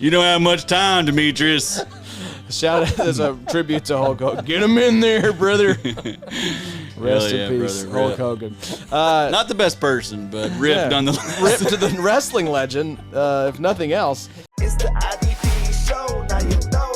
You don't have much time, Demetrius. Shout out as a tribute to Hulk Hogan. Get him in there, brother. Rest in peace, brother, Hulk Hogan. Not the best person, but ripped nonetheless. Ripped to the wrestling legend, if nothing else. It's the IDP show, now you know.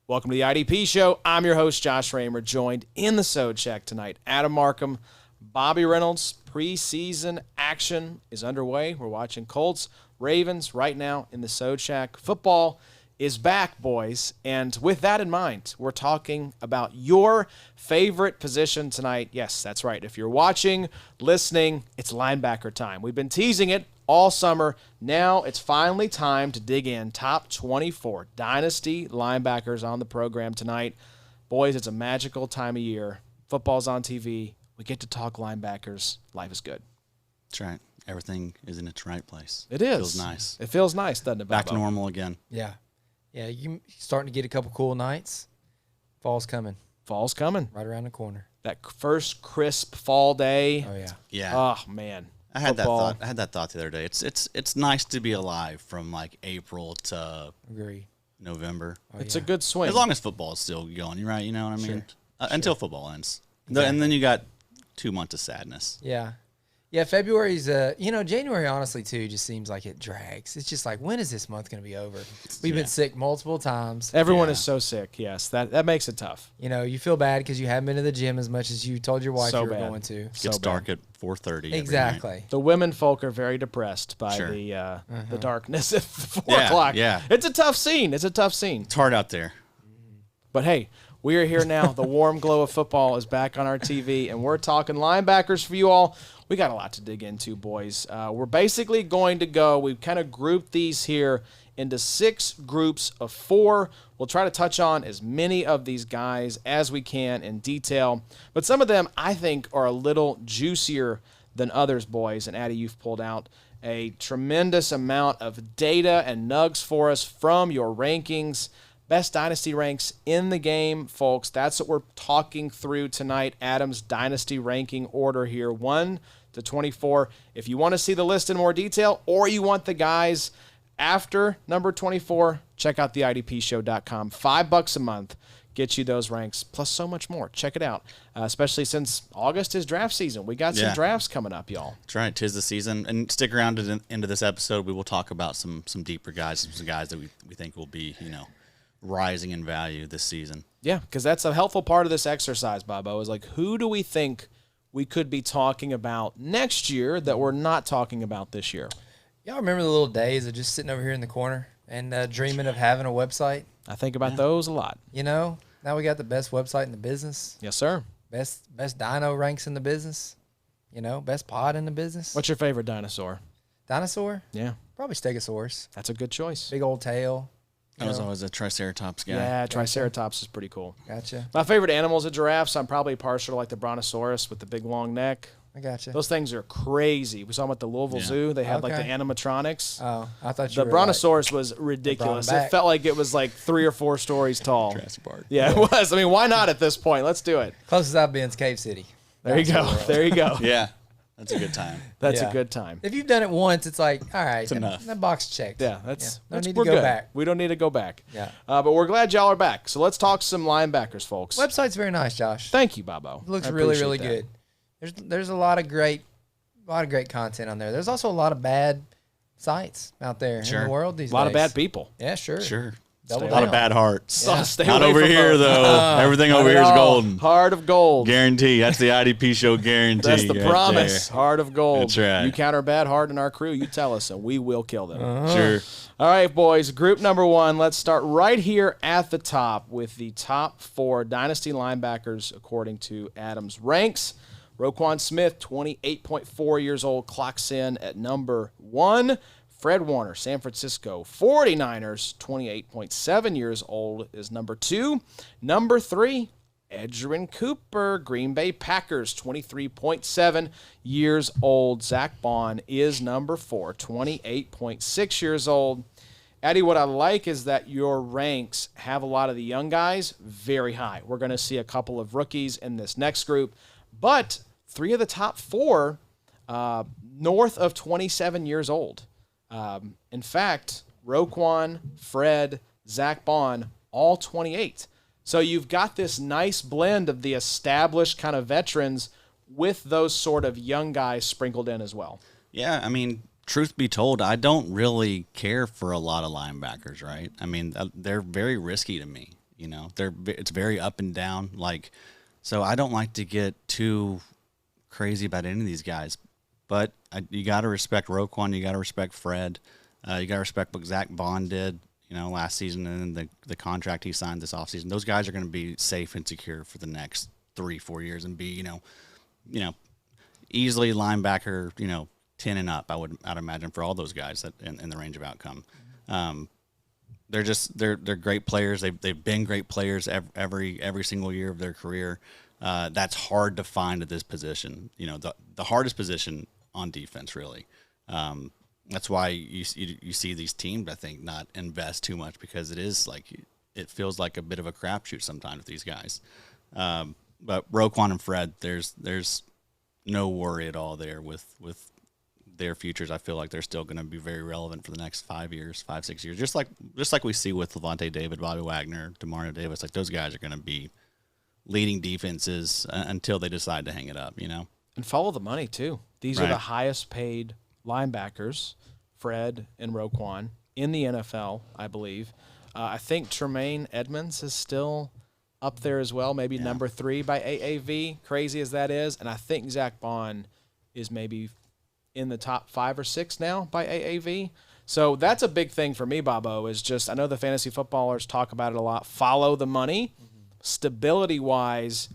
Welcome to the IDP show. I'm your host, Josh Raymer, joined in the Sode Shack tonight. Adam Markham, Bobby Reynolds. Preseason action is underway. We're watching Colts, Ravens right now in the Sode Shack. Football is back, boys. And with that in mind, we're talking about your favorite position tonight. Yes, that's right. If you're watching, listening, it's linebacker time. We've been teasing it all summer. Now it's finally time to dig in. Top 24 Dynasty linebackers on the program tonight. Boys, it's a magical time of year. Football's on TV. We get to talk linebackers. Life is good. That's right. Everything is in its right place. It is. Feels nice. It feels nice, doesn't it, Back to Bobo? normal again. Yeah. Yeah, you're starting to get a couple cool nights. Fall's coming. Fall's coming. Right around the corner. That first crisp fall day. Oh, yeah. Yeah. Oh, man. I had Football. that thought. I had that thought the other day. It's nice to be alive from like April to Agree. November. Oh, It's yeah. a good swing. As long as football is still going, you're right? You know what I mean? Sure. Until football ends. Exactly. And then you got 2 months of sadness. Yeah. Yeah, February's, January, honestly, too, just seems like it drags. It's just like, when is this month going to be over? We've been sick multiple times. Everyone Yeah. is so sick, yes. That makes it tough. You know, you feel bad because you haven't been to the gym as much as you told your wife So you were bad. going to. It So gets bad. dark at 4:30. Exactly. The women folk are very depressed by Sure. the darkness at 4 Yeah, o'clock. yeah. It's a tough scene. It's a tough scene. It's hard out there. But hey, we are here now. The warm glow of football is back on our TV, and we're talking linebackers for you all. We got a lot to dig into, boys. We're basically going to go, we've kind of grouped these here into 6 groups of 4. We'll try to touch on as many of these guys as we can in detail. But some of them, I think, are a little juicier than others, boys. And Addie, you've pulled out a tremendous amount of data and nugs for us from your rankings. Best Dynasty ranks in the game, folks. That's what we're talking through tonight. Adam's Dynasty ranking order here, 1 to 24. If you want to see the list in more detail, or you want the guys after number 24, check out theidpshow.com. $5 a month gets you those ranks, plus so much more. Check it out, especially since August is draft season. We got some Yeah. drafts coming up, y'all. That's right. 'Tis the season. And stick around to the end of this episode. We will talk about some deeper guys, some guys that we think will be, rising in value this season. Yeah, because that's a helpful part of this exercise, Bobo, is like, who do we think we could be talking about next year that we're not talking about this year? Y'all remember the little days of just sitting over here in the corner and dreaming of having a website? I think about those a lot. Now we got the best website in the business. Yes, sir. Best Dino ranks in the business. Best pod in the business. What's your favorite dinosaur? Dinosaur? Yeah, Probably Stegosaurus. that's a good choice. Big old tail. I was always a Triceratops guy. Yeah, Triceratops is pretty cool. Gotcha. My favorite animal is a giraffe, so I'm probably partial to like the Brontosaurus with the big long neck. I gotcha. Those things are crazy. We saw them at the Louisville Yeah. Zoo. They had like the Okay. animatronics. Oh, I thought you The were like- Brontosaurus was ridiculous. back. It felt like it was like 3 or 4 stories tall. Jurassic Park. Yeah, it was. I mean, why not at this point? Let's do it. Closest I've been is Cave City. There you go. There you go. Yeah. That's a good time. That's Yeah. a good time. If you've done it once, it's like, all right, enough. That box checked. Yeah, that's No need we're to go good. back. We don't need to go back. Yeah. But we're glad y'all are back. So let's talk some linebackers, folks. Website's very nice, Josh. Thank you, Bobo. It looks I really, appreciate really that. good. There's a lot of great content on there. There's also a lot of bad sites out there in Sure. the world these days. A lot of bad people. Yeah, sure. Sure. Double A lot of down. bad hearts. So stay Not away over from here, those. though. Everything not over at here is all. golden. Heart of gold. Guarantee. That's the IDP show guarantee. That's the right promise. Heart of gold. That's right. You counter a bad heart in our crew, you tell us, and we will kill them. there. Sure. All right, boys. Group number 1. Let's start right here at the top with the top 4 Dynasty linebackers according to Adam's ranks. Roquan Smith, 28.4 years old, clocks in at number 1. Fred Warner, San Francisco 49ers, 28.7 years old, is number 2. Number 3, Edgerrin Cooper, Green Bay Packers, 23.7 years old. Zack Baun is number 4, 28.6 years old. Addie, what I like is that your ranks have a lot of the young guys very high. We're going to see a couple of rookies in this next group, but 3 of the top 4 north of 27 years old. In fact, Roquan, Fred, Zack Baun, all 28. So you've got this nice blend of the established kind of veterans with those sort of young guys sprinkled in as well. Yeah, I mean, truth be told, I don't really care for a lot of linebackers, right? I mean, they're very risky to me. You know, it's very up and down. So I don't like to get too crazy about any of these guys. But you got to respect Roquan. You got to respect Fred. You got to respect what Zack Baun did, last season, and then the contract he signed this offseason. Those guys are going to be safe and secure for the next 3-4 years and be, easily linebacker, 10 and up. I'd imagine for all those guys that in the range of outcome. They're great players. They've been great players every single year of their career. That's hard to find at this position. The hardest position on defense, really. That's why you see these teams, I think, not invest too much, because it feels like a bit of a crapshoot sometimes with these guys. But Roquan and Fred, there's no worry at all there with their futures. I feel like they're still going to be very relevant for the next 5 years, 5-6 years. Just like we see with Levante David, Bobby Wagner, Demario Davis. Like, those guys are going to be leading defenses until they decide to hang it up. And follow the money too. These are the highest paid linebackers, Fred and Roquan, in the NFL, I believe. I think Tremaine Edmonds is still up there as well, maybe number 3 by AAV, crazy as that is. And I think Zack Baun is maybe in the top 5 or 6 now by AAV. So that's a big thing for me, Bobo, is just, I know the fantasy footballers talk about it a lot, follow the money. Stability-wise,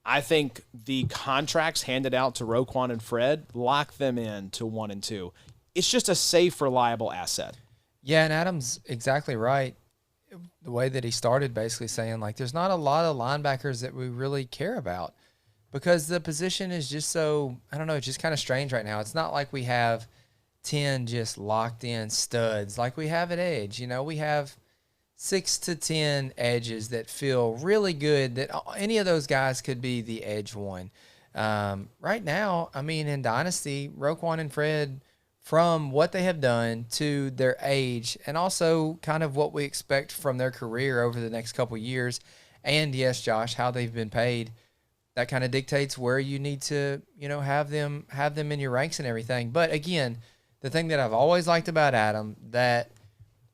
I think the contracts handed out to Roquan and Fred lock them in to 1 and 2. It's just a safe, reliable asset. Yeah, and Adam's exactly right. The way that he started, basically saying, there's not a lot of linebackers that we really care about, because the position is just so, I don't know, it's just kind of strange right now. It's not like we have 10 just locked in studs like we have at edge. We have 6 to 10 edges that feel really good, that any of those guys could be the edge one. Right now, I mean, in Dynasty, Roquan and Fred, from what they have done to their age, and also kind of what we expect from their career over the next couple of years, and yes, Josh, how they've been paid, that kind of dictates where you need to, have them in your ranks and everything. But again, the thing that I've always liked about Adam, that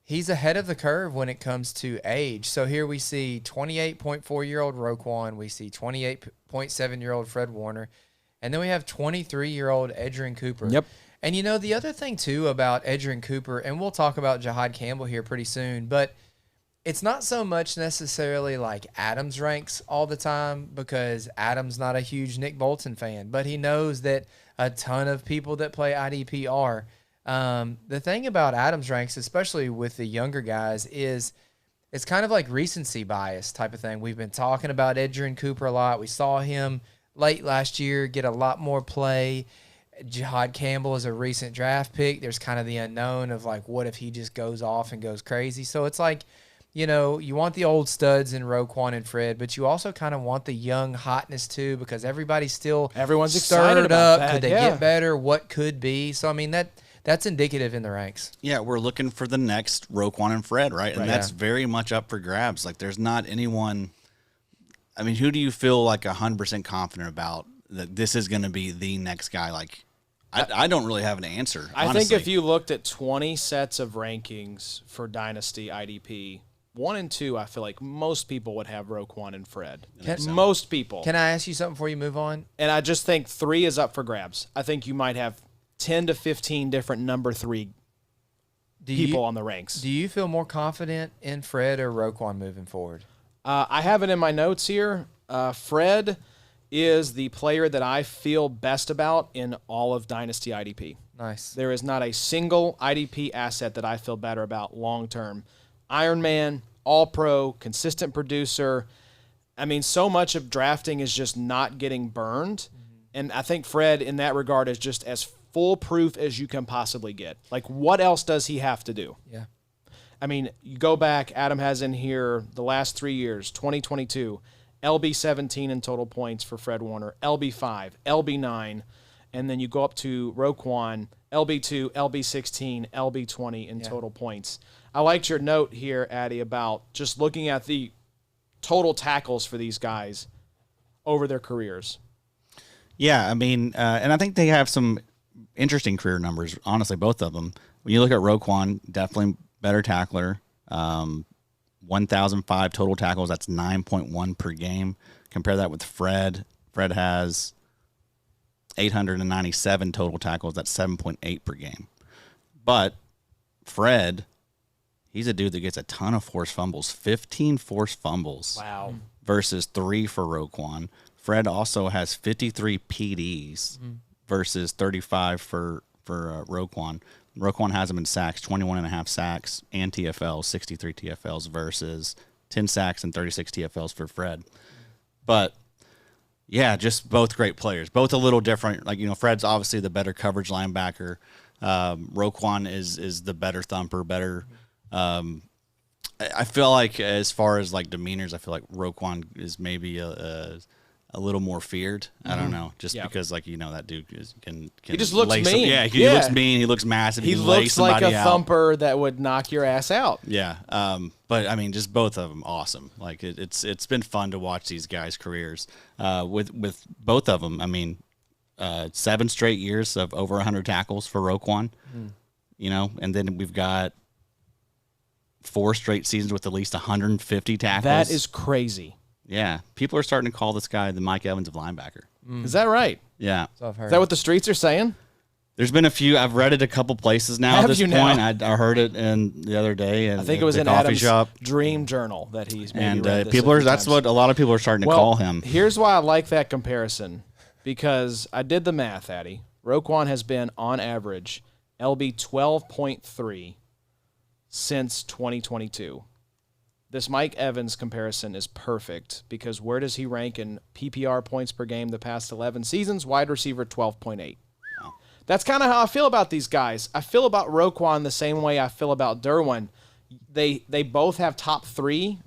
he's ahead of the curve when it comes to age. So here we see 28.4-year-old Roquan, we see 28.7-year-old Fred Warner, and then we have 23-year-old Edgerrin Cooper. Yep. And the other thing too about Edgerrin Cooper, and we'll talk about Jihaad Campbell here pretty soon, but it's not so much necessarily like Adam's ranks all the time, because Adam's not a huge Nick Bolton fan, but he knows that a ton of people that play IDP are. The thing about Adam's ranks, especially with the younger guys, is it's kind of like recency bias type of thing. We've been talking about Edgerrin Cooper a lot. We saw him late last year get a lot more play. Jihaad Campbell is a recent draft pick. There's kind of the unknown of what if he just goes off and goes crazy. So it's you want the old studs in Roquan and Fred, but you also kind of want the young hotness too, because everybody's everyone's excited about up. that. Could they get better? What could be? So I mean that's indicative in the ranks. Yeah, we're looking for the next Roquan and Fred, right? And that's very much up for grabs. There's not anyone. I mean, who do you feel 100% confident about that this is going to be the next guy? I don't really have an answer. I think if you looked at 20 sets of rankings for Dynasty IDP, 1 and 2, I feel like most people would have Roquan and Fred. Most people. Can I ask you something before you move on? And I just think 3 is up for grabs. I think you might have 10 to 15 different number 3 people on the ranks. Do you feel more confident in Fred or Roquan moving forward? I have it in my notes here. Fred is the player that I feel best about in all of Dynasty IDP. Nice. There is not a single IDP asset that I feel better about long term. Iron Man, all-pro, consistent producer. I mean, so much of drafting is just not getting burned. Mm-hmm. And I think Fred, in that regard, is just as foolproof as you can possibly get. What else does he have to do? Yeah. I mean, you go back, Adam has in here the last 3 years, 2022, LB 17 in total points for Fred Warner, LB 5, LB 9, and then you go up to Roquan, LB2, LB16, LB20 in total points. I liked your note here, Addy, about just looking at the total tackles for these guys over their careers. Yeah, I mean, and I think they have some interesting career numbers, honestly, both of them. When you look at Roquan, definitely better tackler. 1,005 total tackles, that's 9.1 per game. Compare that with Fred. Fred has 897 total tackles, that's 7.8 per game. But Fred, he's a dude that gets a ton of forced fumbles, 15 forced fumbles. Wow. Versus 3 for Roquan. Fred also has 53 PDs versus 35 for Roquan. Roquan has him in sacks, 21.5 sacks, and TFLs, 63 TFLs versus 10 sacks and 36 TFLs for Fred. But, yeah, just both great players. Both a little different. Like, Fred's obviously the better coverage linebacker. Roquan is the better thumper, better. I feel like as far as, like, demeanors, I feel like Roquan is maybe a little more feared. I don't know, just because like that dude can he just looks mean. He looks mean. He looks massive. He looks like a thumper that would knock your ass out. Yeah, but I mean, just both of them awesome. Like it's been fun to watch these guys' careers. With both of them, I mean, 7 straight years of over 100 tackles for Roquan. And then we've got 4 straight seasons with at least 150 tackles. That is crazy. Yeah, people are starting to call this guy the Mike Evans of linebacker. Is that right? Yeah. So I've heard. Is that what the streets are saying? There's been a few. I've read it a couple places now. Have at this you point, now? I heard it the other day. And I think it was the in coffee Adam's shop. dream journal that he's maybe And read this people a are. few That's times. what a lot of people are starting to call him. Here's why I like that comparison, because I did the math, Addy. Roquan has been on average LB 12.3 since 2022. This Mike Evans comparison is perfect because where does he rank in PPR points per game the past 11 seasons? Wide receiver 12.8. Wow. That's kind of how I feel about these guys. I feel about Roquan the same way I feel about Daiyan. They both have top 3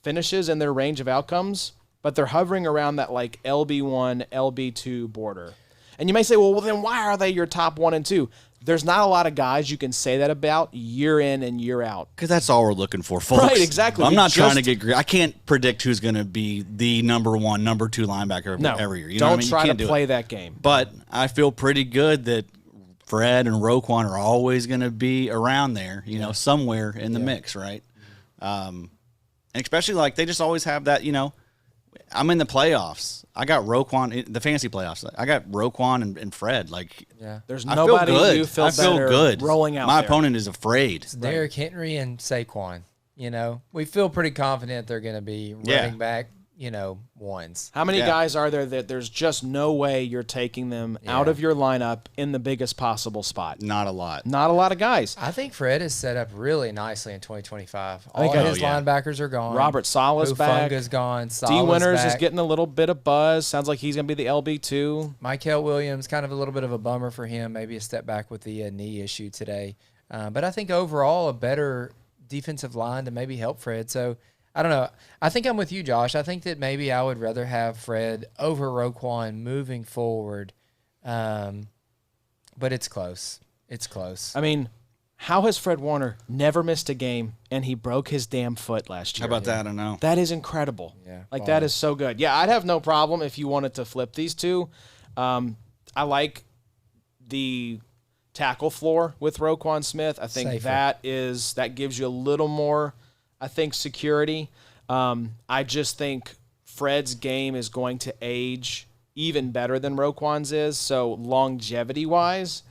finishes in their range of outcomes, but they're hovering around that like LB1, LB2 border. And you may say, well, then why are they your top 1 and 2? There's not a lot of guys you can say that about year in and year out. Because that's all we're looking for, folks. Right, exactly. I'm not trying to get greedy. I can't predict who's going to be the number 1, number 2 linebacker every year. You know what I mean? Don't try You to can't play that game. But I feel pretty good that Fred and Roquan are always going to be around there, somewhere in the mix, right? And especially like they just always have that, I'm in the playoffs. I got Roquan, the fantasy playoffs. I got Roquan and Fred. Like, There's I nobody feel good. you feel I feel better good. rolling out My there. opponent is afraid. It's Derrick Henry and Saquon. We feel pretty confident they're going to be running back, ones. How many guys are there that there's just no way you're taking them out of your lineup in the biggest possible spot? Not a lot. Not a lot of guys. I think Fred is set up really nicely in 2025. think All his linebackers are gone. Robert Saleh's back. Hufunga's gone. D. Saleh's Winters back. is getting a little bit of buzz. Sounds like he's going to be the LB2. Michael Williams, kind of a little bit of a bummer for him. Maybe a step back with the knee issue today. But I think overall a better defensive line to maybe help Fred. So I don't know. I think I'm with you, Josh. I think that maybe I would rather have Fred over Roquan moving forward. But it's close. It's close. I mean, how has Fred Warner never missed a game and he broke his damn foot last year? How about that? I don't know. That is incredible. Yeah, that is so good. Yeah, I'd have no problem if you wanted to flip these two. I like the tackle floor with Roquan Smith. I think Safer. that gives you a little more, I think, security. I just think Fred's game is going to age even better than Roquan's is. So longevity-wise,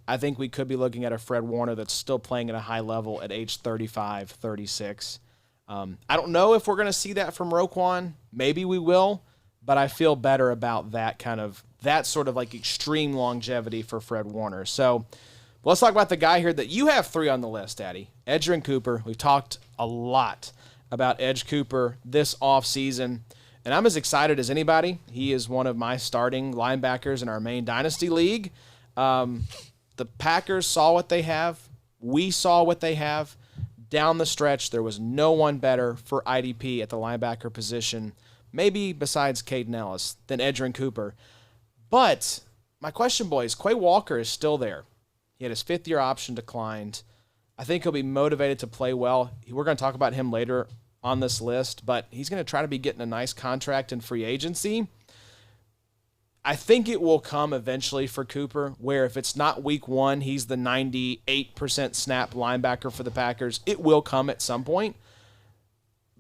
I think we could be looking at a Fred Warner that's still playing at a high level at age 35, 36. I don't know if we're going to see that from Roquan. Maybe we will, but I feel better about that sort of like extreme longevity for Fred Warner. So let's talk about the guy here that you have 3 on the list, Addy. Edgerrin Cooper. We've talked a lot about Edge Cooper this offseason, and I'm as excited as anybody. He is one of my starting linebackers in our main Dynasty League. The Packers saw what they have. We saw what they have. Down the stretch, there was no one better for IDP at the linebacker position, maybe besides Caden Elliss, than Edgerrin Cooper. But my question, boys, Quay Walker is still there. He had his 5th-year option declined. I think he'll be motivated to play well. We're going to talk about him later on this list, but he's going to try to be getting a nice contract in free agency. I think it will come eventually for Cooper, where if it's not week 1, he's the 98% snap linebacker for the Packers. It will come at some point.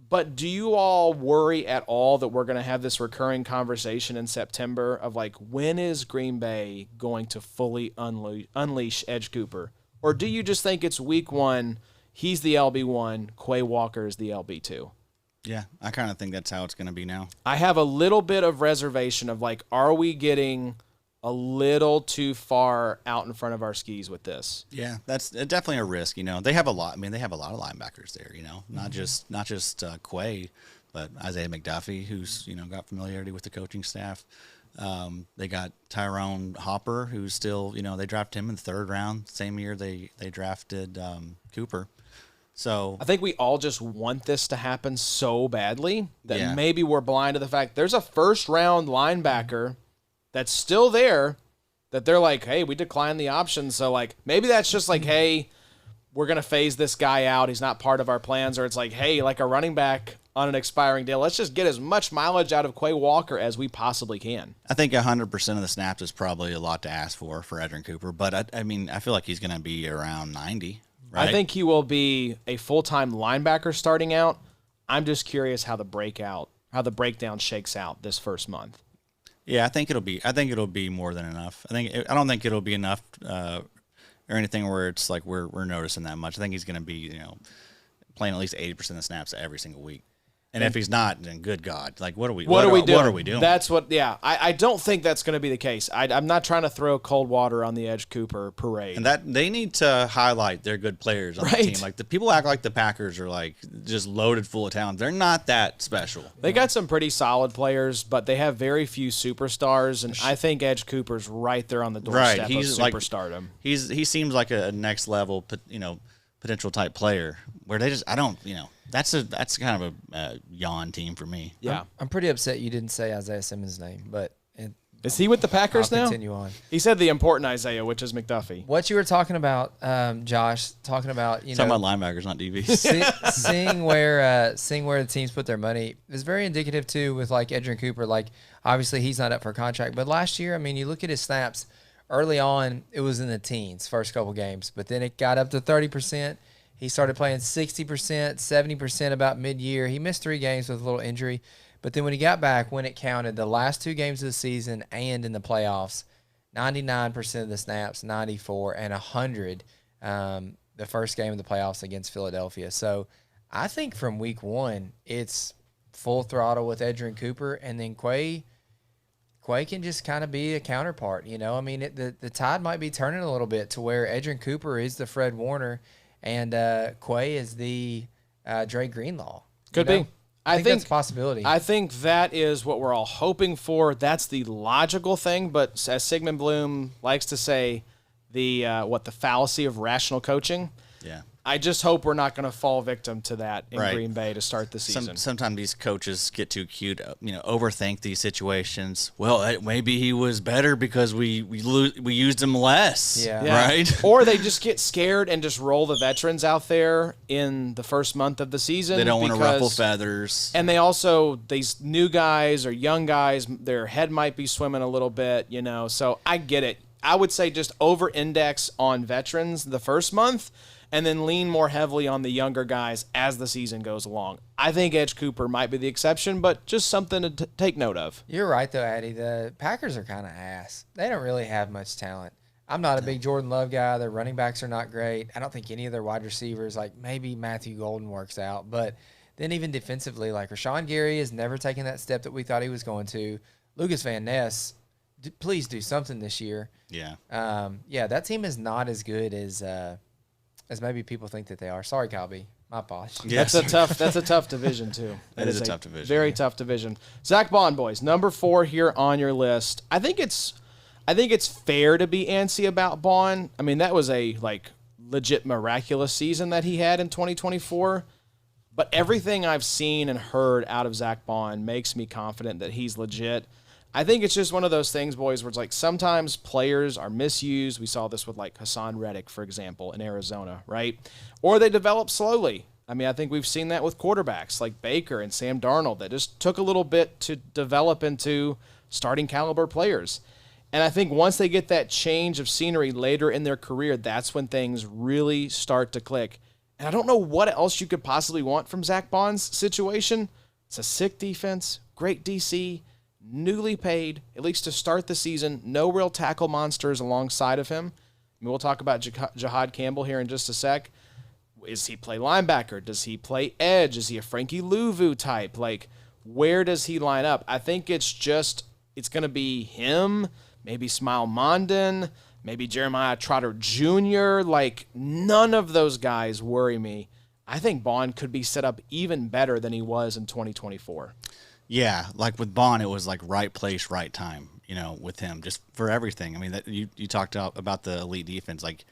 But do you all worry at all that we're going to have this recurring conversation in September of like, when is Green Bay going to fully unleash Edge Cooper? Or do you just think it's week 1, he's the LB1, Quay Walker is the LB2? Yeah, I kind of think that's how it's going to be now. I have a little bit of reservation of like, are we getting a little too far out in front of our skis with this? Yeah, that's definitely a risk. They have a lot. I mean, they have a lot of linebackers there. Not just Quay, but Isaiah McDuffie, who's got familiarity with the coaching staff. They got Tyrone Hopper, who's still they drafted him in the 3rd round, same year they drafted Cooper. So I think we all just want this to happen so badly that maybe we're blind to the fact there's a 1st-round linebacker that's still there that they're like, hey, we declined the option. So, like, maybe that's just like, hey, we're going to phase this guy out. He's not part of our plans. Or it's like, hey, like a running back on an expiring deal, let's just get as much mileage out of Quay Walker as we possibly can. I think 100% of the snaps is probably a lot to ask for Edgerrin Cooper. But, I mean, I feel like he's going to be around 90, right? I think he will be a full-time linebacker starting out. I'm just curious how the breakdown shakes out this first month. Yeah, I think it'll be more than enough. I don't think it'll be enough or anything where it's like we're noticing that much. I think he's going to be playing at least 80% of the snaps every single week. And if he's not, then good God, like what are we doing? That's what. Yeah, I don't think that's going to be the case. I'm not trying to throw cold water on the Edge Cooper parade. And that they need to highlight their good players on the team. Like the people act like the Packers are like just loaded full of talent. They're not that special. They got some pretty solid players, but they have very few superstars. And I think Edge Cooper's right there on the doorstep of superstardom. He seems like a next level, potential type player where they just that's kind of a yawn team for me. Yeah, I'm pretty upset you didn't say Isaiah Simmons' name, but is he with the Packers now? Continue on. He said the important Isaiah, which is McDuffie. What you were talking about, Josh, talking about talking about linebackers, not DBs. seeing where the teams put their money is very indicative too with like Edgerrin Cooper. Like obviously he's not up for a contract, but last year, I mean, you look at his snaps. Early on, it was in the teens, first couple games, but then it got up to 30%. He started playing 60%, 70% about mid-year. He missed 3 games with a little injury. But then when he got back, when it counted, the last 2 games of the season and in the playoffs, 99% of the snaps, 94, and 100 the first game of the playoffs against Philadelphia. So I think from week 1, it's full throttle with Edgerrin Cooper, and then Quay can just kind of be a counterpart. I mean, the tide might be turning a little bit to where Edgerrin Cooper is the Fred Warner and Quay is the Dre Greenlaw. Could be. I think that's a possibility. I think that is what we're all hoping for. That's the logical thing. But as Sigmund Bloom likes to say, the fallacy of rational coaching. Yeah. I just hope we're not going to fall victim to that in Green Bay to start the season. Sometimes these coaches get too cute, overthink these situations. Well, maybe he was better because we used him less, right? Or they just get scared and just roll the veterans out there in the first month of the season. They don't want to ruffle feathers. And they also, these new guys or young guys, their head might be swimming a little bit, So I get it. I would say just over-index on veterans the first month, and then lean more heavily on the younger guys as the season goes along. I think Edge Cooper might be the exception, but just something to take note of. You're right, though, Addy. The Packers are kind of ass. They don't really have much talent. I'm not a big Jordyn Love guy. Their running backs are not great. I don't think any of their wide receivers, like maybe Matthew Golden works out. But then even defensively, like Rashawn Gary has never taken that step that we thought he was going to. Lucas Van Ness, please do something this year. Yeah. That team is not as good as maybe people think that they are. Sorry, Calby. My apologies. Yes. That's a tough division too. That is a tough division. Very tough division. Zack Baun, boys, number 4 here on your list. I think it's fair to be antsy about Baun. I mean, that was a legit miraculous season that he had in 2024. But everything I've seen and heard out of Zack Baun makes me confident that he's legit. I think it's just one of those things, boys, where it's like sometimes players are misused. We saw this with like Hassan Reddick, for example, in Arizona, right? Or they develop slowly. I mean, I think we've seen that with quarterbacks like Baker and Sam Darnold that just took a little bit to develop into starting caliber players. And I think once they get that change of scenery later in their career, that's when things really start to click. And I don't know what else you could possibly want from Zack Baun's situation. It's a sick defense, great DC, newly paid, at least to start the season, no real tackle monsters alongside of him. I mean, we'll talk about Jihaad Campbell here in just a sec. Is he play linebacker? Does he play edge? Is he a Frankie Luvu type? Like, where does he line up? I think it's going to be him, maybe Smile Mondon, maybe Jeremiah Trotter Jr. Like, none of those guys worry me. I think Baun could be set up even better than he was in 2024. Yeah, like with Baun, it was like right place, right time, with him, just for everything. I mean, that you talked about the elite defense. Like,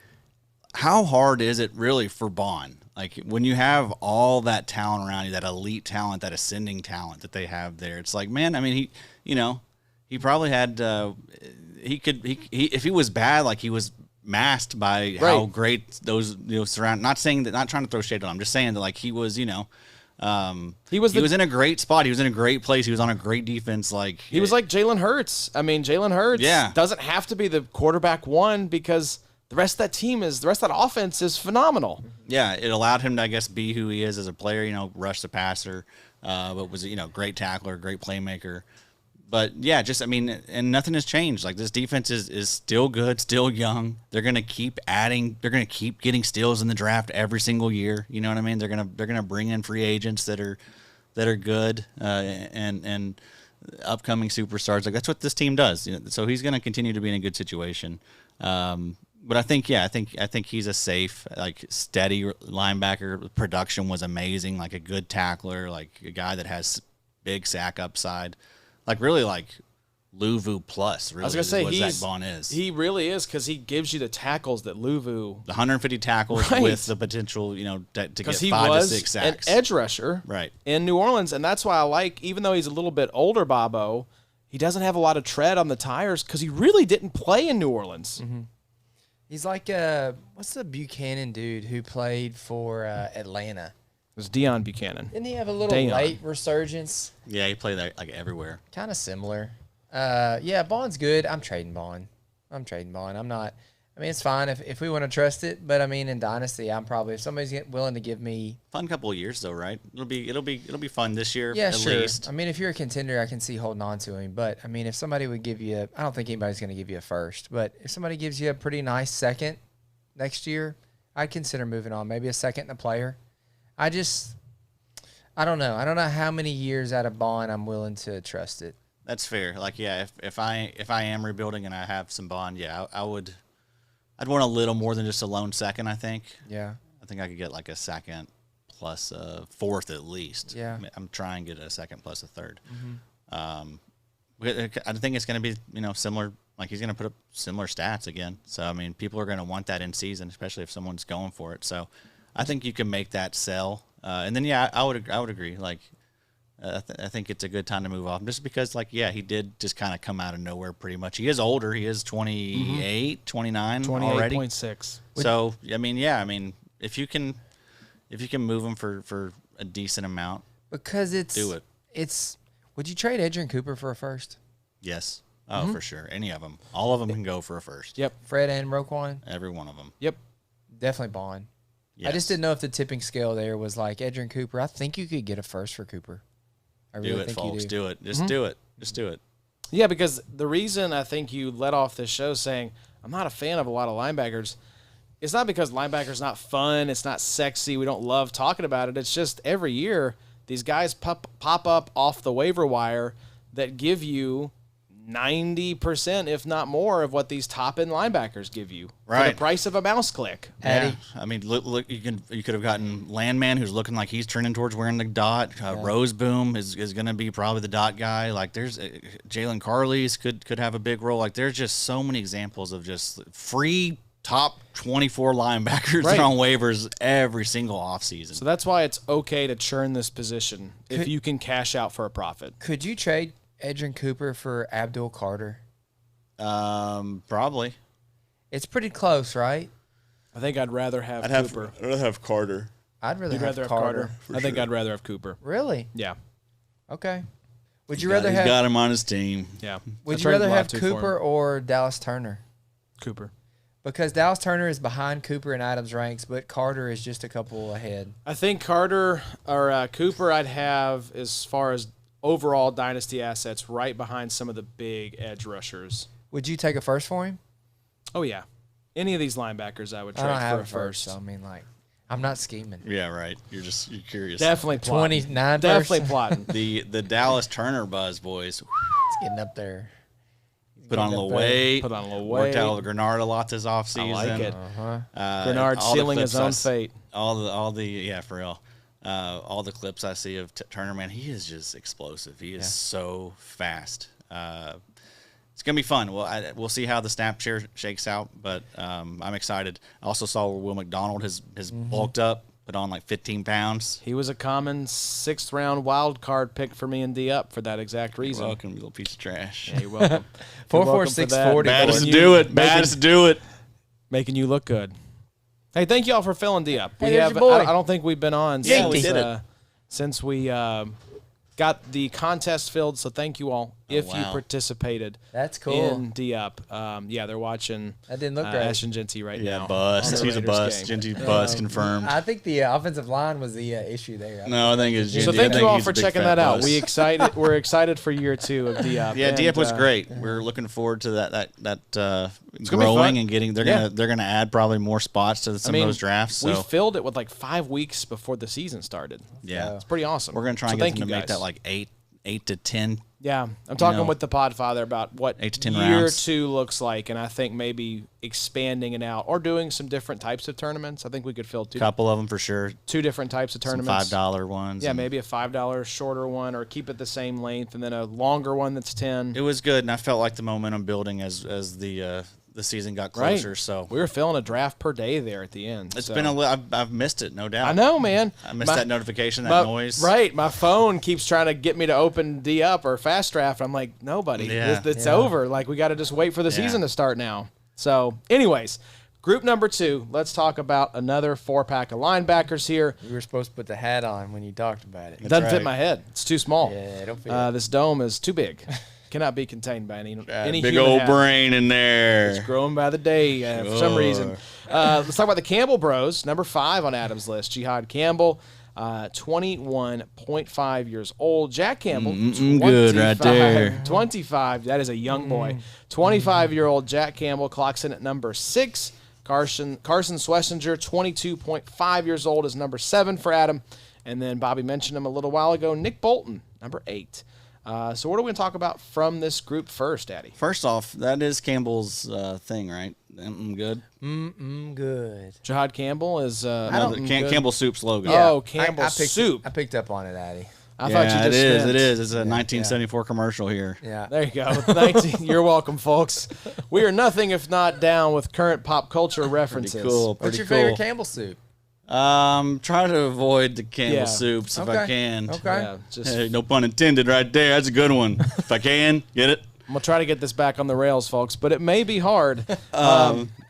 how hard is it really for Baun? Like, when you have all that talent around you, that elite talent, that ascending talent that they have there, it's like, man, I mean, he probably had, if he was bad, like he was masked by how great those, surround, not saying that, not trying to throw shade on him, just saying that like he was, he was in a great spot. He was in a great place. He was on a great defense. Like he was like Jalen Hurts. I mean, Jalen Hurts doesn't have to be the quarterback one because the rest of that offense is phenomenal. Yeah, it allowed him to, I guess, be who he is as a player. Rush the passer, but was great tackler, great playmaker. But yeah, just and nothing has changed. Like this defense is still good, still young. They're gonna keep adding. They're gonna keep getting steals in the draft every single year. You know what I mean? They're gonna bring in free agents that are good and upcoming superstars. Like that's what this team does. So he's gonna continue to be in a good situation. But I think he's a safe, like steady linebacker. Production was amazing. Like a good tackler, like a guy that has big sack upside. Like really, like Luvu plus. Really, I was gonna say what Zack Baun is. He really is because he gives you the tackles that Luvu. The 150 tackles with the potential, to get 5 to 6 sacks. An edge rusher, in New Orleans, and that's why I like. Even though he's a little bit older, Bobo, he doesn't have a lot of tread on the tires because he really didn't play in New Orleans. Mm-hmm. He's like what's the Buchanan dude who played for Atlanta? It was Deion Buchanan. Didn't he have a little late resurgence? Yeah, he played like everywhere. Kind of similar. Yeah, Baun's good. I'm trading Baun. I'm not. I mean, it's fine if we want to trust it, but I mean, in Dynasty, I'm probably if somebody's willing to give me fun couple of years though, right? It'll be fun this year. Yeah, at sure. least. I mean, if you're a contender, I can see holding on to him. But I mean, if somebody would give you, I don't think anybody's going to give you a first. But if somebody gives you a pretty nice second next year, I'd consider moving on. Maybe a second and a player. I don't know. I don't know how many years out of Baun I'm willing to trust it. That's fair. Like, yeah, if I am rebuilding and I have some Baun, yeah, I'd want a little more than just a lone second, I think. Yeah. I think I could get like a second plus a fourth at least. Yeah. I'm trying to get a second plus a third. Mm-hmm. I think it's going to be, similar. Like he's going to put up similar stats again. So, I mean, people are going to want that in season, especially if someone's going for it. So I think you can make that sell. And then, yeah, I would agree. Like, I think it's a good time to move off just because, like, yeah, he did just kind of come out of nowhere pretty much. He is older. He is 28, 29 already. 28.6. So, I mean, if you can move him for a decent amount, because do it. Would you trade Edgerrin Cooper for a first? Yes. Oh, for sure. Any of them. All of them can go for a first. Yep. Fred and Roquan? Every one of them. Yep. Definitely Baun. Yes. I just didn't know if the tipping scale there was like Edgerrin Cooper. I think you could get a first for Cooper. I really do it, think folks. you do. Do it. Just do it. Just do it. Yeah, because the reason I think you let off this show saying I'm not a fan of a lot of linebackers, it's not because linebackers not fun, it's not sexy, we don't love talking about it. It's just every year these guys pop up off the waiver wire that give you 90%, if not more, of what these top-end linebackers give you for the price of a mouse click. Yeah. I mean, look, you could have gotten Landman, who's looking like he's turning towards wearing the dot. Roseboom is going to be probably the dot guy. Like, there's Jalen Carley's could have a big role. Like, there's just so many examples of just free top 24 linebackers on waivers every single offseason. So that's why it's okay to churn this position if you can cash out for a profit. Could you trade Edgerrin Cooper for Abdul Carter? Probably. It's pretty close, right? I think I'd rather have Cooper. I'd rather have Carter. I'd rather You'd have rather have Carter. Carter? I think I'd rather have Cooper. Really? Yeah. Okay. Would you rather He's have? got him on his team. Yeah. Would I you traded rather a lot have too for him. Cooper or Dallas Turner? Cooper. Because Dallas Turner is behind Cooper in Adams' ranks, but Carter is just a couple ahead. I think Carter or Cooper I'd have as far as overall dynasty assets right behind some of the big edge rushers. Would you take a first for him? Oh, yeah. Any of these linebackers I would I trade don't have for a a first, first. so I mean, like, I'm not scheming. Yeah, right. You're curious. Definitely plotting. 29 Definitely first. plotting. The Dallas Turner buzz, boys. It's getting up there. Put on a little Put weight. Put on a little Worked weight. out with Grenard a lot this offseason. I like it. all Grenard the sealing his clips own I fate. All the yeah, for real. All the clips I see of Turner, man, he is just explosive. He is so fast. It's gonna be fun. We'll see how the snap share shakes out, but I'm excited. I also saw where Will McDonald has bulked up, put on like 15 pounds. He was a common 6th round wild card pick for me and D up for that exact You're reason. welcome, you little piece of trash. Yeah, you're welcome. 4.4640. Baddest to you- do it. making- Baddest to do it. Making you look good. Hey, thank you all for filling D up. Hey, there's your boy. I don't think we've been on Yeah, since, we did it. since we got the contest filled. So thank you all if you wow. participated. That's cool. In D up. Yeah, they're watching That didn't look right. Ash and Genty right now. Yeah, bust. on the He's a Raiders bust. game. Genty bust confirmed. I think the offensive line was the issue there. No, I think it's Genty. So I thank think you all he's a for big checking fat that out. bust. We're excited for year 2 of D up. Yeah, Diep was And, great. We're looking forward to that gonna be growing fun. and getting. They're Yeah. gonna add probably more spots to some of those drafts. we So filled it with like 5 weeks before the season started. yeah, It's pretty awesome. we're gonna try So and get thank them to you make guys. that like eight to 10. Yeah, I'm talking know, with the Podfather about what 8 to 10 year rounds. 2 looks like, and I think maybe expanding it out or doing some different types of tournaments. I think we could fill Couple of them for sure. two different types of Some tournaments. $5 ones. Yeah, and maybe a $5 shorter one, or keep it the same length, and then a longer one that's 10. It was good, and I felt like the momentum building as the season got closer. So we were filling a draft per day there at the end. it's so. been I've missed it, no doubt. I know, man. I missed that notification, that noise. Right, my phone keeps trying to get me to open D up or fast draft. I'm like, nobody. Yeah. It's over. Like, we got to just wait for the season to start now. So, anyways, group number 2. Let's talk about another 4-pack of linebackers here. You were supposed to put the hat on when you talked about it. It doesn't fit right. my head. It's too small. Yeah, it don't fit. This dome is too big. Cannot be contained by any Big human old hat. brain in there. It's growing by the day for some reason. Let's talk about the Campbell Bros. Number 5 on Adam's list, Jihaad Campbell, 21.5 years old. Jack Campbell, good right there. 25. That is a young boy. 25-year-old Jack Campbell clocks in at number 6. Carson Schwesinger, 22.5 years old, is number 7 for Adam. And then Bobby mentioned him a little while ago, Nick Bolton, number 8. So what are we going to talk about from this group first, Addy? First off, that is Campbell's thing, right? Good. Good. Jihaad Campbell is No, the Campbell Soup slogan. Oh, Campbell I picked Soup. I picked up on it, Addy. I thought you just it is. meant- It is. It's a 1974 commercial here. Yeah. There you go. 19. You're welcome, folks. We are nothing if not down with current pop culture references. Cool. What's Pretty your cool. favorite Campbell soup? Try to avoid the Campbell Yeah. soups if I Okay. can. Okay. Yeah, just Hey, no pun intended right there. That's a good one. If I can, get it? I'm gonna try to get this back on the rails, folks, but it may be hard.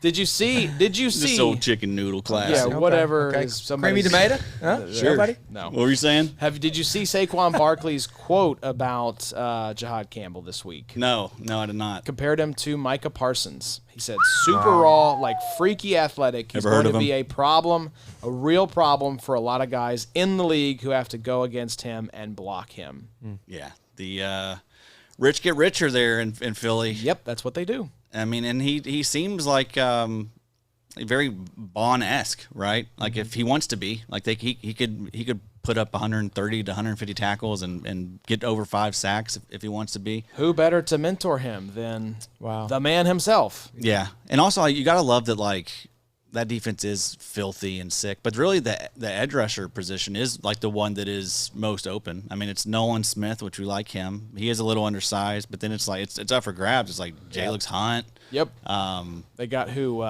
Did you see? This old chicken noodle classic. Yeah, whatever. Okay. Is somebody's- Creamy tomato? Huh? Sure. Nobody? No. What were you saying? Did you see Saquon Barkley's quote about Jihaad Campbell this week? No, I did not. Compared him to Micah Parsons. He said super raw, like freaky athletic. He's Never heard going to of be him. a problem, a real problem for a lot of guys in the league who have to go against him and block him. Yeah, the rich get richer there in Philly. Yep, that's what they do. I mean, and he seems like very Baun-esque, right? Like if he wants to be, like he could put up 130 to 150 tackles and get over 5 sacks if he wants to be. Who better to mentor him than Wow. the man himself? Yeah, and also you got to love that like that defense is filthy and sick, but really the edge rusher position is like the one that is most open. I mean, it's Nolan Smith, which we like him. He is a little undersized, but then it's like it's up for grabs. It's like Jalix Hunt. Yep. They got who?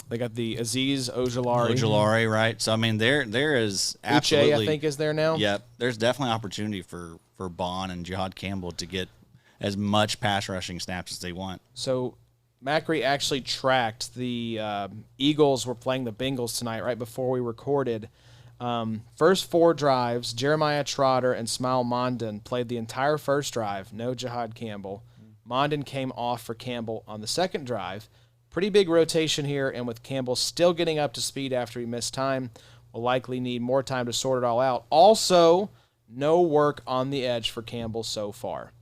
They got the Aziz Ojulari. Right? So I mean, there is Uche, absolutely. I think, is there now. Yep. There's definitely opportunity for Baun and Jihaad Campbell to get as much pass rushing snaps as they want. So Macri actually tracked the Eagles were playing the Bengals tonight right before we recorded. First 4 drives, Jeremiah Trotter and Smile Mondon played the entire first drive. No Jihaad Campbell. Mondon came off for Campbell on the second drive. Pretty big rotation here, and with Campbell still getting up to speed after he missed time, will likely need more time to sort it all out. Also, no work on the edge for Campbell so far.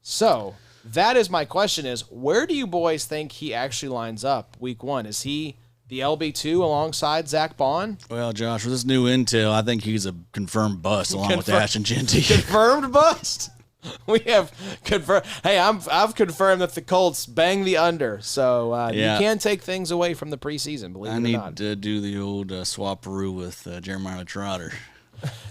So that is my question is, where do you boys think he actually lines up week 1? Is he the LB2 alongside Zack Baun? Well, Josh, with this new intel, I think he's a confirmed bust along with Ashton Genty. Confirmed bust? We have confirmed. Hey, I've confirmed that the Colts bang the under, so you can't take things away from the preseason. Believe it or not. I need to do the old swap-peroo with Jeremiah Trotter.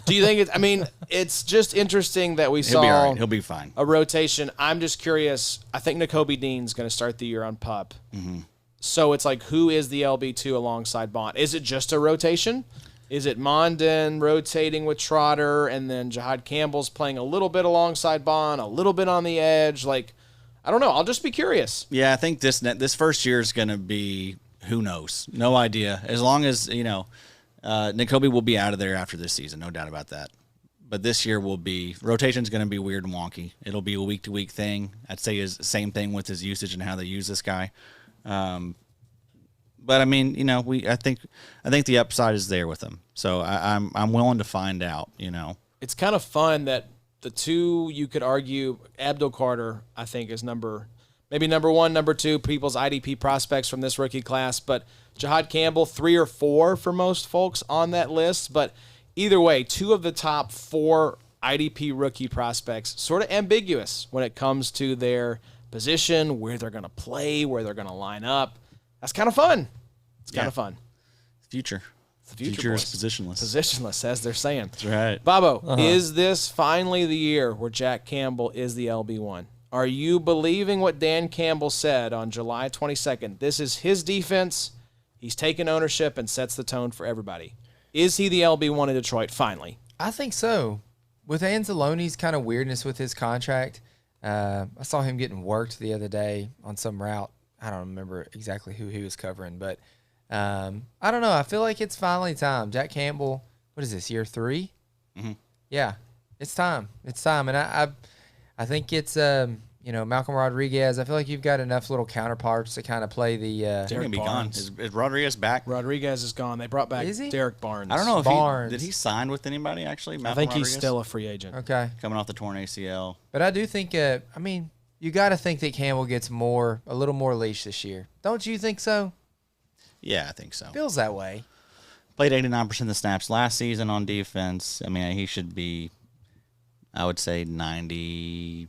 Do you think I mean, it's just interesting that we saw. He'll be all right. He'll be fine. A rotation. I'm just curious. I think Nakobe Dean's going to start the year on PUP. Mm-hmm. So it's like, who is the LB2 alongside Baun? Is it just a rotation? Is it Mondon rotating with Trotter, and then Jihaad Campbell's playing a little bit alongside Baun, a little bit on the edge? Like, I don't know. I'll just be curious. Yeah, I think this first year is going to be, who knows? No idea. As long as, Nakobe will be out of there after this season, no doubt about that. But this year rotation's going to be weird and wonky. It'll be a week-to-week thing. I'd say is same thing with his usage and how they use this guy. But I mean, I think the upside is there with him. So I'm willing to find out. It's kind of fun that the two, you could argue, Abdul Carter, I think, is number 1, number 2 people's IDP prospects from this rookie class, but Jihaad Campbell 3 or 4 for most folks on that list. But either way, 2 of the top 4 IDP rookie prospects, sort of ambiguous when it comes to their position, where they're going to play, where they're going to line up. That's kind of fun. It's kind of fun. Future. The future is boys. positionless. Positionless, as they're saying. That's right. Bobo, is this finally the year where Jack Campbell is the LB1? Are you believing what Dan Campbell said on July 22nd? This is his defense. He's taken ownership and sets the tone for everybody. Is he the LB1 in Detroit finally? I think so. With Anzalone's kind of weirdness with his contract, I saw him getting worked the other day on some route. I don't remember exactly who he was covering, but I don't know. I feel like it's finally time. Jack Campbell, what is this, year 3? Mm-hmm. Yeah, it's time. It's time. And I think it's, Malcolm Rodriguez. I feel like you've got enough little counterparts to kind of play the They're going to be gone. Is Rodriguez back? Rodriguez is gone. They brought back Derek Barnes. I don't know if Barnes. did he sign with anybody, actually? I think he's still a free agent. Okay. Coming off the torn ACL. But I do think, you got to think that Campbell gets a little more leash this year. Don't you think so? Yeah, I think so. Feels that way. Played 89% of the snaps last season on defense. I mean, he should be, I would say, 92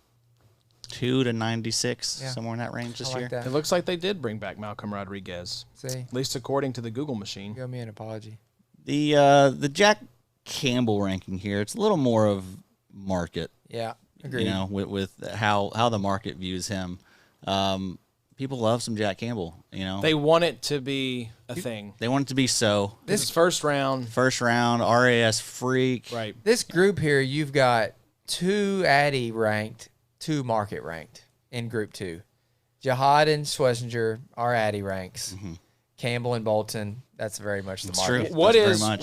to 96, somewhere in that range this year. It looks like they did bring back Malcolm Rodriguez. See? At least according to the Google machine. You owe me an apology. The Jack Campbell ranking here, it's a little more of market. Yeah, agreed. With how the market views him. People love some Jack Campbell, They want it to be a thing. They want it to be so. This is first round, RAS freak. Right. This group here, you've got 2 Addy ranked, 2 market ranked in group 2. Jihaad and Schwesinger are Addy ranks. Mm-hmm. Campbell and Bolton, that's very much the market. True.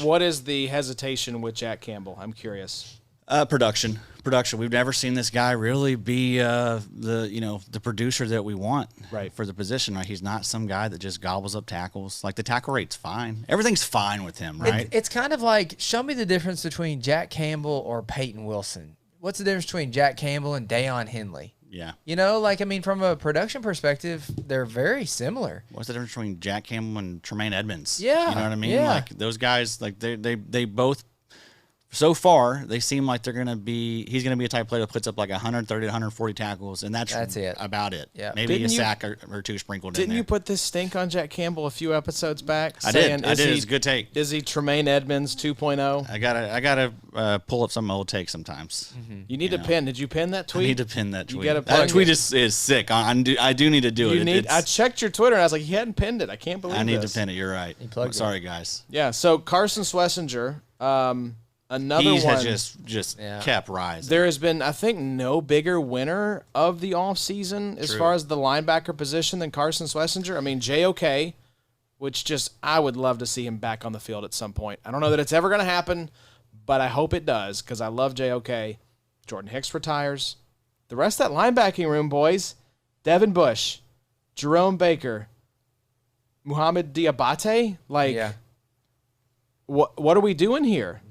What is the hesitation with Jack Campbell? I'm curious. Production. We've never seen this guy really be the producer that we want for the position. Right? He's not some guy that just gobbles up tackles. Like, the tackle rate's fine. Everything's fine with him, right? It's kind of like, show me the difference between Jack Campbell or Payton Wilson. What's the difference between Jack Campbell and Daiyan Henley? Yeah. From a production perspective, they're very similar. What's the difference between Jack Campbell and Tremaine Edmonds? Yeah. You know what I mean? Yeah. Like, those guys, like, they both, so far, they seem like he's going to be a type player that puts up like 130 to 140 tackles, and that's it. About it. Yeah. Maybe a sack or 2 sprinkled in there. Didn't you put this stink on Jack Campbell a few episodes back? I did. It's a good take. Is he Tremaine Edmonds 2.0? I gotta pull up some old takes sometimes. Mm-hmm. You need to pin. Did you pin that tweet? I need to pin that tweet. You gotta that tweet is sick. I do need to do it. I checked your Twitter and I was like, he hadn't pinned it. I can't believe I need this. to pin it. You're right. Sorry, guys. Yeah. So Carson Schwesinger, Another he one. has just kept rising. There has been, I think, no bigger winner of the offseason as far as the linebacker position than Carson Schwesinger. I mean, JOK, which I would love to see him back on the field at some point. I don't know that it's ever going to happen, but I hope it does because I love JOK. Jordan Hicks retires. The rest of that linebacking room, boys, Devin Bush, Jerome Baker, Muhammad Diabate, what are we doing here?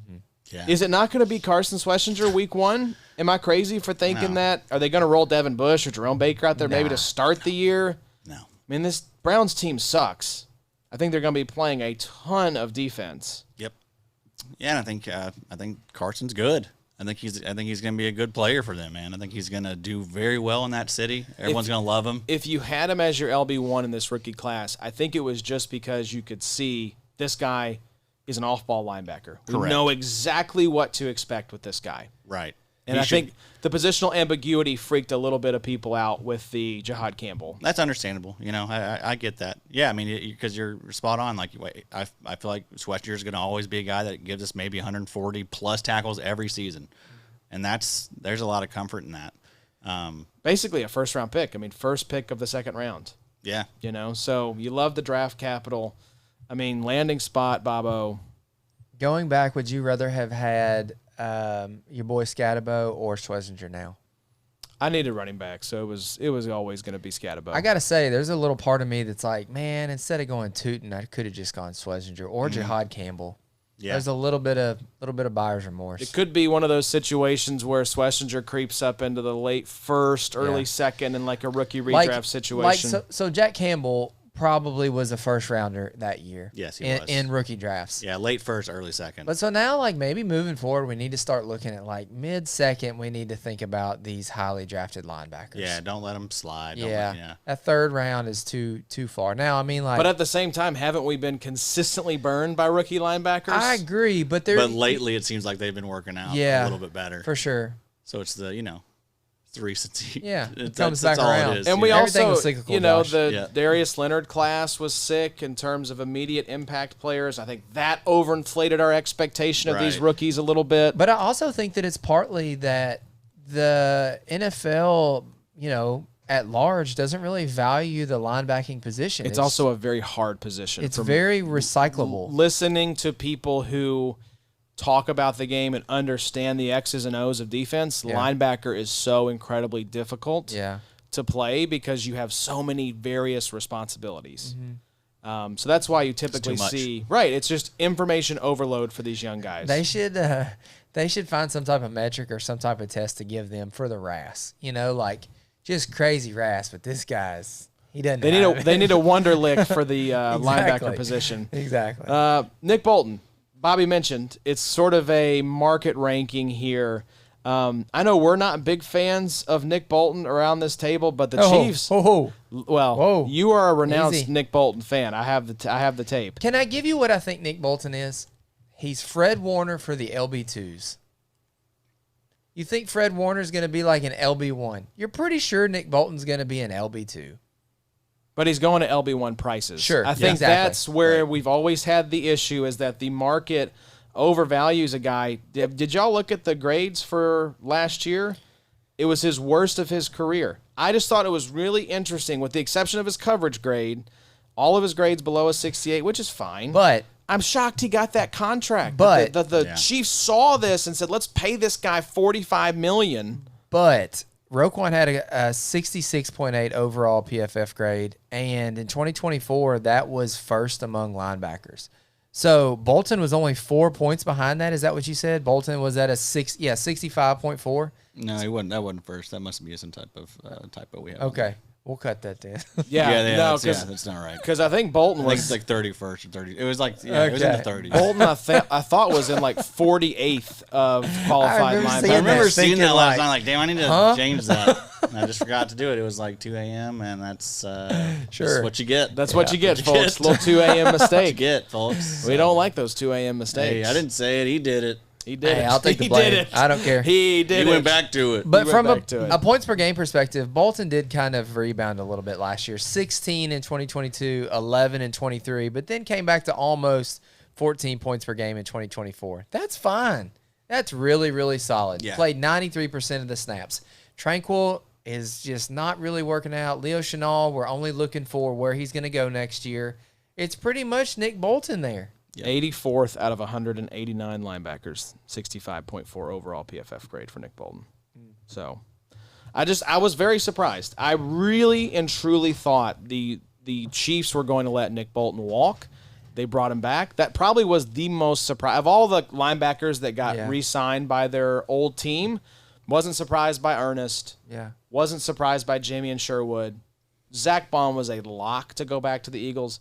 Yeah. Is it not going to be Carson Schwesinger week 1? Am I crazy for thinking that? Are they going to roll Devin Bush or Jerome Baker out there maybe to start the year? No. I mean, this Browns team sucks. I think they're going to be playing a ton of defense. Yep. Yeah, and I think Carson's good. I think he's going to be a good player for them, man. I think he's going to do very well in that city. Everyone's going to love him. If you had him as your LB1 in this rookie class, I think it was just because you could see this guy is an off-ball linebacker. We Correct. know exactly what to expect with this guy. Right. And I think the positional ambiguity freaked a little bit of people out with the Jihaad Campbell. That's understandable. I get that. Yeah, I mean, because you're spot on. Like, I feel like Schwesinger is going to always be a guy that gives us maybe 140 plus tackles every season, and there's a lot of comfort in that. Basically a first-round pick. I mean, first pick of the second round. Yeah. So you love the draft capital. I mean, landing spot, Bobo. Going back, would you rather have had your boy Scatabo or Schwesinger now? I needed running back, so it was always going to be Scatabo. I got to say, there's a little part of me that's like, man, instead of going Tootin, I could have just gone Schwesinger or Jihaad Campbell. Yeah. There's a little bit of buyer's remorse. It could be one of those situations where Schwesinger creeps up into the late first, early second in like a rookie redraft situation. So Jack Campbell probably was a first rounder that year. Yes, he was. In rookie drafts. Yeah, late first, early second. But so now, like, maybe moving forward, we need to start looking at, like, mid-second, we need to think about these highly drafted linebackers. Yeah, don't let them slide. That third round is too far. Now, I mean, like... But at the same time, haven't we been consistently burned by rookie linebackers? I agree, but lately it seems like they've been working out a little bit better. For sure. So it's it's recency. Yeah, it comes that's back all around. it is. And we Everything also, was cyclical, Josh. the Darius Leonard class was sick in terms of immediate impact players. I think that overinflated our expectation of these rookies a little bit. But I also think that it's partly that the NFL, at large doesn't really value the linebacking position. It's also a very hard position. It's very recyclable. Listening to people who talk about the game and understand the X's and O's of defense, linebacker is so incredibly difficult to play because you have so many various responsibilities. Mm-hmm. So that's why you typically see it's just information overload for these young guys. They should find some type of metric or some type of test to give them for the RAS. Like just crazy RAS, but this guy's he doesn't. They need a wonder lick for the linebacker position. Exactly. Nick Bolton. Bobby mentioned it's sort of a market ranking here. I know we're not big fans of Nick Bolton around this table, but the Chiefs. You are a renounced Nick Bolton fan. I have the tape. Can I give you what I think Nick Bolton is? He's Fred Warner for the LB2s. You think Fred Warner's going to be like an LB1? You're pretty sure Nick Bolton's going to be an LB2. But he's going to LB1 prices. Sure. I think that's where we've always had the issue is that the market overvalues a guy. Did y'all look at the grades for last year? It was his worst of his career. I just thought it was really interesting, with the exception of his coverage grade, all of his grades below a 68, which is fine. But I'm shocked he got that contract. But the Chiefs saw this and said, let's pay this guy $45 million. But Roquan had a 66.8 overall PFF grade, and in 2024, that was first among linebackers. So Bolton was only 4 points behind that. Is that what you said? Bolton was at a 65.4? No, he wasn't. That wasn't first. That must be some type of typo we have. Okay. We'll cut that then. That's not right. Because I think Bolton was it's like 31st or 30. It was like it was in the 30s. Bolton, I thought was in like 48th of qualified linebackers. I remember seeing that last night. Like, damn, I need to change that. And I just forgot to do it. It was like 2 a.m. and that's what you get. That's what you get, folks. Little 2 a.m. mistake. You get, folks. We don't like those 2 a.m. mistakes. Hey, I didn't say it. He did it. He did it. I'll take the blame. I don't care. He did it. He went back to it. But from a points per game perspective, Bolton did kind of rebound a little bit last year. 16 in 2022, 11 in 23, but then came back to almost 14 points per game in 2024. That's fine. That's really, really solid. Yeah. Played 93% of the snaps. Tranquil is just not really working out. Leo Chenal, we're only looking for where he's going to go next year. It's pretty much Nick Bolton there. Yeah. 84th out of 189 linebackers, 65.4 overall PFF grade for Nick Bolton. So I was very surprised. I really and truly thought the Chiefs were going to let Nick Bolton walk. They brought him back. That probably was the most surprise of all the linebackers that got re-signed by their old team. Wasn't surprised by Ernest. Yeah. Wasn't surprised by Jamien Sherwood. Zack Baun was a lock to go back to the Eagles.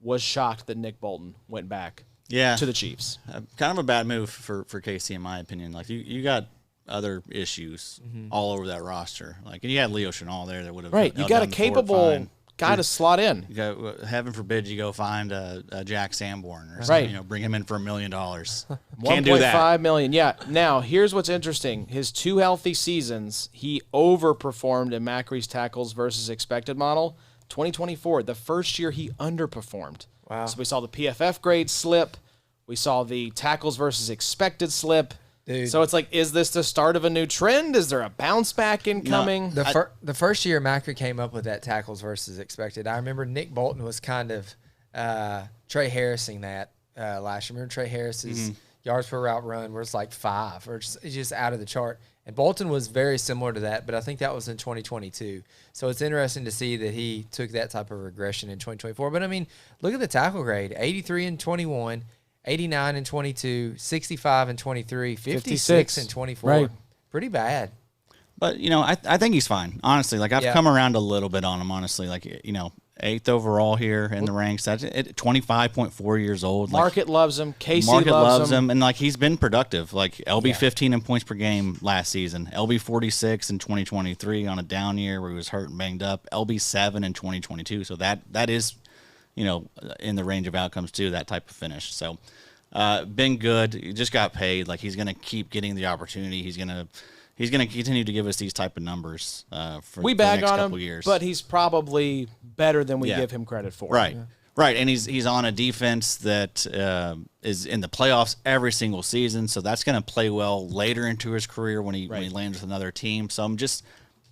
Was shocked that Nick Bolton went back to the Chiefs. Kind of a bad move for Casey, in my opinion. Like, you got other issues all over that roster. Like, and you had Leo Chenal there that would have You got a capable guy to slot in. You go, heaven forbid you go find a Jack Sanborn or something, bring him in for $1 million. Can't do that. $1.5 million. Yeah. Now, here's what's interesting. His 2 healthy seasons, he overperformed in Macri's tackles versus expected model. 2024, the first year he underperformed. Wow. So we saw the PFF grade slip. We saw the tackles versus expected slip. Dude. So it's like, is this the start of a new trend? Is there a bounce back incoming? The first year Macri came up with that tackles versus expected, I remember Nick Bolton was kind of Trey Harrising that last year. Remember Trey Harris's yards per route run where it's like 5 or just out of the chart. And Bolton was very similar to that, but I think that was in 2022. So it's interesting to see that he took that type of regression in 2024. But, I mean, look at the tackle grade, 83 in 21, 89 in 22, 65 in 23, 56 in 24. Right. Pretty bad. But, I think he's fine, honestly. Like, I've come around a little bit on him, honestly. Like, 8th overall here in the ranks. That's 25.4 years old. Market loves him. Casey Market loves him. And, like, he's been productive. Like, LB 15 in points per game last season. LB 46 in 2023 on a down year where he was hurt and banged up. LB 7 in 2022. So that is, in the range of outcomes, too, that type of finish. So, been good. He just got paid. Like, he's going to keep getting the opportunity. He's going to continue to give us these type of numbers for the next couple years. But he's probably better than we give him credit for. Right. Right, and he's on a defense that is in the playoffs every single season, so that's going to play well later into his career when he lands with another team. So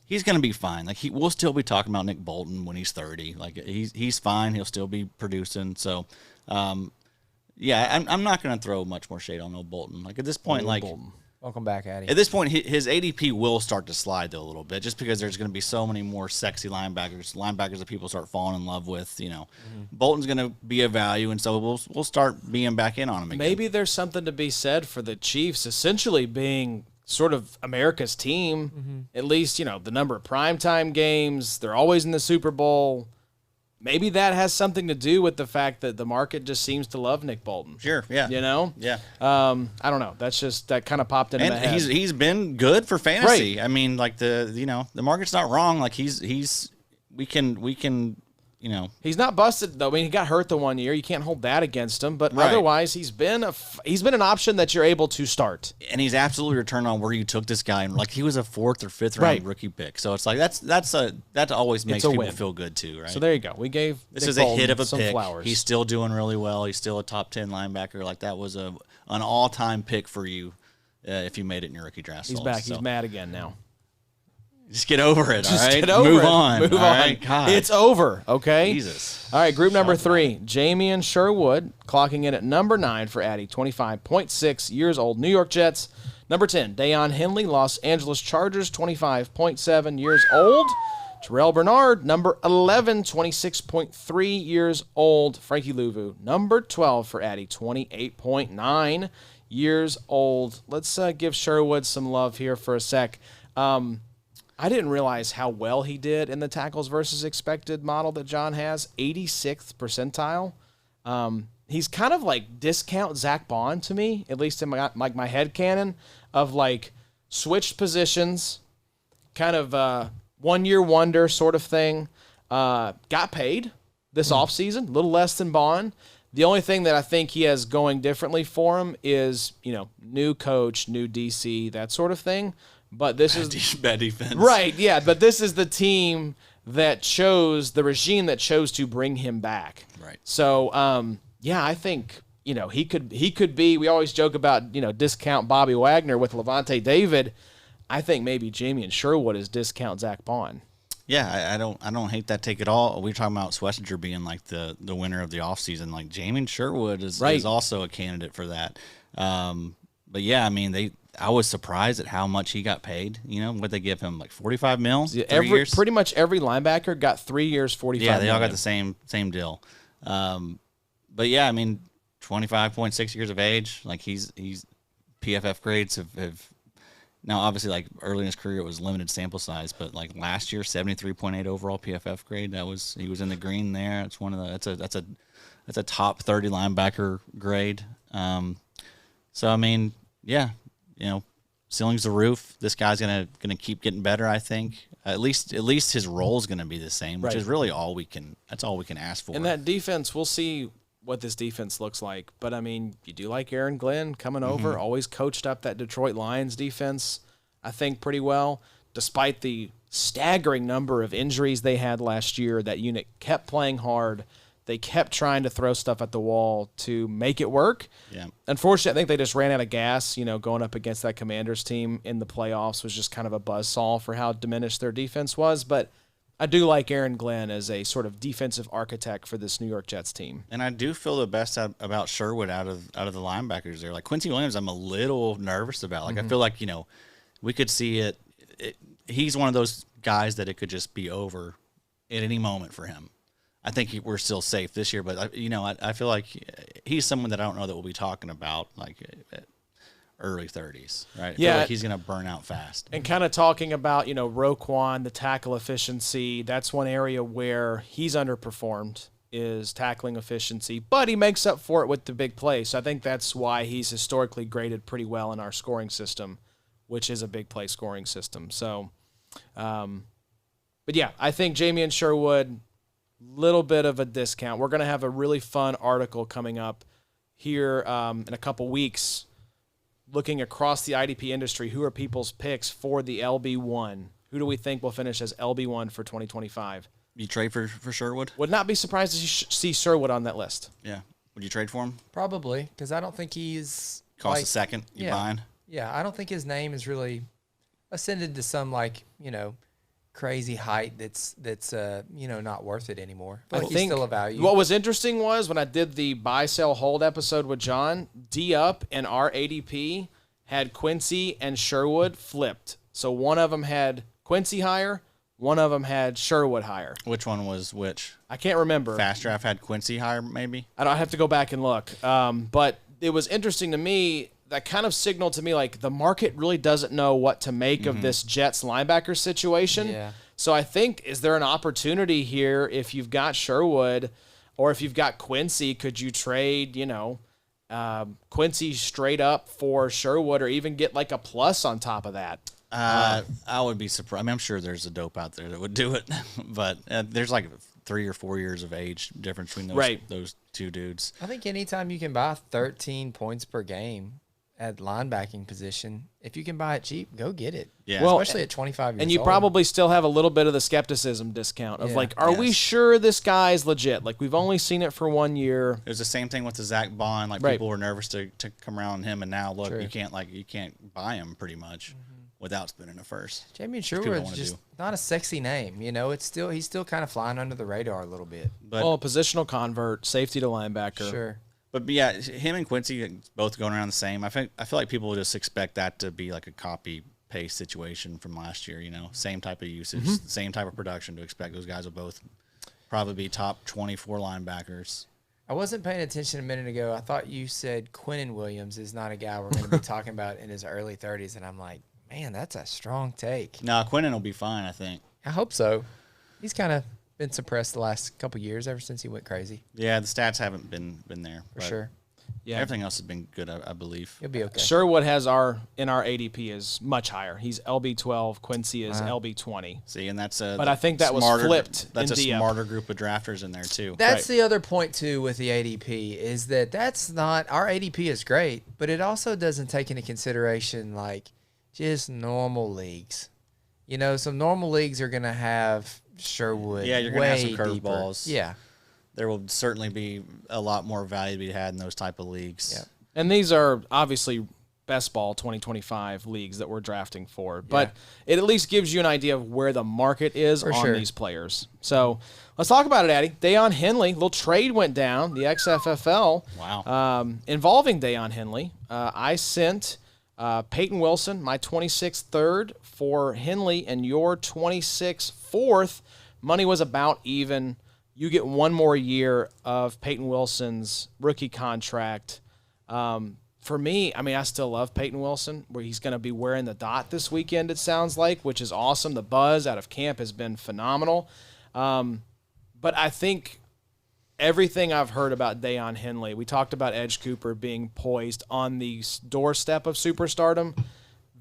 he's going to be fine. Like, we'll still be talking about Nick Bolton when he's 30. Like, he's fine. He'll still be producing. So, I'm not going to throw much more shade on old Bolton. Like, at this point, Bolton. Welcome back, Addy. At this point, his ADP will start to slide, though, a little bit, just because there's going to be so many more sexy linebackers that people start falling in love with. Bolton's going to be a value, and so we'll start being back in on him again. Maybe there's something to be said for the Chiefs essentially being sort of America's team. At least, the number of primetime games. They're always in the Super Bowl. Maybe that has something to do with the fact that the market just seems to love Nick Bolton. Sure, yeah. Yeah. I don't know. That's just, that kind of popped into my head. He's been good for fantasy. Right. I mean, like, the market's not wrong. Like, we can. He's not busted though. I mean, he got hurt the one year. You can't hold that against him. But otherwise, he's been an option that you're able to start. And he's absolutely returned on where you took this guy, and like, he was a 4th or 5th round rookie pick. So it's like that always makes people feel good too, right? So there you go. We gave this is a hit of a pick. Flowers. He's still doing really well. He's still a top 10 linebacker. Like, that was an all-time pick for you if you made it in your rookie draft. He's back. So. He's mad again now. Just get over it, all right? Get over Move it. on. Move all on. Right? God. It's over, okay? Jesus. All right, group number 3. Jamien Sherwood, clocking in at number 9 for Addy, 25.6 years old, New York Jets. Number 10, Daiyan Henley, Los Angeles Chargers, 25.7 years old. Terrel Bernard, number 11, 26.3 years old. Frankie Luvu, number 12 for Addy, 28.9 years old. Let's give Sherwood some love here for a sec. I didn't realize how well he did in the tackles versus expected model that John has, 86th percentile. He's kind of like discount Zack Baun to me, at least in my head canon, of like switched positions, kind of one-year wonder sort of thing. Got paid this offseason, a little less than Baun. The only thing that I think he has going differently for him is, new coach, new DC, that sort of thing. But this is bad defense. Right, yeah. But this is the team the regime that chose to bring him back. Right. So, I think he could be. We always joke about discount Bobby Wagner with Levante David. I think maybe Jamien Sherwood is discount Zack Baun. Yeah, I don't hate that take at all. We're talking about Schwesinger being like the winner of the offseason. Like Jamien Sherwood is also a candidate for that. But yeah, I mean I was surprised at how much he got paid. What they give him, like $45 million? Yeah, pretty much every linebacker got 3 years, $45 million. Yeah, they all got the same deal. But yeah, I mean 25.6 years of age. Like he's PFF grades have now obviously like early in his career it was limited sample size, but like last year 73.8 overall PFF grade. He was in the green there. It's one of the that's a top 30 linebacker grade. So I mean, yeah, ceiling's the roof. This guy's gonna keep getting better. I think at least his role is gonna be the same, which is really all we can. That's all we can ask for. And that defense, we'll see what this defense looks like. But I mean, you do like Aaron Glenn coming over, always coached up that Detroit Lions defense, I think, pretty well. Despite the staggering number of injuries they had last year, that unit kept playing hard. They kept trying to throw stuff at the wall to make it work. Yeah. Unfortunately, I think they just ran out of gas. Going up against that Commanders team in the playoffs was just kind of a buzzsaw for how diminished their defense was. But I do like Aaron Glenn as a sort of defensive architect for this New York Jets team. And I do feel the best about Sherwood out of the linebackers there. Like Quincy Williams, I'm a little nervous about. Like I feel like we could see it. He's one of those guys that it could just be over at any moment for him. I think we're still safe this year, but I feel like he's someone that I don't know that we'll be talking about like early 30s, right? I feel like he's going to burn out fast. And kind of talking about, Roquan, the tackle efficiency, that's one area where he's underperformed is tackling efficiency, but he makes up for it with the big play. So I think that's why he's historically graded pretty well in our scoring system, which is a big play scoring system. So, but yeah, I think Jamien Sherwood, little bit of a discount. We're going to have a really fun article coming up here in a couple weeks looking across the IDP industry. Who are people's picks for the LB1? Who do we think will finish as LB1 for 2025? You trade for Sherwood? Would not be surprised to see Sherwood on that list. Yeah. Would you trade for him? Probably, because I don't think he's cost a second. You buying? Yeah, I don't think his name is really ascended to some crazy height that's not worth it anymore. I think he's still a value. What was interesting was when I did the buy sell hold episode with John, D up and our ADP had Quincy and Sherwood flipped. So one of them had Quincy higher, one of them had Sherwood higher. Which one was which? I can't remember. Fast Draft had Quincy higher, maybe. I don't have to go back and look. But it was interesting to me. That kind of signaled to me like the market really doesn't know what to make of this Jets linebacker situation. Yeah. So I think, is there an opportunity here if you've got Sherwood or if you've got Quincy, could you trade, Quincy straight up for Sherwood or even get like a plus on top of that? I would be surprised. I mean, I'm sure there's a dope out there that would do it, but there's like 3 or 4 years of age difference between those two dudes. I think anytime you can buy 13 points per game at linebacking position, if you can buy it cheap, go get it. Yeah. Well, especially at 25 years old. And you probably still have a little bit of the skepticism discount of are we sure this guy's legit? Like we've only seen it for 1 year. It was the same thing with the Zack Baun. Like people were nervous to come around on him, and now look, you can't buy him pretty much without spending a first. Jamien Sherwood is just not a sexy name. He's still kind of flying under the radar a little bit. But a positional convert, safety to linebacker. Sure. But yeah, him and Quincy both going around the same. I feel like people will just expect that to be like a copy paste situation from last year. Same type of usage, same type of production to expect. Those guys will both probably be top 24 linebackers. I wasn't paying attention a minute ago. I thought you said Quinnen Williams is not a guy we're going to be talking about in his early 30s, and I'm like, man, that's a strong take. No, Quinnen will be fine, I think. I hope so. He's kind of been suppressed the last couple of years ever since he went crazy. Yeah, the stats haven't been there. For sure. Yeah, everything else has been good, I believe. He'll be okay. Sherwood has in our ADP is much higher. He's LB12. Quincy is LB20. See, and that's but I think that was flipped. That's a smarter group of drafters in there too. That's the other point too with the ADP is that's not our ADP is great, but it also doesn't take into consideration like just normal leagues. Some normal leagues are going to have Sherwood. Yeah, you're going to have some curveballs. Yeah. there will certainly be a lot more value to be had in those type of leagues. Yeah. And these are obviously best ball 2025 leagues that we're drafting for, but it at least gives you an idea of where the market is on these players. So let's talk about it, Addy. Daiyan Henley, little trade went down, the XFFL. Wow. Involving Daiyan Henley. I sent Payton Wilson, my 26th third, for Henley, and your 26th fourth. Money was about even. You get one more year of Payton Wilson's rookie contract. For me, I mean, I still love Payton Wilson, where he's going to be wearing the dot this weekend, it sounds like, which is awesome. The buzz out of camp has been phenomenal. But I think everything I've heard about Daiyan Henley, we talked about Edgerrin Cooper being poised on the doorstep of superstardom.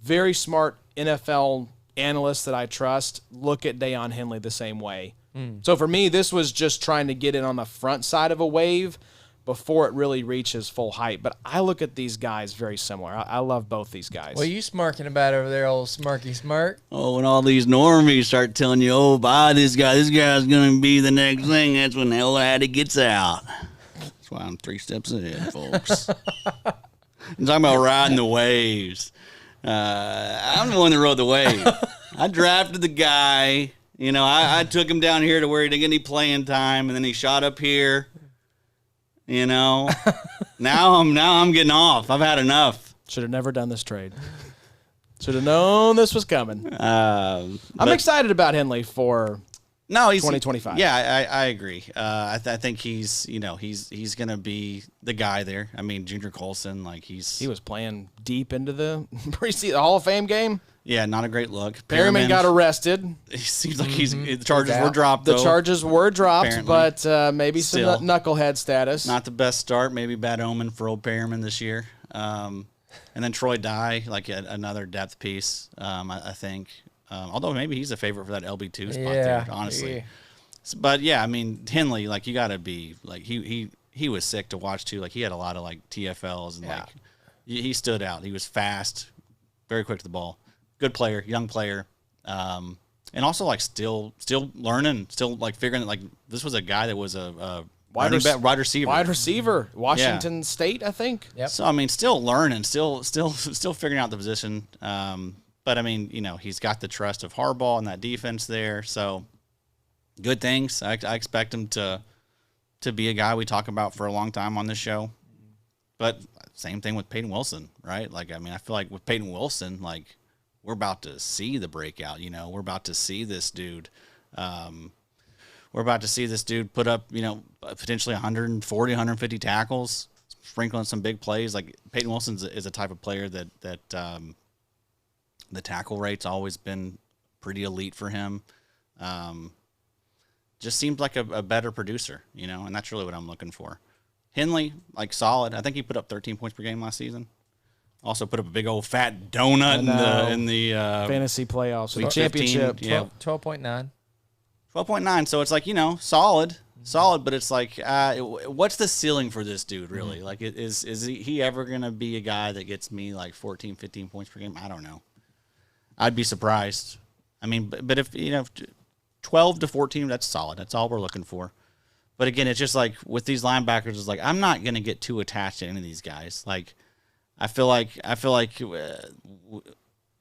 Very smart NFL analysts that I trust look at Daiyan Henley the same way. So for me, this was just trying to get in on the front side of a wave before it really reaches full height. But I look at these guys very similar. I love both these guys. What are you smirking about over there, old Smirky Smirk? Oh, when all these normies start telling you, oh, buy this guy's going to be the next thing, that's when the hell Addy gets out. That's why I'm 3 steps ahead, folks. I'm talking about riding the waves. I'm the one that rode the wave. I drafted the guy. You know, I took him down here to where he didn't get any playing time, and then he shot up here. You know, now I'm getting off. I've had enough. Should have never done this trade. Should have known this was coming. I'm excited about Henley for 2025. Yeah, I agree. I think he's going to be the guy there. I mean, Junior Colson, he was playing deep into the preseason Hall of Fame game. Yeah, not a great look. Perryman got arrested. It seems like the charges were dropped. The charges were dropped, apparently. but maybe some knucklehead status. Not the best start. Maybe bad omen for old Perryman this year. And then Troy Dye, another depth piece. I think. Although maybe he's a favorite for that LB2 spot there, honestly. Yeah. But yeah, I mean Henley, you got to be he was sick to watch too. He had a lot of TFLs and he stood out. He was fast, very quick to the ball. Good player, young player, and also still learning, still figuring that this was a guy that was a wide receiver. Wide receiver, Washington State, I think. Yep. So I mean, still learning, still figuring out the position. But I mean, he's got the trust of Harbaugh and that defense there. So good things. I expect him to be a guy we talk about for a long time on this show. But same thing with Payton Wilson, right? I mean, I feel like with Payton Wilson, we're about to see the breakout, we're about to see this dude. We're about to see this dude put up, potentially 140, 150 tackles, sprinkling some big plays. Payton Wilson is a type of player that the tackle rate's always been pretty elite for him. Just seems like a better producer, and that's really what I'm looking for. Henley, solid. I think he put up 13 points per game last season. Also put up a big old fat donut in the fantasy playoffs, the 15, championship. 12.9. 12.9. So it's solid, but it's what's the ceiling for this dude really? Is he ever gonna be a guy that gets me 14, 15 points per game? I don't know. I'd be surprised. I mean, but if 12 to 14, that's solid. That's all we're looking for. But again, it's just with these linebackers, it's I'm not gonna get too attached to any of these guys. I feel like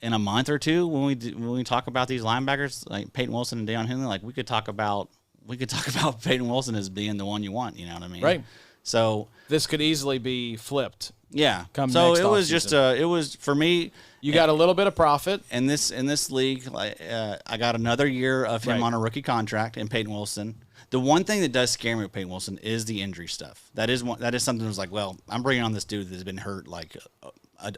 in a month or two when we talk about these linebackers Payton Wilson and Daiyan Henley, we could talk about Payton Wilson as being the one you want. You know what I mean? Right. So this could easily be flipped. Yeah. So it was just it was for me. You got a little bit of profit in this league. I got another year of him on a rookie contract in Payton Wilson. The one thing that does scare me with Payton Wilson is the injury stuff. That is something that's well, I'm bringing on this dude that's been hurt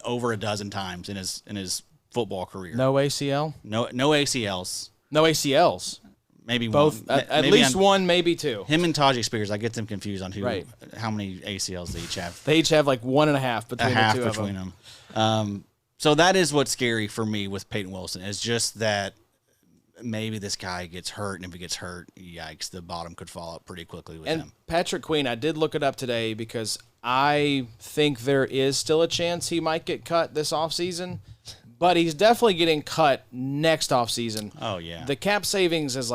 over a dozen times in his football career. No ACL? No ACLs. No ACLs. Maybe both. One. At least one, maybe two. Him and Tajay Spears, I get them confused on how many ACLs they each have. They each have 1.5 between the two of them. So that is what's scary for me with Payton Wilson. Is just that maybe this guy gets hurt, and if he gets hurt, yikes, the bottom could fall out pretty quickly with him. Patrick Queen, I did look it up today because I think there is still a chance he might get cut this offseason, but he's definitely getting cut next offseason. Oh, yeah. The cap savings is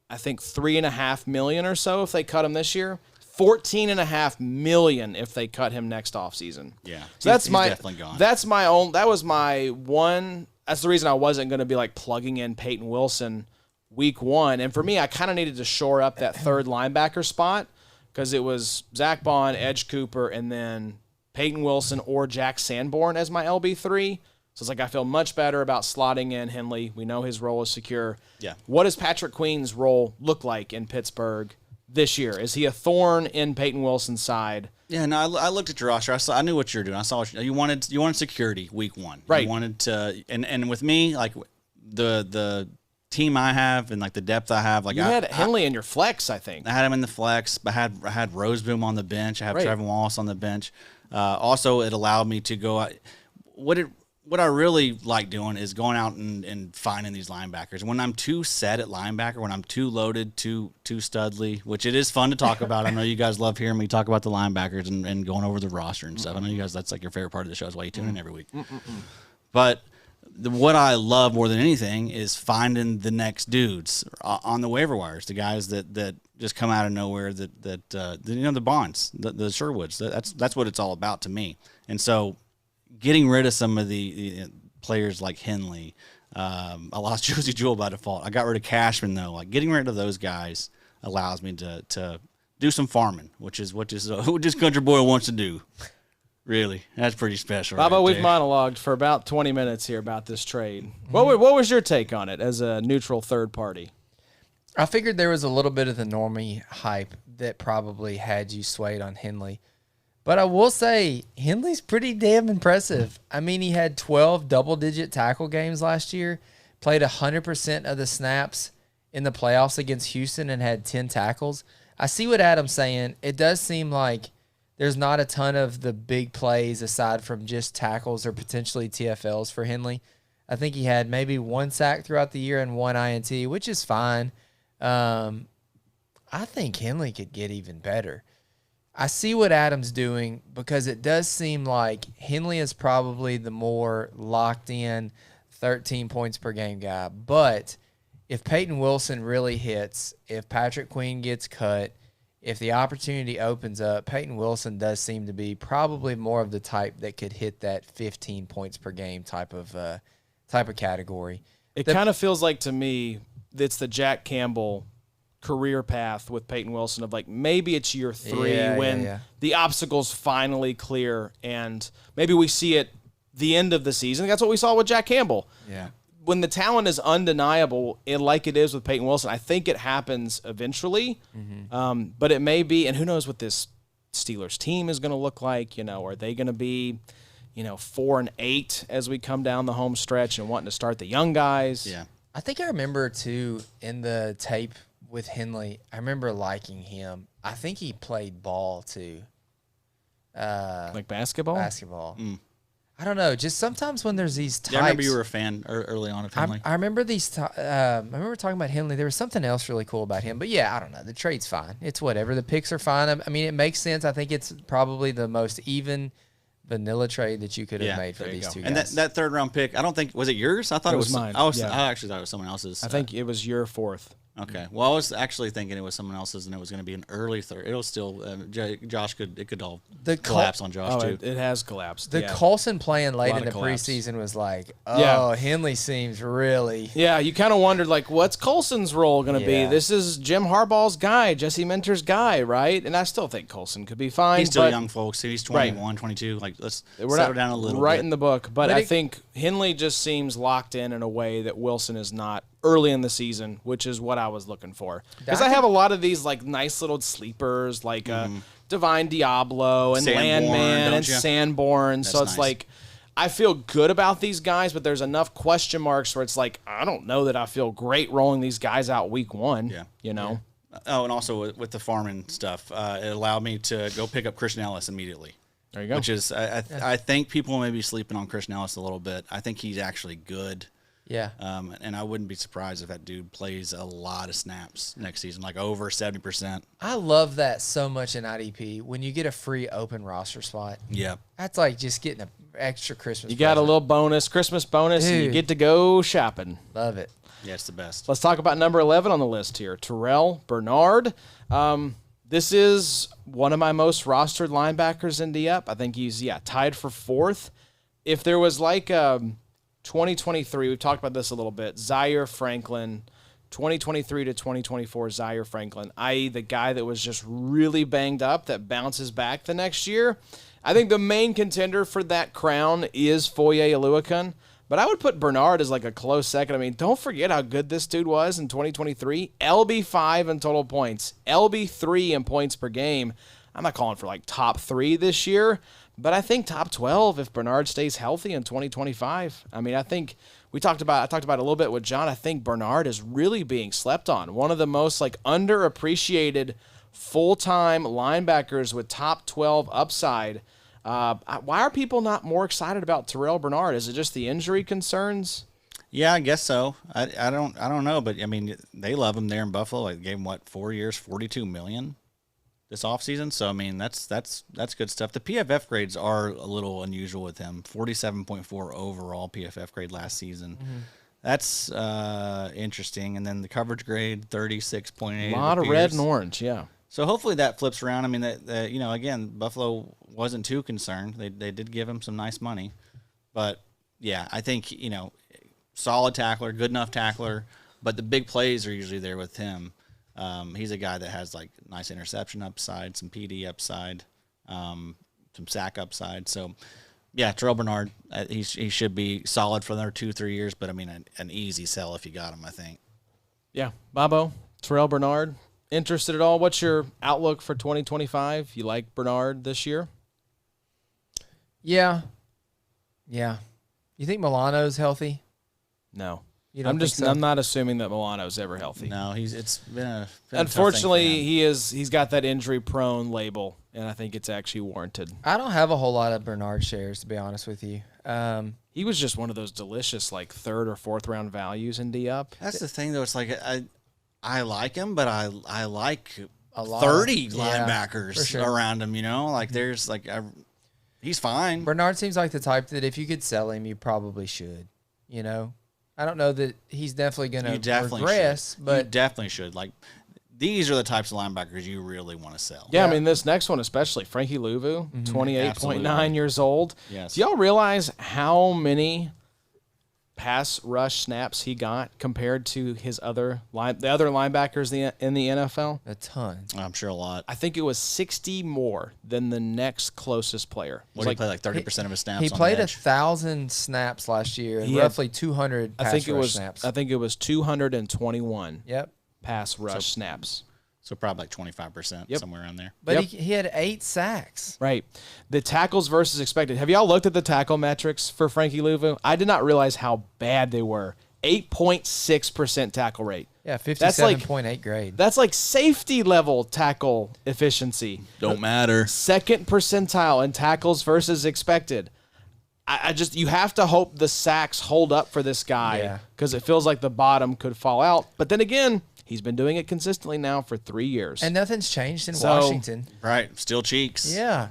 I think $3.5 million or so if they cut him this year. $14.5 million if they cut him next offseason. Yeah. So he's definitely gone. That's my own. That was my one. That's the reason I wasn't going to be like plugging in Payton Wilson week 1. And for me, I kind of needed to shore up that third linebacker spot because it was Zack Baun, Edge Cooper, and then Payton Wilson or Jack Sanborn as my LB3. So it's like I feel much better about slotting in Henley. We know his role is secure. Yeah. What does Patrick Queen's role look like in Pittsburgh this year? Is he a thorn in Payton Wilson's side? Yeah, no, I looked at your roster. I knew what you were doing. I saw what you wanted. You wanted security week 1. Right. You wanted to, and with me, like the team I have and like the depth I have, like You had Henley in your flex, I think. I had him in the flex. I had Roseboom on the bench. I have Right. Trevor Wallace on the bench. Also, it allowed me to go. What I really like doing is going out and finding these linebackers. When I'm too set at linebacker, when I'm too loaded, too studly, which it is fun to talk about. I know you guys love hearing me talk about the linebackers and going over the roster and stuff. I know you guys, that's like your favorite part of the show. That's why you tune in every week. But what I love more than anything is finding the next dudes on the waiver wires, the guys that just come out of nowhere, the Bonds, the Sherwoods. That's what it's all about to me. And so getting rid of some of the players like Henley, I lost Josie Jewell by default. I got rid of Cashman though. Like getting rid of those guys allows me to do some farming, which is what this country boy wants to do. Really, that's pretty special. Baba, right we've there. monologued for about 20 minutes here about this trade. What was your take on it as a neutral third party? I figured there was a little bit of the normie hype that probably had you swayed on Henley. But I will say, Henley's pretty damn impressive. I mean, he had 12 double-digit tackle games last year, played 100% of the snaps in the playoffs against Houston, and had 10 tackles. I see what Adam's saying. It does seem like there's not a ton of the big plays aside from just tackles or potentially TFLs for Henley. I think he had maybe 1 sack throughout the year and 1 INT, which is fine. I think Henley could get even better. I see what Adam's doing because it does seem like Henley is probably the more locked in 13 points per game guy. But if Payton Wilson really hits, if Patrick Queen gets cut, if the opportunity opens up, Payton Wilson does seem to be probably more of the type that could hit that 15 points per game type of category. It kind of feels like to me it's the Jack Campbell career path with Payton Wilson of like maybe it's year 3 when the obstacles finally clear and maybe we see it the end of the season. That's what we saw with Jack Campbell. Yeah. When the talent is undeniable, like it is with Payton Wilson, I think it happens eventually. But it may be, and who knows what this Steelers team is going to look like. Are they going to be, 4-8 as we come down the home stretch and wanting to start the young guys? Yeah. I think I remember, too, in the tape with Henley, I remember liking him. I think he played ball, too. Like basketball? Basketball. I don't know. Just sometimes when there's these types. Yeah, I remember you were a fan early on of Henley. I remember these. I remember talking about Henley. There was something else really cool about him. But yeah, I don't know. The trade's fine. It's whatever. The picks are fine. I mean, it makes sense. I think it's probably the most even vanilla trade that you could have made for these two guys. And that third round pick, I don't think was it yours. I thought it was mine. I actually thought it was someone else's. I think it was your 4th. Okay. Well, I was actually thinking it was someone else's, and it was going to be an early third. It'll still Josh could all collapse on Josh too. It has collapsed. The Coulson playing late in the preseason was like, Henley seems really. Yeah, you kind of wondered like, what's Coulson's role going to be? This is Jim Harbaugh's guy, Jesse Minter's guy, right? And I still think Coulson could be fine. He's still young, folks. He's 21, 22. Like let's settle down a little. Right bit. in the book, but I think Henley just seems locked in a way that Wilson is not early in the season, which is what I was looking for. Because I have a lot of these like nice little sleepers, like Divine Diablo and Sanborn, Landman and you? Sanborn. So it's nice. like I feel good about these guys, but there's enough question marks where it's like I don't know that I feel great rolling these guys out week 1. Yeah. Oh, and also with the farming stuff, it allowed me to go pick up Christian Elliss immediately. There you go. Which is I think people may be sleeping on Christian Elliss a little bit. I think he's actually good. Yeah. And I wouldn't be surprised if that dude plays a lot of snaps next season, like over 70%. I love that so much in IDP when you get a free open roster spot. Yeah. That's like just getting Extra Christmas. You got a present. little bonus, Christmas bonus, and you Dude. get to go shopping. Love it. Yeah, it's the best. Let's talk about number 11 on the list here, Terrel Bernard. This is one of my most rostered linebackers in the up. I think he's, tied for 4th. If there was like 2023, we've talked about this a little bit, Zaire Franklin, 2023 to 2024 Zaire Franklin, i.e. the guy that was just really banged up that bounces back the next year. I think the main contender for that crown is Foye Oluokun, but I would put Bernard as like a close second. I mean, don't forget how good this dude was in 2023. LB5 in total points, LB3 in points per game. I'm not calling for like top 3 this year, but I think top 12 if Bernard stays healthy in 2025. I mean, I think I talked about it a little bit with John. I think Bernard is really being slept on. One of the most like underappreciated full-time linebackers with top 12 upside. Why are people not more excited about Terrel Bernard? Is it just the injury concerns? Yeah, I guess so. I don't know, but I mean, they love him there in Buffalo. Like, gave him 4 years, $42 million this offseason. So I mean, that's good stuff. The PFF grades are a little unusual with him. 47.4 overall PFF grade last season. Mm-hmm. That's interesting. And then the coverage grade 36.8. A lot of red and orange, yeah. So hopefully that flips around. I mean, that again, Buffalo wasn't too concerned. They did give him some nice money, but yeah, I think solid tackler, good enough tackler, but the big plays are usually there with him. He's a guy that has like nice interception upside, some PD upside, some sack upside. So yeah, Terrel Bernard, he should be solid for another 2-3 years, but I mean an easy sell if you got him, I think. Yeah, Bobo, Terrel Bernard. Interested at all? What's your outlook for 2025? You like Bernard this year? Yeah. You think Milano's healthy? No. You don't think so? I'm not assuming that Milano's ever healthy. No, it's been a Unfortunately, he's got that injury prone label, and I think it's actually warranted. I don't have a whole lot of Bernard shares, to be honest with you. He was just one of those delicious like 3rd or 4th round values in D up. That's the thing though. It's like I like him, but I like A lot 30 of- linebackers for sure. around him. Like there's like he's fine. Bernard seems like the type that if you could sell him, you probably should. I don't know that he's definitely going You to definitely regress, should. but You definitely should. Like these are the types of linebackers you really want to sell. Yeah, I mean this next one especially, Frankie Luvu, 28.9 Absolutely. years old. Yes. Do y'all realize how many pass rush snaps he got compared to the other linebackers in the NFL? a ton. I'm sure a lot. I think it was 60 more than the next closest player. It was What did he play like 30% of his snaps? He on played the edge? 1,000 snaps last year and He had- roughly 200 pass rush snaps. I think it was 221 Yep. pass rush snaps. So probably like 25%, Yep. somewhere around there. But Yep. he had 8 sacks. Right. The tackles versus expected. Have y'all looked at the tackle metrics for Frankie Luvu? I did not realize how bad they were. 8.6% tackle rate. Yeah, That's like- 57.8 grade. That's like safety level tackle efficiency. Don't matter. Second percentile in tackles versus expected. I just, you have to hope the sacks hold up for this guy Yeah. because it feels like the bottom could fall out. But then again, he's been doing it consistently now for 3 years. And nothing's changed in So- Washington. Right. Still cheeks. Yeah.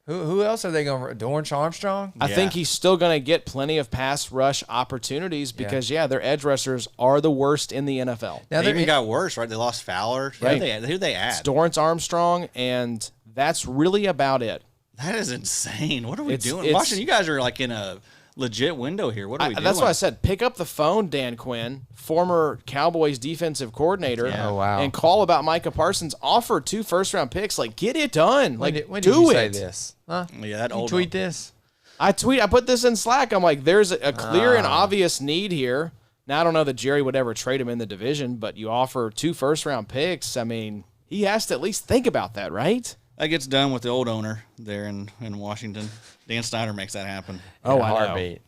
Who else are they going to Dorrance Armstrong? I think he's still going to get plenty of pass rush opportunities because, their edge rushers are the worst in the NFL. Now They even got worse, right? They lost Fowler. Right. Who'd they add? It's Dorrance Armstrong, and that's really about it. That is insane. What are we doing? it's- Washington, you guys are like in a legit window here. What are we doing? That's why I said pick up the phone, Dan Quinn, former Cowboys defensive coordinator, Yeah. Oh, wow. and call about Micah Parsons. Offer 2 first-round picks. Like, get it done. When Like, did do you it. say this? Huh? Yeah, that You old tweet this? I put this in Slack. I'm like, there's a clear and obvious need here. Now, I don't know that Jerry would ever trade him in the division, but you offer 2 first-round picks. I mean, he has to at least think about that, right? That gets done with the old owner there in Washington. Dan Snyder makes that happen. Oh, In a I know. heartbeat.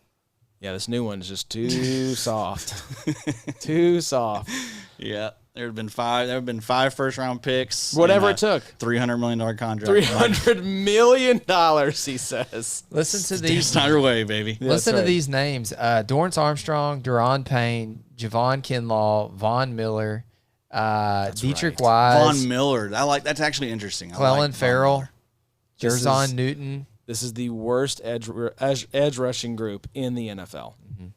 Yeah, this new one is just too soft. Too soft. Yeah, there have been 5 first round picks. Whatever and it took. $300 million contract. $300 million, he says. Listen to Dan these. Snyder way, baby. Listen right. to these names: Dorrance Armstrong, Deron Payne, Javon Kinlaw, Von Miller, Dietrich Von Wise, Miller. That's actually interesting. I like Clellan Von Farrell, Miller. This Jerzon is- Newton. This is the worst edge rushing group in the NFL.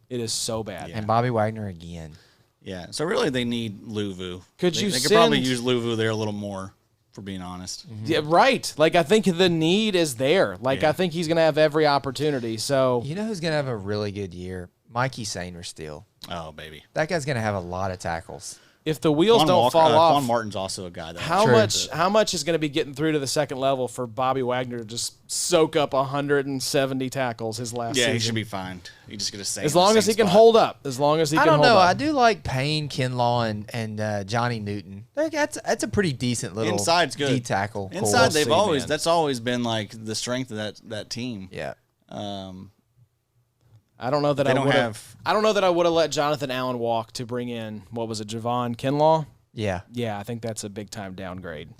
It is so bad. And Bobby Wagner again. Yeah. So really, they need Luvu. They could probably use Luvu there a little more, for being honest. Yeah, right. Like, I think the need is there. Like, Yeah. I think he's going to have every opportunity. So You know who's going to have a really good year? Mikey Sainer still. Oh, baby. That guy's going to have a lot of tackles. if the wheels don't fall off, Quan Martin's also a guy that how much is going to be getting through to the second level for Bobby Wagner to just soak up 170 tackles his last season? he should be fine. He just gonna say As long as he can hold up. As long as he can hold up. I don't know. I do like Payne, Kinlaw, and Johnny Newton. That's a pretty decent little Inside's good. D tackle. Inside, We'll see, that's always been like the strength of that team. Yeah. I don't know that They I don't would have- I don't know that I would have let Jonathan Allen walk to bring in, what was it, Javon Kinlaw? Yeah. Yeah, I think that's a big time downgrade.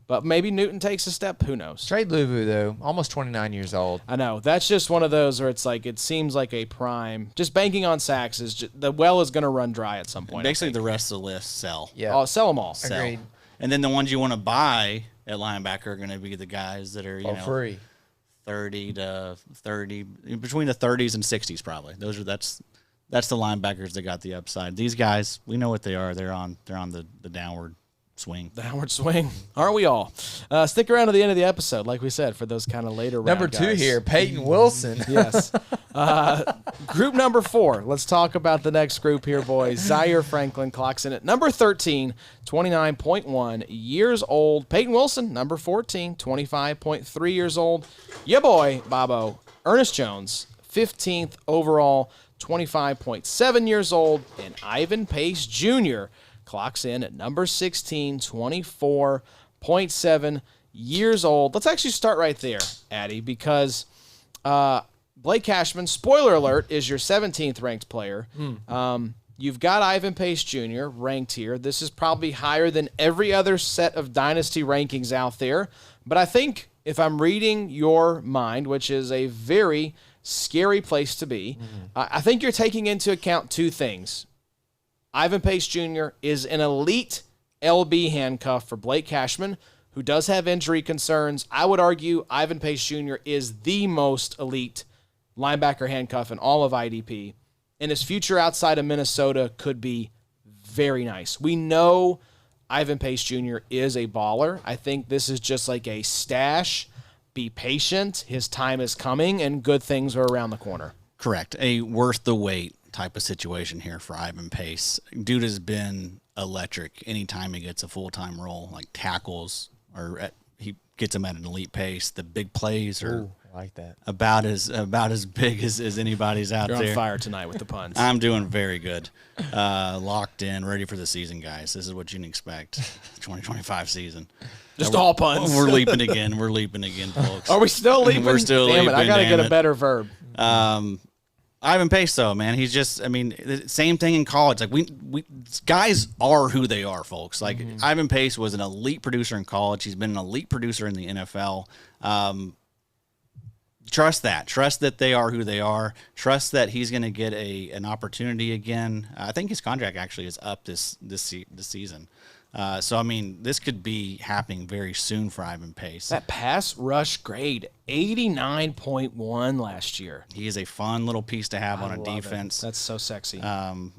But maybe Newton takes a step. Who knows? Trade Luvu, though. Almost 29 years old. I know. That's just one of those where it's like it seems like a prime. Just banking on sacks is the well is going to run dry at some point. Basically, the rest of the list sell. Yeah. Oh, sell them all. Sell. Agreed. And then the ones you want to buy at linebacker are going to be the guys that are Free. 30 to 30, between the 30s and 60s probably. That's the linebackers that got the upside. These guys, we know what they are. They're on the downward swing. Downward swing. Aren't we all? Stick around to the end of the episode, like we said, for those kind of later Number round 2 guys. here, Peyton Wilson. Yes. Group number 4. Let's talk about the next group here, boys. Zaire Franklin clocks in at number 13, 29.1 years old. Peyton Wilson, number 14, 25.3 years old. Yeah, boy, Bobo. Ernest Jones, 15th overall, 25.7 years old. And Ivan Pace Jr. clocks in at number 16, 24.7 years old. Let's actually start right there, Addy, because Blake Cashman, spoiler alert, is your 17th ranked player. You've got Ivan Pace Jr. ranked here. This is probably higher than every other set of Dynasty rankings out there. But I think if I'm reading your mind, which is a very scary place to be, I think you're taking into account two things. Ivan Pace Jr. is an elite LB handcuff for Blake Cashman, who does have injury concerns. I would argue Ivan Pace Jr. is the most elite linebacker handcuff in all of IDP, and his future outside of Minnesota could be very nice. We know Ivan Pace Jr. is a baller. I think this is just like a stash. Be patient. His time is coming, and good things are around the corner. Correct. A worth the wait type of situation here for Ivan Pace. Dude has been electric anytime he gets a full-time role, like tackles, he gets them at an elite pace. The big plays are I like that. about as big as anybody's out You're there. on fire tonight with the puns. I'm doing very good. Locked in, ready for the season, guys. This is what you can expect. 2025 season. Just all puns. We're leaping again. We're leaping again, folks. Are we still leaping? We're still Damn leaping. it, I got to get damn a it. better verb. Ivan Pace, though, man, he's just, same thing in college. Like, we guys are who they are, folks. Like, Ivan Pace was an elite producer in college. He's been an elite producer in the NFL. Trust that. Trust that they are who they are. Trust that he's going to get an opportunity again. I think his contract actually is up this season. So, this could be happening very soon for Ivan Pace. That pass rush grade, 89.1 last year. He is a fun little piece to have on a Love it. defense. That's so sexy.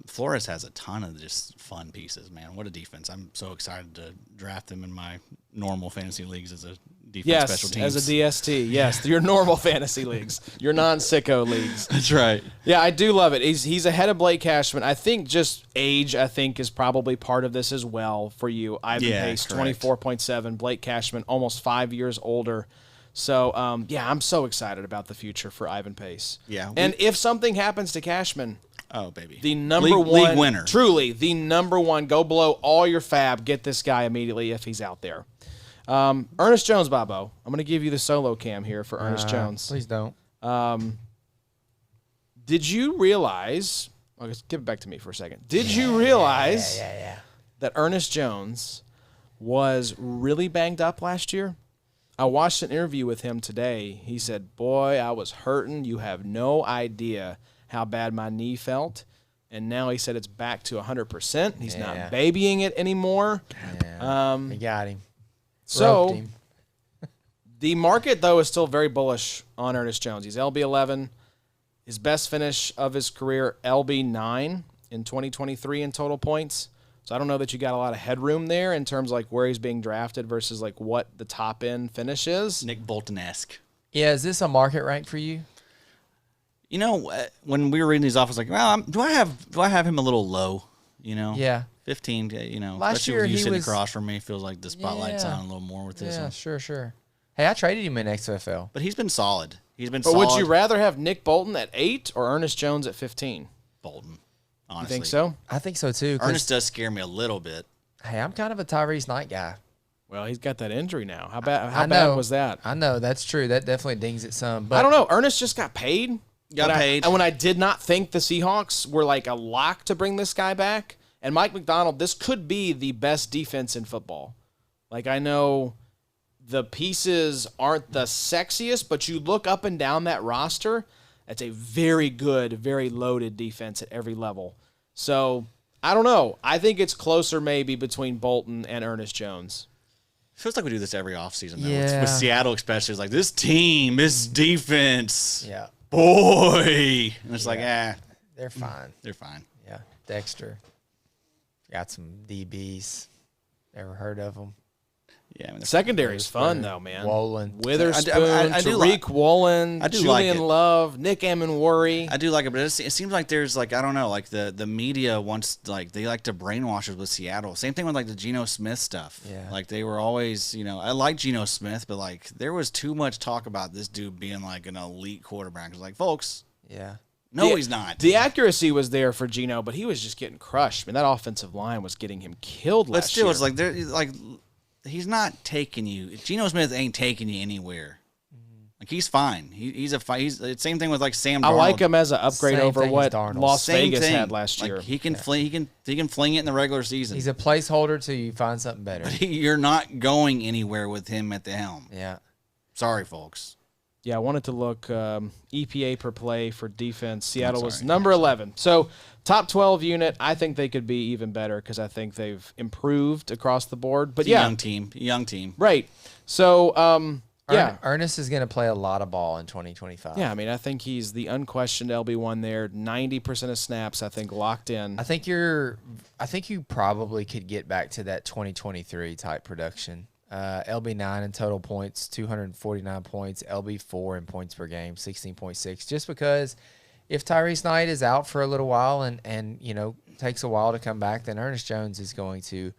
Flores has a ton of just fun pieces, man. What a defense. I'm so excited to draft him in my normal fantasy leagues as a defense special teams. As a DST. Yes, your normal fantasy leagues, your non-sicko leagues. That's right. Yeah, I do love it. He's ahead of Blake Cashman. I think just age, is probably part of this as well for you. Ivan Pace, correct. 24.7. Blake Cashman, almost 5 years older. So, I'm so excited about the future for Ivan Pace. Yeah, And if something happens to Cashman, oh, baby. the number league winner. Truly, the number one. Go below all your fab. Get this guy immediately if he's out there. Ernest Jones, Bobo. I'm going to give you the solo cam here for Ernest Jones. Please don't. Did you realize? Give it back to me for a second. Did you realize that Ernest Jones was really banged up last year? I watched an interview with him today. He said, "Boy, I was hurting. You have no idea how bad my knee felt." And now he said it's back to 100%. He's not babying it anymore. Yeah. We got him. Roped So him. The market, though, is still very bullish on Ernest Jones. He's LB11. His best finish of his career, LB9 in 2023 in total points. So I don't know that you got a lot of headroom there in terms of like where he's being drafted versus like what the top end finish is. Nick Bolton-esque. Yeah, is this a market rank for you? You know, when we were reading these off, I was like, well, do I have him a little low? You know, Yeah. 15. You know, Last especially year with you he sitting was- across from me, feels like the spotlight's Yeah. on a little more with this Yeah, one. sure. Hey, I traded him in XFL. But he's been solid. He's been But solid. would you rather have Nick Bolton at 8 or Ernest Jones at 15? Bolton? You Honestly, think so? I think so too. 'Cause, Ernest does scare me a little bit. hey, I'm kind of a Tyrese Knight guy. Well, he's got that injury now. How bad? How I bad know. was that? I know that's true. That definitely dings it some. But I don't know. Ernest just got paid. Got paid. And when I did not think the Seahawks were like a lock to bring this guy back, and Mike McDonald, this could be the best defense in football. Like, I know the pieces aren't the sexiest, but you look up and down that roster, it's a very good, very loaded defense at every level. So, I don't know. I think it's closer maybe between Bolton and Ernest Jones. Feels like we do this every offseason, though. Yeah. With Seattle especially. It's like, this team, this defense, Yeah, boy. And it's like, they're fine. they're fine. Yeah, Dexter. Got some DBs. Never heard of them. Yeah, I mean, Secondary's fun, though, man. Woolen. Witherspoon, I do Tariq Woolen, I do like Julian it. Love, Nick Amenworry. I do like it, but it seems like there's like, I don't know, like the media wants, like, they like to brainwash us with Seattle. Same thing with like the Geno Smith stuff. Yeah. Like they were always, you know, I like Geno Smith, but like there was too much talk about this dude being like an elite quarterback. It's like, folks, Yeah. no, The- he's not. The accuracy was there for Geno, but he was just getting crushed. I mean, that offensive line was getting him killed But last still, year. it's like they're like, he's not taking you. Geno Smith ain't taking you anywhere. Like he's fine. He's it's the same thing with like Sam. I Darnold. like him as an upgrade Same over thing as what Darnold. Las Same Vegas thing. had last Like, year. he can fling. He can fling it in the regular season. He's a placeholder till you find something better. You're not going anywhere with him at the helm. Yeah. Sorry, folks. Yeah, I wanted to look EPA per play for defense. Seattle was sorry. number 11. So top 12 unit, I think they could be even better because I think they've improved across the board. But It's a yeah, young team. right. So yeah. Ernest is going to play a lot of ball in 2025. Yeah, I mean, I think he's the unquestioned LB1 there. 90% of snaps, I think, locked in. I think you probably could get back to that 2023 type production. LB9 in total points, 249 points. LB4 in points per game, 16.6. Just because if Tyrese Knight is out for a little while and you know takes a while to come back, then Ernest Jones is going to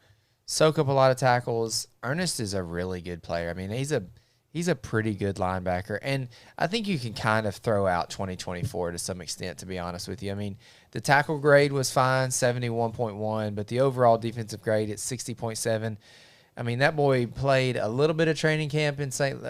soak up a lot of tackles. Ernest is a really good player. I mean, he's a pretty good linebacker, and I think you can kind of throw out 2024 to some extent, to be honest with you. I mean, the tackle grade was fine, 71.1, but the overall defensive grade at 60.7. I mean, that boy played a little bit of training camp in St.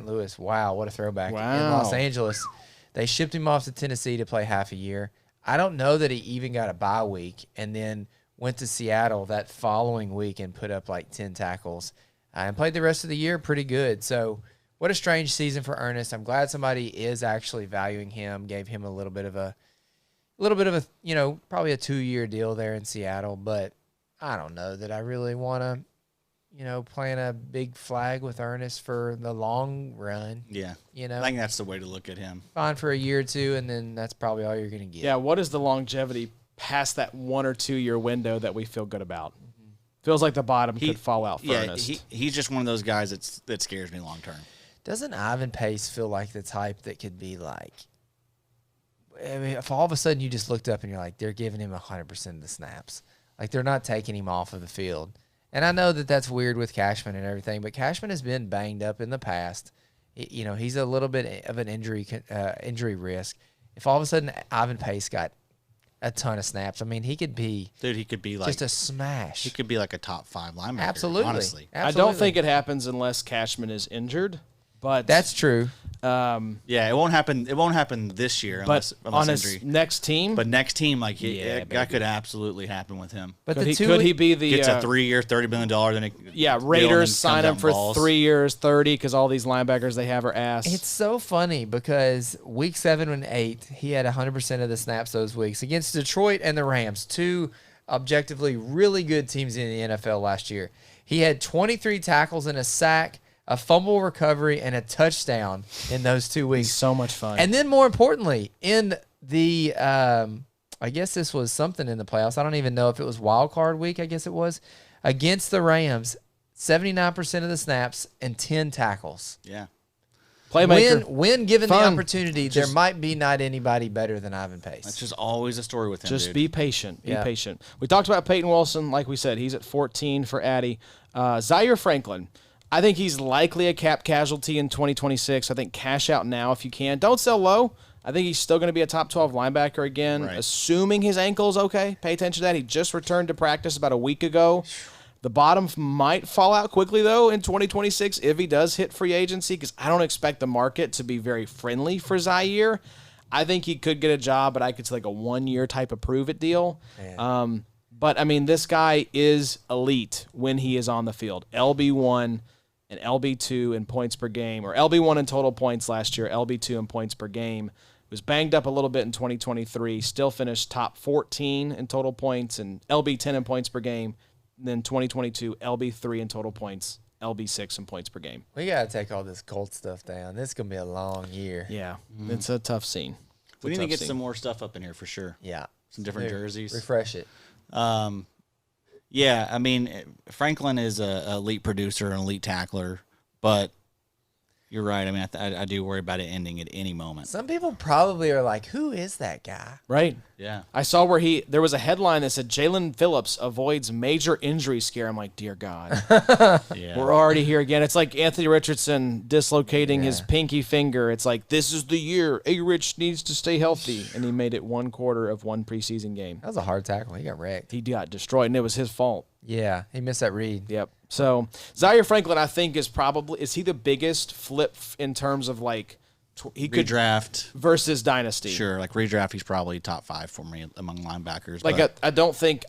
Louis. Wow, what a throwback. In Los Angeles. They shipped him off to Tennessee to play half a year. I don't know that he even got a bye week and then went to Seattle that following week and put up like 10 tackles and played the rest of the year pretty good. So what a strange season for Ernest. I'm glad somebody is actually valuing him, gave him a little bit of a, you know, probably a 2-year deal there in Seattle. But I don't know that I really want to, you know, plant a big flag with Ernest for the long run. Yeah. You know, I think that's the way to look at him. fine for a year or two, and then that's probably all you're going to get. Yeah, what is the longevity past that 1 or 2 year window that we feel good about? Feels like the bottom could fall out for Ernest. He's just one of those guys that scares me long term. Doesn't Ivan Pace feel like the type that could be like, I mean, if all of a sudden you just looked up and you're like, they're giving him 100% of the snaps. Like, they're not taking him off of the field. And I know that that's weird with Cashman and everything, but Cashman has been banged up in the past. You know, he's a little bit of an injury risk. If all of a sudden Ivan Pace got a ton of snaps, I mean, he could be like just a smash. He could be like a top 5 linebacker. Absolutely. Honestly. I don't think it happens unless Cashman is injured, but That's true. Yeah, it won't happen. It won't happen this year but unless on his injury. next team, But next team, like Yeah, that could absolutely happen with him. But could, the could he be the Gets a 3-year, $30 million. Then Raiders sign him for 3 years, 30, because all these linebackers they have are ass. It's so funny because week 7 and 8, he had 100% of the snaps those weeks against Detroit and the Rams, two objectively really good teams in the NFL last year. He had 23 tackles and a sack, a fumble recovery, and a touchdown in those 2 weeks. So much fun. And then more importantly, in the I guess this was something in the playoffs. I don't even know if it was wild card week. I guess it was against the Rams. 79% of the snaps and 10 tackles. Yeah. Playmaker. When given Fun. the opportunity, there might be not anybody better than Ivan Pace. That's just always a story with him. Just dude. be patient. Be Yeah. patient. We talked about Peyton Wilson. Like we said, he's at 14 for Addy. Zaire Franklin. I think he's likely a cap casualty in 2026. I think cash out now if you can. Don't sell low. I think he's still going to be a top 12 linebacker again, Right. assuming his ankle's okay. Pay attention to that. He just returned to practice about a week ago. The bottom might fall out quickly, though, in 2026 if he does hit free agency, because I don't expect the market to be very friendly for Zaire. I think he could get a job, but I could see like a 1-year type of prove-it deal. But, I mean, this guy is elite when he is on the field. LB1 and LB2 in points per game, or LB1 in total points last year, LB2 in points per game. Was banged up a little bit in 2023, still finished top 14 in total points and LB10 in points per game. Then 2022, LB3 in total points, LB6 in points per game. We got to take all this Colt stuff down. This is going to be a long year. Yeah, it's a tough scene. We need to get some more stuff up in here for sure. Yeah. Some different jerseys. Refresh it. Yeah, I mean, Franklin is a elite producer, an elite tackler, but you're right. I mean, I do worry about it ending at any moment. Some people probably are like, who is that guy? Right. Yeah. I saw where there was a headline that said Jalen Phillips avoids major injury scare. I'm like, dear God. Yeah. We're already here again. It's like Anthony Richardson dislocating his pinky finger. It's like, this is the year. A-Rich needs to stay healthy. And he made it 1 quarter of 1 preseason game. That was a hard tackle. He got wrecked. He got destroyed, and it was his fault. Yeah, he missed that read. Yep. So Zaire Franklin, I think, is he the biggest flip in terms of like he could Redraft. versus Dynasty? Sure, like redraft, he's probably top 5 for me among linebackers. Like but I don't think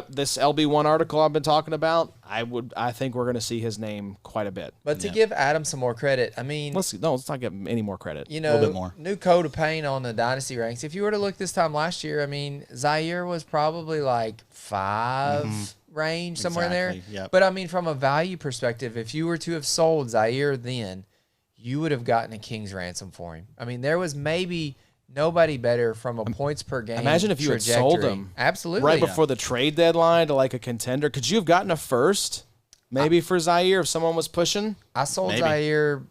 this LB1 article I've been talking about. I think we're going to see his name quite a bit. But to give Adam some more credit, I mean, Let's not give him any more credit. you a know, little bit more. new coat of paint on the Dynasty ranks. If you were to look this time last year, I mean, Zaire was probably like 5 range, somewhere in there. Exactly, yep. But I mean, from a value perspective, if you were to have sold Zaire then, you would have gotten a king's ransom for him. I mean, there was maybe nobody better from a points per game. Imagine if you had sold trajectory. him Absolutely. right before the trade deadline to like a contender. Could you have gotten a first maybe for Zaire if someone was pushing? I sold Maybe. Zaire.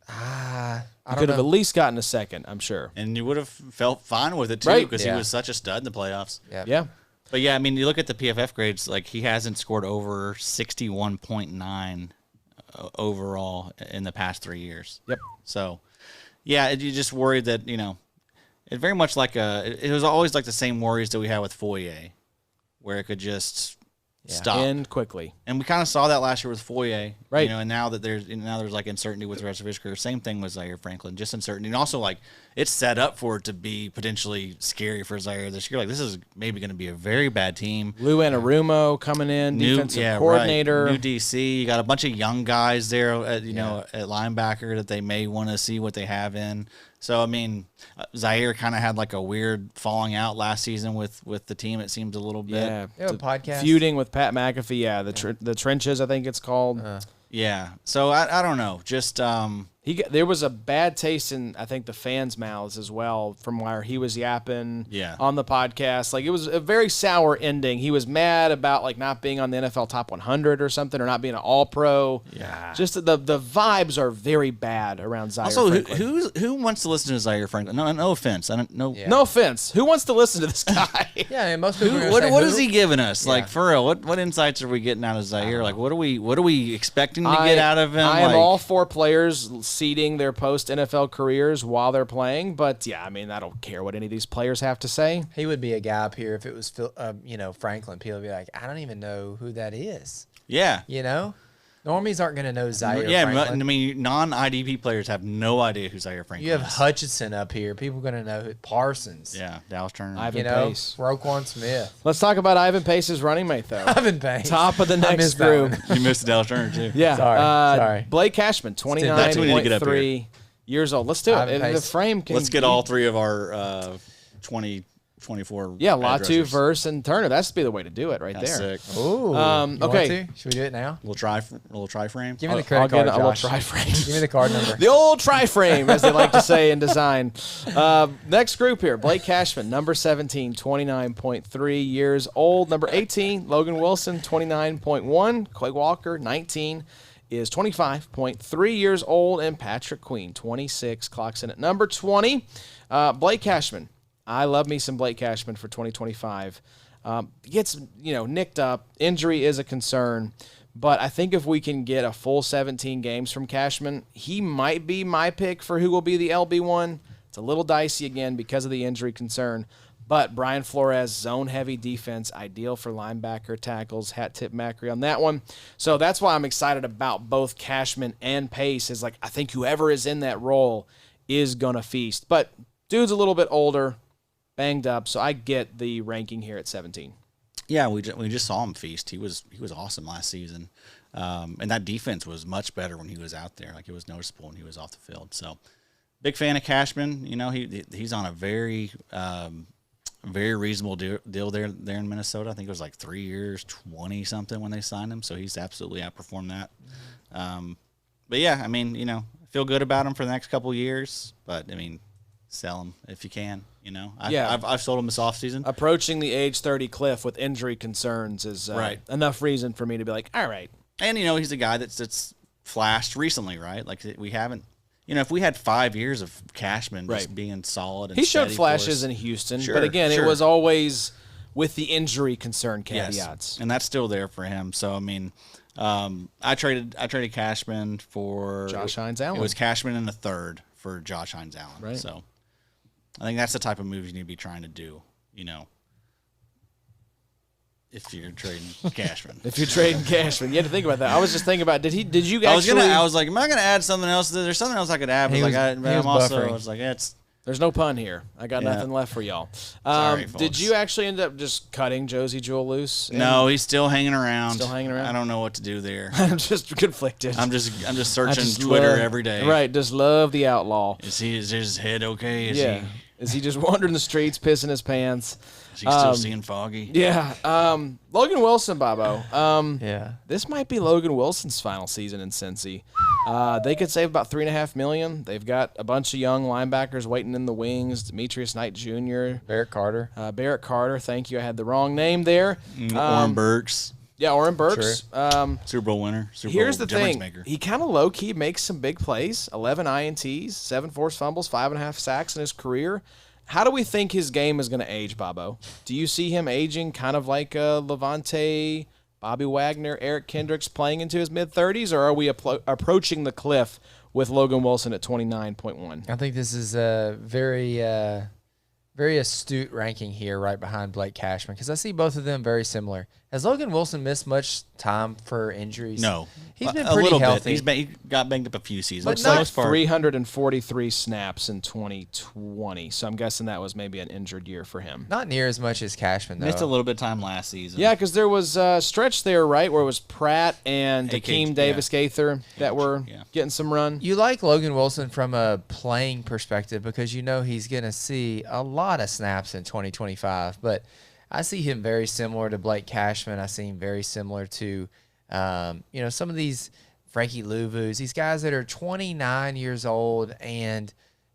You I could don't have know. at least gotten a second, I'm sure. and you would have felt fine with it too, Right. because Yeah. he was such a stud in the playoffs. Yeah. But yeah, I mean, you look at the PFF grades, like he hasn't scored over 61.9 overall in the past 3 years. Yep. So, yeah, you just worried that, it very much like it was always like the same worries that we had with Foyer, where it could just stop. End quickly. And we kind of saw that last year with Foyer, Right. And now that there's like uncertainty with the rest of his career. Same thing with Zaire Franklin, just uncertainty, and also like it's set up for it to be potentially scary for Zaire this year. Like this is maybe going to be a very bad team. Lou Anarumo coming in, defensive coordinator. Right. New DC. You got a bunch of young guys there, at linebacker that they may want to see what they have in. So I mean, Zaire kind of had like a weird falling out last season with the team. It seems a little bit. Yeah, You have a podcast? feuding with Pat McAfee. Yeah, the trenches, I think it's called. Yeah. So I don't know. Just There was a bad taste in, I think, the fans' mouths as well from where he was yapping on the podcast. Like, it was a very sour ending. He was mad about, like, not being on the NFL Top 100 or something, or not being an All-Pro. Yeah. Just the vibes are very bad around Zaire also, Franklin. who wants to listen to Zaire Franklin? No offense. I don't know. Yeah. No offense. Who wants to listen to this guy? Yeah, and most people are gonna What say, what who? is he giving us? Yeah. Like for real, what insights are we getting out of Zaire? Like what are we expecting to get out of him? I am Like, all for players seeding their post-NFL careers while they're playing, but yeah, I mean, I don't care what any of these players have to say. He would be a guy up here if it was Franklin. People would be like, I don't even know who that is. Yeah. Normies aren't going to know Zaire Yeah, Franklin. I mean, non-IDP players have no idea who Zaire Franklin You have is. Hutchinson up here. People are going to know who Parsons. Yeah, Dallas Turner. Ivan You know, Pace. Roquan Smith. Let's talk about Ivan Pace's running mate, though. Ivan Pace. Top of the I next missed that group. one. You missed Dallas Turner too. Yeah. Sorry. Blake Cashman, That's when we need to get up 29.3 years old. Let's do Ivan it. The Pace. frame can Let's get all three of our 20 24. Yeah, edge Latu, rushers. Verse, and Turner. That's to be the way to do it right That's there. sick. Ooh. Okay. Should we do it now? Little try frame. Give me the I'll credit get card, a little Josh. tri-frame. Give me the card number. The old tri-frame, as they like to say in design. Next group here, Blake Cashman, number 17, 29.3 years old. Number 18, Logan Wilson, 29.1. Quay Walker, 19, is 25.3 years old. And Patrick Queen, 26, clocks in at number 20. Blake Cashman. I love me some Blake Cashman for 2025. Gets, nicked up. Injury is a concern. But I think if we can get a full 17 games from Cashman, he might be my pick for who will be the LB1. It's a little dicey again because of the injury concern. But Brian Flores, zone-heavy defense, ideal for linebacker tackles, hat tip Macri on that one. So that's why I'm excited about both Cashman and Pace. Is like I think whoever is in that role is going to feast. But dude's a little bit older, banged up, so I get the ranking here at 17. Yeah, we just saw him feast. He was awesome last season, and that defense was much better when he was out there. Like it was noticeable when he was off the field. So, big fan of Cashman. He's on a very very reasonable deal there in Minnesota. I think it was like 3 years, 20 something when they signed him. So he's absolutely outperformed that. But yeah, I mean, feel good about him for the next couple of years. But I mean, sell him if you can. I've sold him this offseason. Approaching the age 30 cliff with injury concerns is right. enough reason for me to be like, all right. And he's a guy that's flashed recently, right? Like we haven't. If we had 5 years of Cashman just being solid and he showed steady flashes for us, in Houston, sure, but again, sure. it was always with the injury concern caveats. Yes, and that's still there for him. So I mean, I traded Cashman for Josh Hines-Allen. It was Cashman in the third for Josh Hines-Allen. Right. So I think that's the type of move you need to be trying to do. If you're trading Cashman. If you're trading Cashman, you had to think about that. I was just thinking about did you actually? I was like, am I gonna add something else? There's something else I could add. He was buffering. I was like, it's. There's no pun here. I got nothing left for y'all. Sorry, did folks. you actually end up just cutting Josie Jewell loose? No, he's still hanging around. Still hanging around? I don't know what to do there. I'm just conflicted. I'm just searching just Twitter love- every day. Right, just love the outlaw. Is his head okay? Is he just wandering the streets, pissing his pants? Is he still seeing foggy? Yeah. Logan Wilson, Bobo. Yeah. This might be Logan Wilson's final season in Cincy. They could save about $3.5 million. They've got a bunch of young linebackers waiting in the wings. Demetrius Knight Jr. Barrett Carter. Barrett Carter. Thank you. I had the wrong name there. Orrin Burks, Yeah, Orrin Burks. Super Bowl winner. Here's the difference thing. maker. He kind of low-key makes some big plays. 11 INTs, 7 forced fumbles, 5.5 sacks in his career. How do we think his game is going to age, Bobo? Do you see him aging kind of like Levante, Bobby Wagner, Eric Kendricks playing into his mid-30s, or are we approaching the cliff with Logan Wilson at 29.1? I think this is a very astute ranking here right behind Blake Cashman because I see both of them very similar. Has Logan Wilson missed much time for injuries? No. He's been a pretty little healthy. bit. He got banged up a few seasons. Looks for the like most part. 343 snaps in 2020, so I'm guessing that was maybe an injured year for him. Not near as much as Cashman, though. Missed a little bit of time last season. Yeah, because there was a stretch there, right, where it was Pratt and AK, Dakeem Davis-Gaither that were yeah. getting some run. You like Logan Wilson from a playing perspective because you know he's going to see a lot of snaps in 2025, but I see him very similar to Blake Cashman. I see him very similar to, some of these Frankie Luvus, these guys that are 29 years old and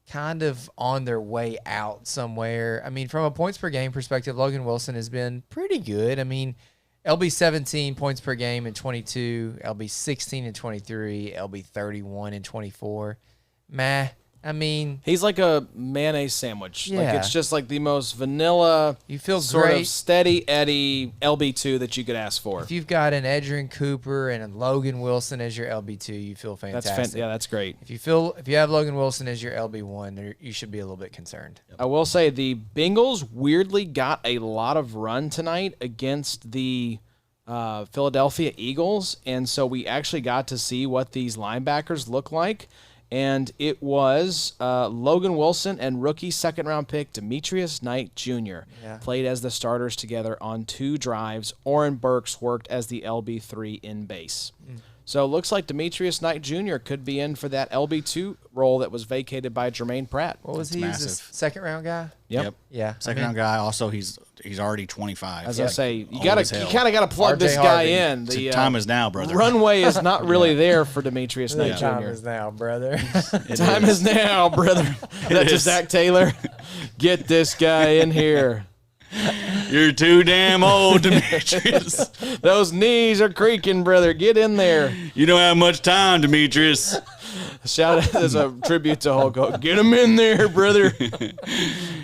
kind of on their way out somewhere. I mean, from a points per game perspective, Logan Wilson has been pretty good. I mean, LB 17 points per game in 22, LB 16 in 23, LB 31 in 24. Meh. I mean, He's like a mayonnaise sandwich. Like Yeah. it's just like the most vanilla, you feel sort great. of steady Eddie LB2 that you could ask for. If you've got an Edgerrin Cooper and a Logan Wilson as your LB2, you feel fantastic. That's great. If you have Logan Wilson as your LB1, you should be a little bit concerned. I will say the Bengals weirdly got a lot of run tonight against the Philadelphia Eagles, and so we actually got to see what these linebackers look like. And it was Logan Wilson and rookie second-round pick Demetrius Knight Jr. Played as the starters together on 2 drives. Orrin Burks worked as the LB3 in base. So it looks like Demetrius Knight Jr. could be in for that LB2 role that was vacated by Jermaine Pratt. What was he? He's a second-round guy? Yep. Yeah. Second-round guy. Also, he's already 25. As I say, you Old kind as hell. of got to plug RJ this guy Harvey. in. The Time is now, brother. runway is not really there for Demetrius Knight Time Jr. is now, brother. Time is now, brother. That's is. Zach Taylor. Get this guy in here. You're too damn old, Demetrius. Those knees are creaking, brother. Get in there. You don't have much time, Demetrius. Shout out as a tribute to Hulk Hogan. Get him in there, brother.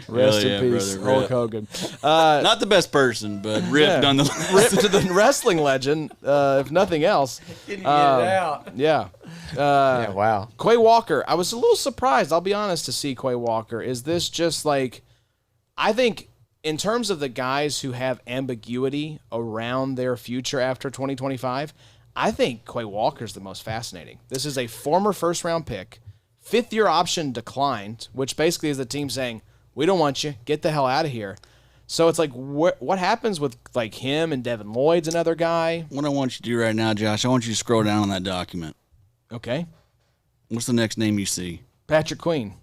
Rest yeah, in peace, brother, Hulk rip. Hogan. Not the best person, but ripped Yeah. nonetheless. Rip to the wrestling legend, if nothing else. Get it out. Yeah. Yeah, wow. Quay Walker. I was a little surprised, I'll be honest, to see Quay Walker. Is this just like, I think in terms of the guys who have ambiguity around their future after 2025, I think Quay Walker's the most fascinating. This is a former first-round pick, fifth-year option declined, which basically is the team saying, we don't want you. Get the hell out of here. So it's like, what happens with like him and Devin Lloyd's another guy? What I want you to do right now, Josh, I want you to scroll down on that document. Okay. What's the next name you see? Patrick Queen.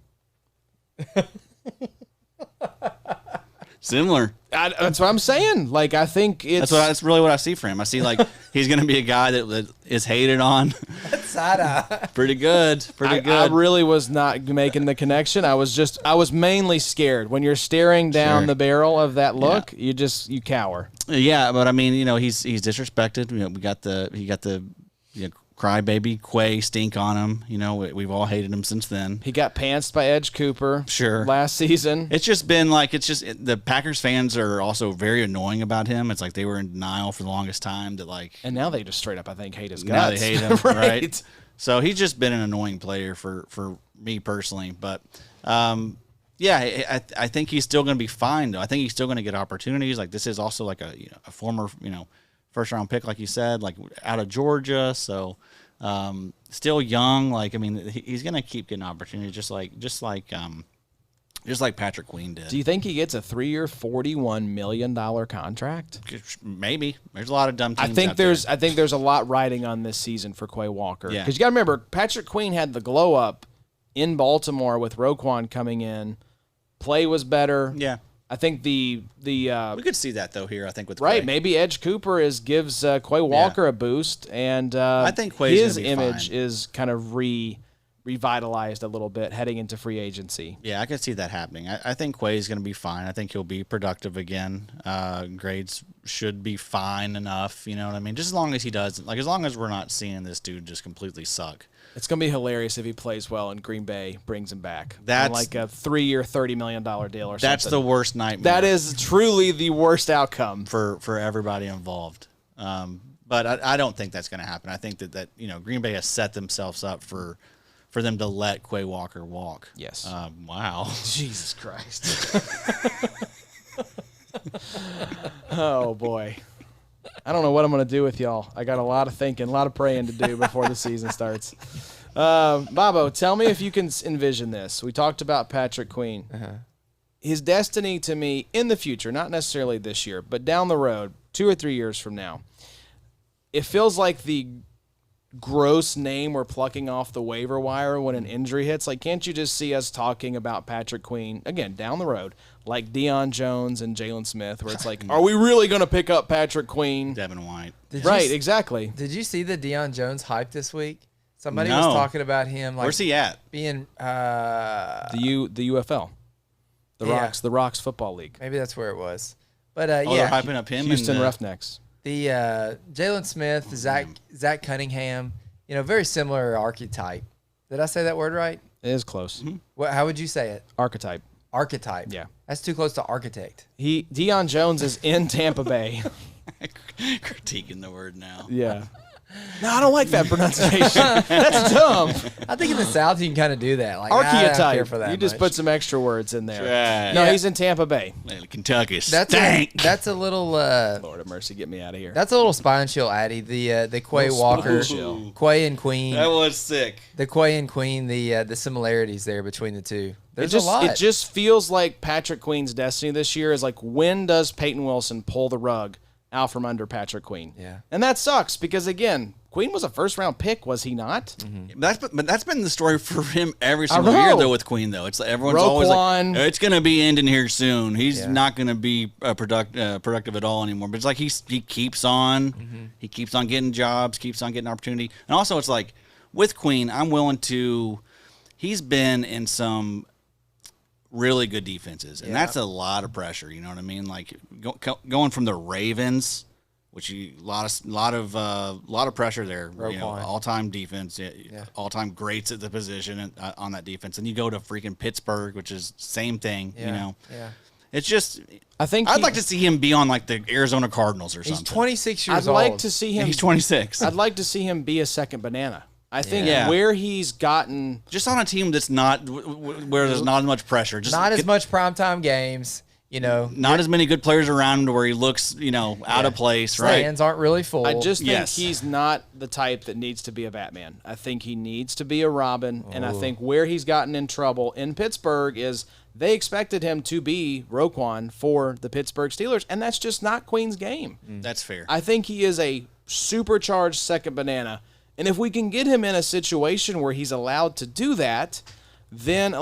Similar. That's what I'm saying. Like, I think it's... That's really what I see for him. I see like he's going to be a guy that is hated on. Side-eye. Pretty good. I really was not making the connection. I was mainly scared. When you're staring down Sure. the barrel of that look, you cower. Yeah, but I mean, he's disrespected. We got the crybaby Quay stink on him. We've all hated him since then. He got pantsed by Edge Cooper Sure. last season. It's just been like the Packers fans are also very annoying about him. It's like they were in denial for the longest time that like And now they just straight up, I think, hate his guts. now they hate him, right? right? So he's just been an annoying player for me personally. But I think he's still going to be fine though. I think he's still going to get opportunities. Like this is also like a former first round pick, like you said, like out of Georgia. So still young. Like I mean, he's going to keep getting opportunities, just like Patrick Queen did. Do you think he gets a 3-year, $41 million contract? Maybe there's a lot of dumb teams. I think there's a lot riding on this season for Quay Walker. Yeah. Because you got to remember, Patrick Queen had the glow up in Baltimore with Roquan coming in. Play was better. Yeah. I think the We could see that though here. I think with right Quay. maybe Edge Cooper gives Quay Walker a boost, and I think Quay's his gonna be image fine. is kind of revitalized a little bit heading into free agency. Yeah, I could see that happening. I think Quay's going to be fine. I think he'll be productive again. Grades should be fine enough. You know what I mean? Just as long as he does, like as long as we're not seeing this dude just completely suck. It's going to be hilarious if he plays well and Green Bay brings him back. That's- on like a 3-year, $30 million deal or something. That's the worst nightmare. That is truly the worst outcome. for everybody involved. But I don't think that's going to happen. I think that Green Bay has set themselves up for them to let Quay Walker walk. Yes. Wow. Jesus Christ. Oh, boy. I don't know what I'm going to do with y'all. I got a lot of thinking, a lot of praying to do before the season starts. Bobo, tell me if you can envision this. We talked about Patrick Queen. His destiny to me in the future, not necessarily this year, but down the road, 2 or 3 years from now, it feels like the gross name we're plucking off the waiver wire when an injury hits. Like, can't you just see us talking about Patrick Queen, again, down the road, like Deion Jones and Jalen Smith, where it's like, are we really going to pick up Patrick Queen? Devin White. Right, exactly. Did you see the Deion Jones hype this week? Somebody No. was talking about him like Where's he at? being The UFL, the Rocks Football League, maybe that's where it was. But They're yeah, hyping up him. Houston and, Roughnecks. the Jalen Smith, Zach Cunningham, very similar archetype. Did I say that word right? It is close. How would you say it? Archetype. Archetype. Yeah. That's too close to architect. Deion Jones is in Tampa Bay. critiquing the word now. Yeah. No, I don't like that pronunciation. That's dumb. I think in the South you can kind of do that. Like, I don't care Archetype. for that You just much. put some extra words in there. Right. No, Yeah. he's in Tampa Bay. Man, Kentucky That's stank. that's a little Lord have mercy, get me out of here. that's a little spine chill, Addy. The Quay Walker, chill. Quay and Queen, That was sick. the Quay and Queen, the similarities there between the two. There's It a lot. just feels like Patrick Queen's destiny this year is like, when does Payton Wilson pull the rug out from under Patrick Queen? Yeah. And that sucks because, again, Queen was a first-round pick, was he not? That's been the story for him every single year though with Queen though. It's like everyone's always Roquan. like, it's gonna be ending here soon. He's not gonna be productive at all anymore. But it's like he keeps on, he keeps on getting jobs, keeps on getting opportunity. And also it's like with Queen, I'm willing to. He's been in some really good defenses, and that's a lot of pressure. You know what I mean? Like going from the Ravens. Which a lot of pressure there. You know, all-time defense, all-time greats at the position on that defense, and you go to freaking Pittsburgh, which is same thing. You know, it's just. I'd like to see him be on like the Arizona Cardinals or something. He's 26 years old. I'd like to see him. He's 26. I'd like to see him be a second banana. I think where he's gotten just on a team that's not where there's not as much pressure, just not as much primetime games. You know, not as many good players around where he looks, out of place. Right? Stands aren't really full. I just think he's not the type that needs to be a Batman. I think he needs to be a Robin, and I think where he's gotten in trouble in Pittsburgh is they expected him to be Roquan for the Pittsburgh Steelers, and that's just not Queen's game. That's fair. I think he is a supercharged second banana, and if we can get him in a situation where he's allowed to do that, then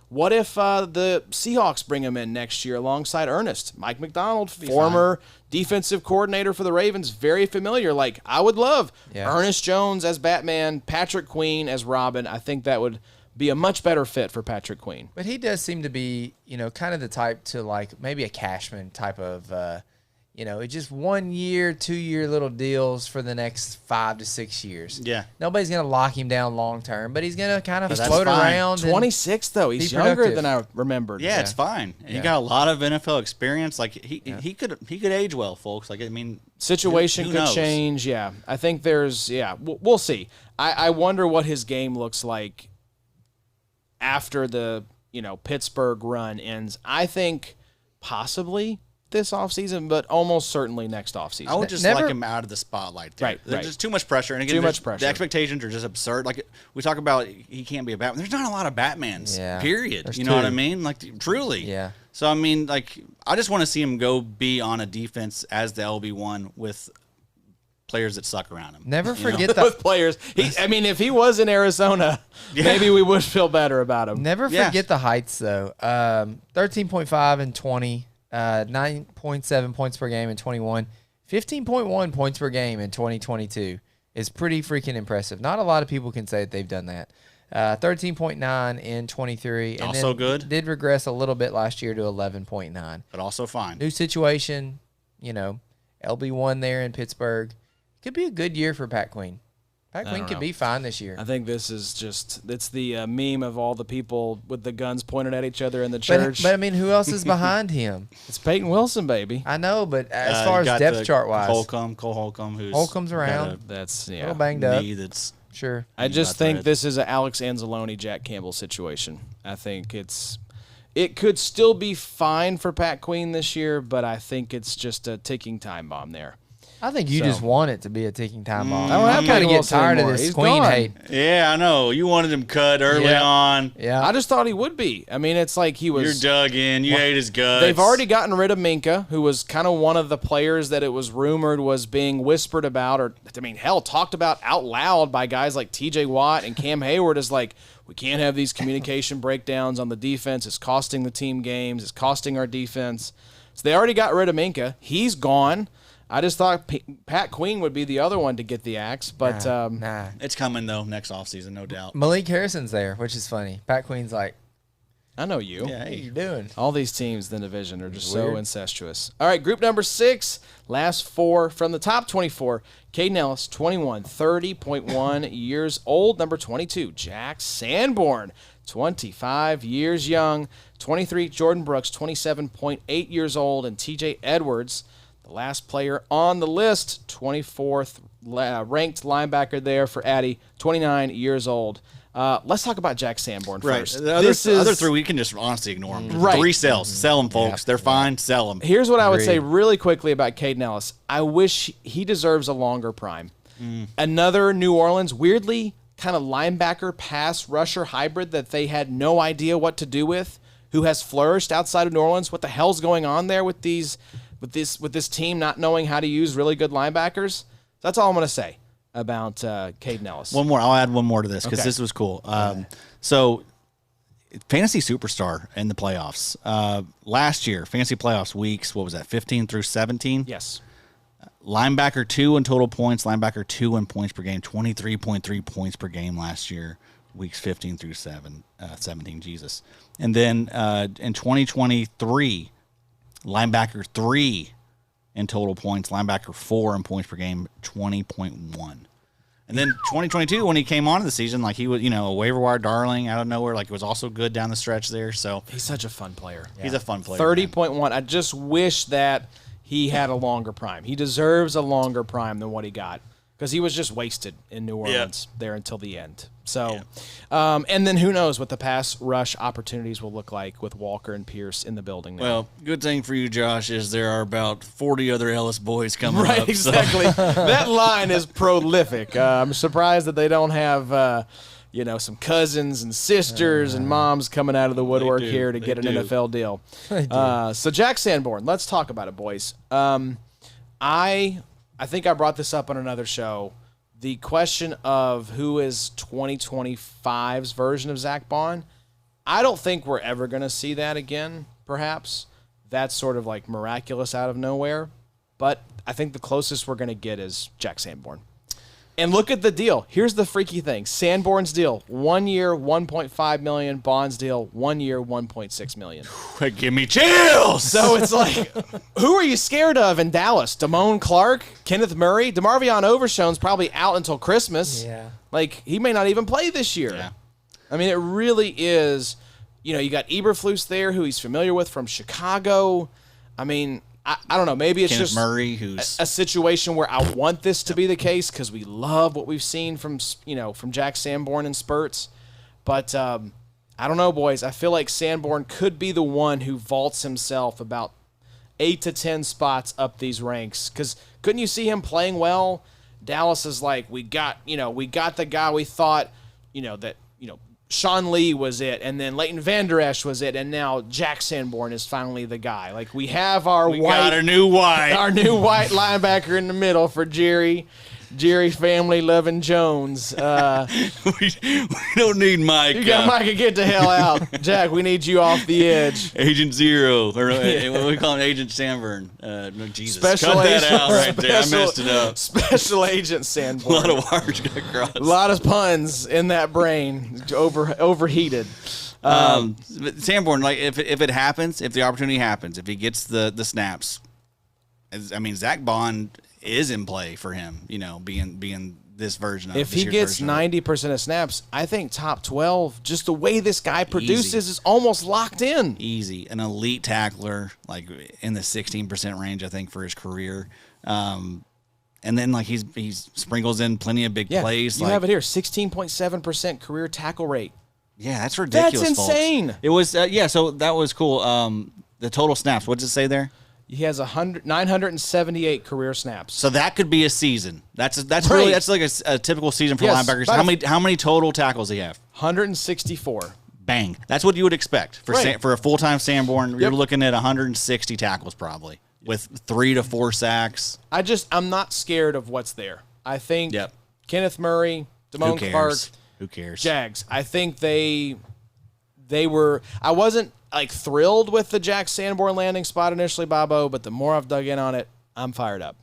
what if the Seahawks bring him in next year alongside Ernest? Mike McDonald, former defensive coordinator for the Ravens, very familiar. I would love Ernest Jones as Batman, Patrick Queen as Robin. I think that would be a much better fit for Patrick Queen. But he does seem to be, kind of the type to maybe a Cashman type of, just 1 year, 2 year little deals for the next 5 to 6 years. Yeah. Nobody's going to lock him down long term, but he's going to kind of float around. 26 though. He's younger than I remembered. Yeah, it's fine. He got a lot of NFL experience. He could age well, folks. Situation who could knows? change. Yeah. I think there's we'll see. I wonder what his game looks like after the, Pittsburgh run ends. I think possibly this offseason, but almost certainly next offseason. I would just like him out of the spotlight. There. Right. There's just too much pressure. And again, too much pressure. The expectations are just absurd. We talk about he can't be a Batman. There's not a lot of Batmans, period. There's you know what I mean? Truly. Yeah. So, I mean, I just want to see him go be on a defense as the LB1 with players that suck around him. Never forget that. With players. If he was in Arizona, maybe we would feel better about him. Never forget the heights, though. 13.5 and 20. 9.7 points per game in 21, 15.1 points per game in 2022 is pretty freaking impressive. Not a lot of people can say that they've done that. 13.9 in 23. And also good. Did regress a little bit last year to 11.9. But also fine. New situation, LB1 there in Pittsburgh. Could be a good year for Pat Queen. Pat Queen could be fine this year. I think this is it's the meme of all the people with the guns pointed at each other in the church. But who else is behind him? It's Peyton Wilson, baby. I know, but as far as depth chart wise, Cole Holcomb, who's Holcomb's around. That's a little banged up. That's sure. I just think this is an Alex Anzalone, Jack Campbell situation. I think it could still be fine for Pat Queen this year, but I think it's just a ticking time bomb there. I think you just want it to be a ticking time bomb. I'm kind of get tired of this He's Queen gone. hate. Yeah, I know. You wanted him cut early on. Yeah. I just thought he would be. It's like he was. You're dug in. You ate his guts. They've already gotten rid of Minka, who was kind of one of the players that it was rumored was being whispered about, or talked about out loud by guys like T.J. Watt and Cam Hayward as we can't have these communication breakdowns on the defense. It's costing the team games. It's costing our defense. So they already got rid of Minka. He's gone. I just thought Pat Queen would be the other one to get the axe, but Nah. It's coming though next offseason, no doubt. Malik Harrison's there, which is funny. Pat Queen's like, I know you. Yeah, what are hey. you doing? All these teams in the division are just so incestuous. All right, group number 6, last 4 from the top 24. Kaden Elliss, 21, 30.1 years old. Number 22, Jack Sanborn, 25 years young. 23, Jordyn Brooks, 27.8 years old. And TJ Edwards, the last player on the list, 24th ranked linebacker there for Addy, 29 years old. Let's talk about Jack Sanborn first. The other 3, we can just honestly ignore them. Right. 3 sells. Sell them, folks. They're fine. Sell them. Here's what I would say really quickly about Kaden Elliss. I wish he deserves a longer prime. Another New Orleans, weirdly kind of linebacker pass rusher hybrid that they had no idea what to do with, who has flourished outside of New Orleans. What the hell's going on there with this team not knowing how to use really good linebackers? That's all I'm going to say. Kaden Elliss. One more. I'll add one more to this because Okay. this was cool. So, fantasy superstar in the playoffs. Last year, fantasy playoffs weeks, what was that, 15 through 17? Yes. Linebacker 2 in total points, linebacker 2 in points per game, 23.3 points per game last year, weeks 15 through 17, Jesus. And then in 2023, linebacker 3 in total points, linebacker 4 in points per game, 20.1. And then 2022, when he came onto the season, like he was, a waiver wire darling out of nowhere, like it was also good down the stretch there. So He's such a fun player. he's a fun player. 30.1. I just wish that he had a longer prime. He deserves a longer prime than what he got because he was just wasted in New Orleans there until the end. So, and then who knows what the pass rush opportunities will look like with Walker and Pierce in the building now. Well, good thing for you, Josh, is there are about 40 other Elliss boys coming right, up. exactly. That line is prolific. I'm surprised that they don't have, some cousins and sisters and moms coming out of the woodwork do. here to They get an do. NFL deal. So Jack Sanborn, let's talk about it, boys. I think I brought this up on another show. The question of who is 2025's version of Zack Baun, I don't think we're ever going to see that again, perhaps. That's sort of like miraculous out of nowhere. But I think the closest we're going to get is Jack Sanborn. And look at the deal. Here's the freaky thing. Sanborn's deal, 1 year, $1.5 million. Baun's deal, 1 year, $1.6 million. Give me chills. So it's like, who are you scared of in Dallas? Damone Clark, Kenneth Murray, DeMarvion Overshown's probably out until Christmas. Yeah. Like, he may not even play this year. Yeah. I mean, it really is, you got Eberflus there, who he's familiar with from Chicago. I mean, I don't know. Maybe it's Kenneth just Murray, who's a situation where I want this to be the case because we love what we've seen from Jack Sanborn in spurts. But I don't know, boys. I feel like Sanborn could be the one who vaults himself about 8 to 10 spots up these ranks. Because couldn't you see him playing well? Dallas is like, we got the guy we thought, that Sean Lee was it, and then Leighton Vander Esch was it, and now Jack Sanborn is finally the guy. Like, we have our got our new white. our new white linebacker in the middle for Jerry family loving Jones. we don't need Mike. You got Micah, get the hell out. Jack, we need you off the edge. Agent Zero, or what we call him, Agent Sanborn. No, Jesus, Special cut that agent, out right there. I messed it up. Special Agent A Sanborn. lot of wires got crossed. A lot of puns in that brain, overheated. But Sanborn, like if it happens, if the opportunity happens, if he gets the snaps, Zack Baun is in play for him. Being this version of If this he year's gets version of it. 90% of snaps, I think top 12, just the way this guy produces Easy. is almost locked in. Easy, an elite tackler, like in the 16% range, I think, for his career. And then like he's sprinkles in plenty of big plays. You like, have it here, 16.7% career tackle rate. Yeah, that's ridiculous. That's insane. Folks. It was so that was cool. The total snaps. What does it say there? He has 978 career snaps. So that could be a season. That's Right. really like a typical season for Yes, linebackers. about How many total tackles do he have? 164. Bang. That's what you would expect for Right. for a full time Sanborn. You're Yep. looking at 160 tackles probably with 3 to 4 sacks. I'm not scared of what's there. I think Yep. Kenneth Murray, Who Damone cares? Clark, Who cares? Jags. I think they were. I wasn't like thrilled with the Jack Sanborn landing spot initially, Bobo, but the more I've dug in on it, I'm fired up.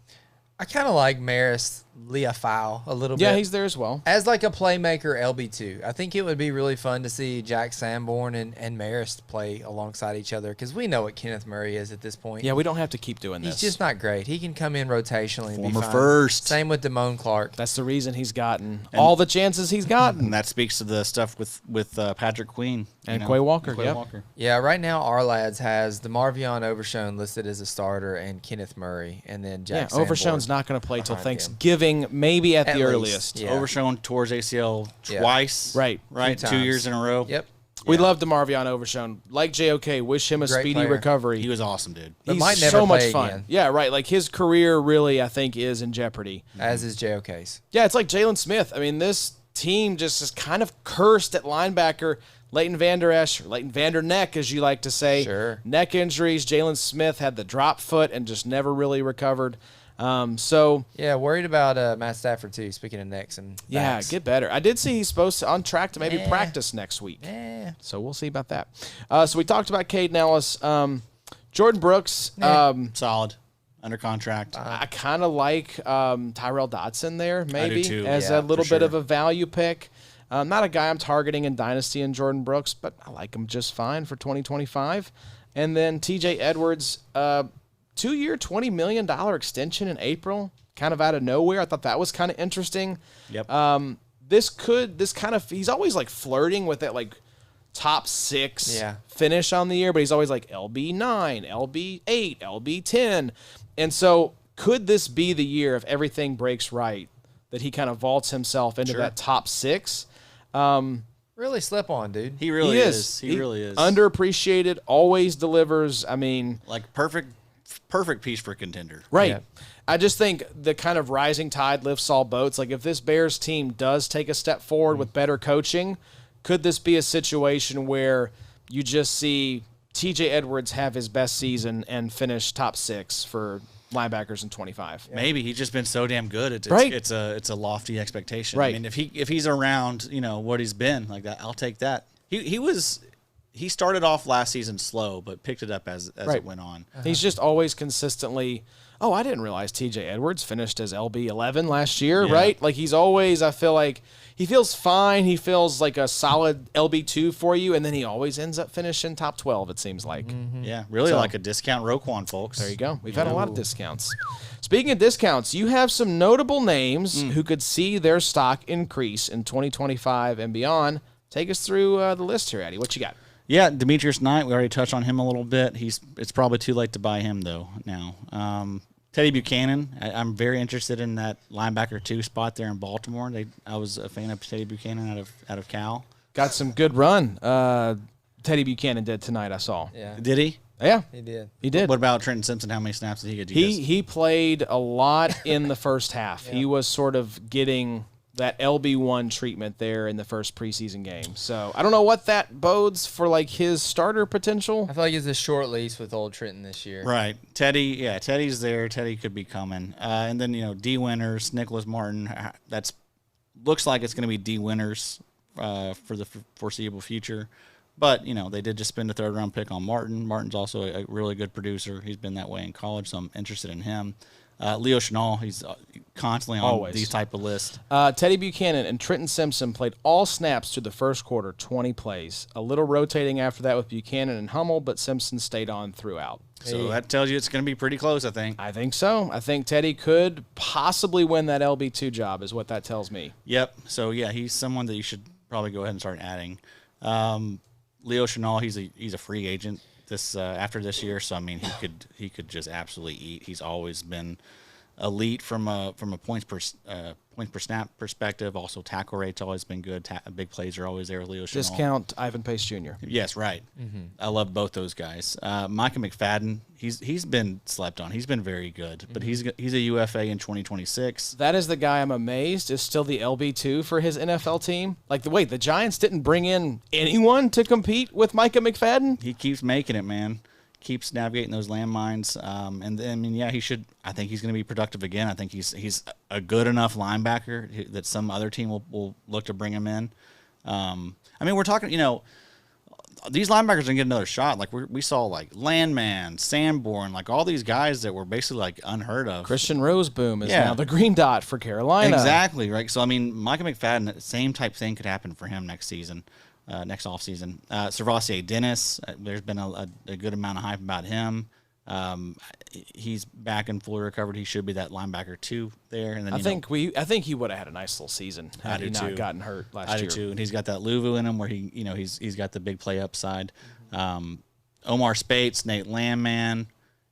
I kind of like Marist Leafau a little bit. Yeah, he's there as well. As like a playmaker LB2, I think it would be really fun to see Jack Sanborn and Marist play alongside each other because we know what Kenneth Murray is at this point. Yeah, we don't have to keep doing this. He's just not great. He can come in rotationally and be Former fine. first. Same with Damone Clark. That's the reason he's gotten all the chances he's gotten. And that speaks to the stuff with Patrick Queen And Quay Walker, Quay yep. Walker. Yeah, right now our lads has DeMarvion Overshown listed as a starter and Kenneth Murray, and then Jack Sanborn Overshown's not going to play till behind him. Thanksgiving, maybe at the least, earliest. yeah. Overshown towards ACL Yeah. twice. Right. Right. 2 2 times. years in a row. Yep. We Yeah. love DeMarvion Overshown. Like JOK, wish him a Great speedy player. recovery. He was awesome, dude. But He's might never so much play fun. again. Yeah, right. Like his career really, I think, is in jeopardy. As is JOK's. Yeah, it's like Jalen Smith. I mean, this team just is kind of cursed at linebacker. Leighton Vander Esch, or Leighton Vander Neck, as you like to say. Sure. Neck injuries. Jalen Smith had the drop foot and just never really recovered. So Yeah, worried about Matt Stafford too. Speaking of necks and yeah, backs. get better. I did see he's supposed to on track to maybe Yeah. practice next week. Yeah. So we'll see about that. So we talked about Caden Elliss. Jordyn Brooks. Solid, under contract. I kind of like Tyrell Dodson there, maybe, too. as Yeah, a little for bit of sure. a value pick. Not a guy I'm targeting in Dynasty and Jordyn Brooks, but I like him just fine for 2025. And then TJ Edwards, 2-year, $20 million extension in April, kind of out of nowhere. I thought that was kind of interesting. Yep. He's always like flirting with that like top 6 Yeah. finish on the year, but he's always like LB9, LB8, LB10. And so could this be the year if everything breaks right that he kind of vaults himself into that top 6? Really slip on, dude. He really is. He really is. Underappreciated, always delivers. I mean, like perfect piece for contender. right. Yeah. I just think the kind of rising tide lifts all boats. Like if this Bears team does take a step forward with better coaching, could this be a situation where you just see TJ Edwards have his best season and finish top 6 for linebackers in 25? Maybe he's just been so damn good. It's Right. it's a lofty expectation. Right. I mean, if he's around, what he's been like that, I'll take that. He started off last season slow, but picked it up as Right. it went on. He's just always consistently. Oh, I didn't realize TJ Edwards finished as LB11 last year, Yeah. right? Like he's always, I feel like he feels fine. He feels like a solid LB2 for you, and then he always ends up finishing top 12, it seems like. Yeah, really So- like a discount Roquan, folks. There you go. We've had a lot of discounts. Speaking of discounts, you have some notable names who could see their stock increase in 2025 and beyond. Take us through the list here, Addy. What you got? Yeah, Demetrius Knight, we already touched on him a little bit. It's probably too late to buy him though now. Teddy Buchanan, I'm very interested in that linebacker 2 spot there in Baltimore. I was a fan of Teddy Buchanan out of Cal. Got some good run. Teddy Buchanan did tonight, I saw. Yeah, Did he? Yeah, he did. he did. What about Trenton Simpson? How many snaps did he get? Do you guys- He played a lot in the first half. He was sort of getting that LB1 treatment there in the first preseason game. So I don't know what that bodes for like his starter potential. I feel like it's a short lease with old Trenton this year. Right. Teddy's there. Teddy could be coming. And then, D. Winters, Nicholas Martin. Looks like it's going to be D. Winters for the foreseeable future. But, they did just spend a 3rd-round pick on Martin. Martin's also a really good producer. He's been that way in college, so I'm interested in him. Leo Chenal, he's constantly on Always. these type of lists. Teddy Buchanan and Trenton Simpson played all snaps through the first quarter, 20 plays. A little rotating after that with Buchanan and Hummel, but Simpson stayed on throughout. So that tells you it's going to be pretty close, I think. I think so. I think Teddy could possibly win that LB2 job is what that tells me. Yep. So, yeah, he's someone that you should probably go ahead and start adding. Leo Chenal, he's a free agent after this year, so I mean he could just absolutely eat. He's always been elite from a points per snap perspective. Also, tackle rate's always been good. Big plays are always there with Leo Chenal. Discount Ivan Pace Jr. Yes, right. I love both those guys. Micah McFadden, he's been slept on. He's been very good, but he's a UFA in 2026. That is the guy I'm amazed is still the LB2 for his NFL team. Like, the Giants didn't bring in anyone to compete with Micah McFadden? He keeps making it, man. Keeps navigating those landmines. And then, I mean, yeah, I think he's going to be productive again. I think he's a good enough linebacker that some other team will look to bring him in. I mean, we're talking, these linebackers are going to get another shot. Like, we saw, like, Landman, Sanborn, like, all these guys that were basically, like, unheard of. Christian Roseboom is Yeah. now the green dot for Carolina. Exactly, right? So, I mean, Micah McFadden, same type thing could happen for him next season. Next offseason. Servassier Dennis, there's been a good amount of hype about him. He's back and fully recovered. He should be that linebacker 2 there. And then I think he would have had a nice little season had he not gotten hurt last I year. do too. And he's got that Luvu in him where he's got the big play upside. Omar Spates, Nate Landman,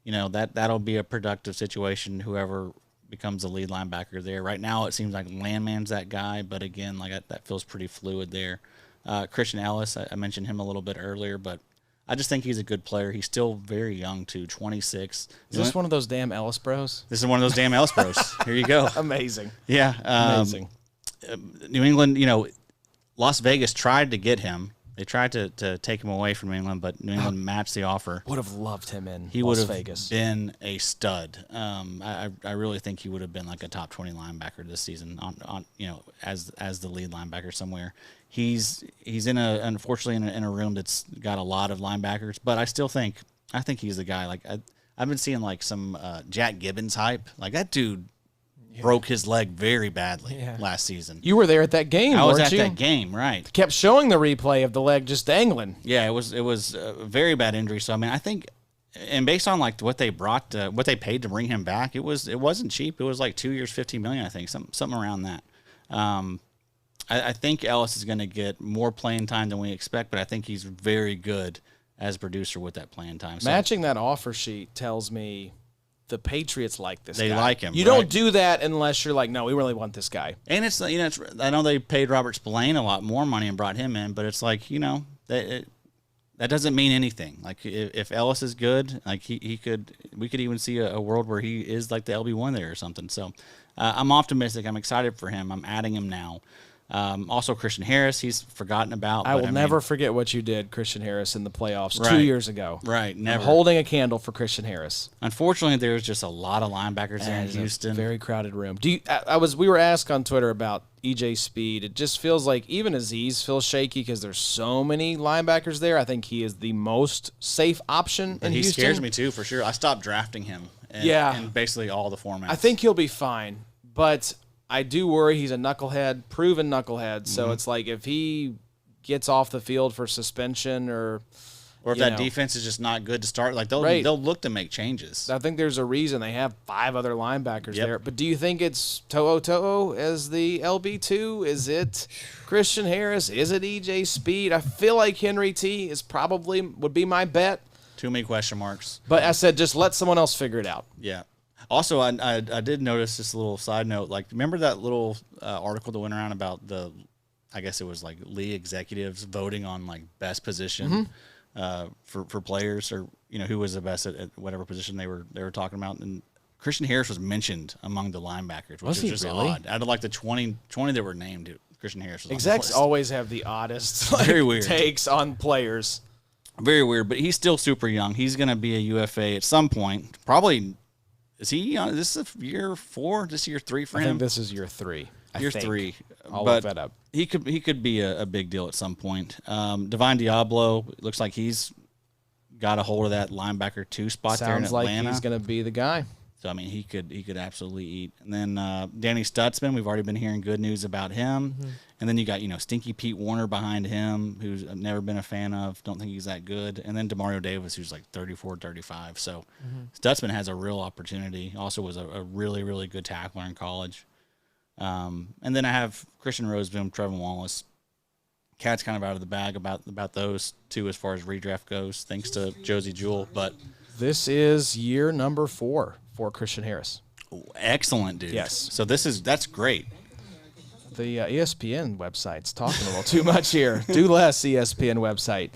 that'll be a productive situation. Whoever becomes the lead linebacker there. Right now, it seems like Landman's that guy, but again, like that feels pretty fluid there. Christian Elliss, I mentioned him a little bit earlier, but I just think he's a good player. He's still very young, too, 26. Is this one of those damn Ellis bros? This is one of those damn Ellis bros. Here you go. Amazing. Yeah. Amazing. New England, Las Vegas tried to get him. They tried to take him away from New England, but New England matched the offer. Would have loved him in He would Las have Vegas. been a stud. I really think he would have been like a top 20 linebacker this season on as the lead linebacker somewhere. He's unfortunately in a room that's got a lot of linebackers, but I think he's the guy. Like I've been seeing like some Jack Gibbons hype. Like that dude broke his leg very badly last season. You were there at that game, I was weren't at you? that game, right? Kept showing the replay of the leg just dangling. Yeah, it was a very bad injury. So I mean, I think, and based on like what they paid to bring him back, it wasn't cheap. It was like 2 years, $15 million, I think, something around that. I think Elliss is going to get more playing time than we expect, but I think he's very good as a producer with that playing time. So Matching that offer sheet tells me the Patriots like this guy. They like him, You right? don't do that unless you're like, no, we really want this guy. and it's I know they paid Robert Spillane a lot more money and brought him in, but it's like that doesn't mean anything. Like if Elliss is good, like we could even see a world where he is like the LB1 there or something. So I'm optimistic. I'm excited for him. I'm adding him now. Also, Christian Harris, he's forgotten about. I will never forget what you did, Christian Harris, in the playoffs Right. 2 years ago. Right, never. I'm holding a candle for Christian Harris. Unfortunately, there's just a lot of linebackers there in It's a Houston. very crowded room. We were asked on Twitter about EJ Speed. It just feels like even Azeez feels shaky because there's so many linebackers there. I think he is the most safe option in he Houston. scares me too, for sure. I stopped drafting him. In basically all the formats. I think he'll be fine, but I do worry he's a knucklehead, proven knucklehead. So it's like if he gets off the field for suspension or if that defense is just not good to start, like they'll look to make changes. I think there's a reason they have 5 other linebackers there. But do you think it's To'o as the LB2? Is it Christian Harris? Is it EJ Speed? I feel like Henry T would be my bet. Too many question marks. But I said just let someone else figure it out. Yeah. Also, I did notice this little side note. Like, remember that little article that went around about I guess it was like league executives voting on like best position for players, or who was the best at whatever position they were talking about. And Christian Harris was mentioned among the linebackers, which was just really? odd. Out of like the 20 that were named, Christian Harris was Execs on the always have the oddest Very weird. takes on players. Very weird, but he's still super young. He's going to be a UFA at some point. Probably, is he? This is year 4. This year 3 for I him. think this is year 3. Year 3. I'll but look that up. He could be a big deal at some point. Divine Diablo looks like he's got a hold of that linebacker 2 spot there in Sounds like Atlanta. he's going to be the guy. So I mean, he could absolutely eat. And then Danny Stutzman, we've already been hearing good news about him. And then you got Stinky Pete Warner behind him, who's I've never been a fan of. Don't think he's that good. And then Demario Davis, who's like 34, 35. So Stutzman has a real opportunity. Also was a really, really good tackler in college. And then I have Christian Roseboom, Trevin Wallace. Cat's kind of out of the bag about those two as far as redraft goes, thanks to Josie Jewell. But This is year number 4 for Christian Harris. excellent, dude. Yes. So that's great. The ESPN website's talking a little too much here. Do less, ESPN website.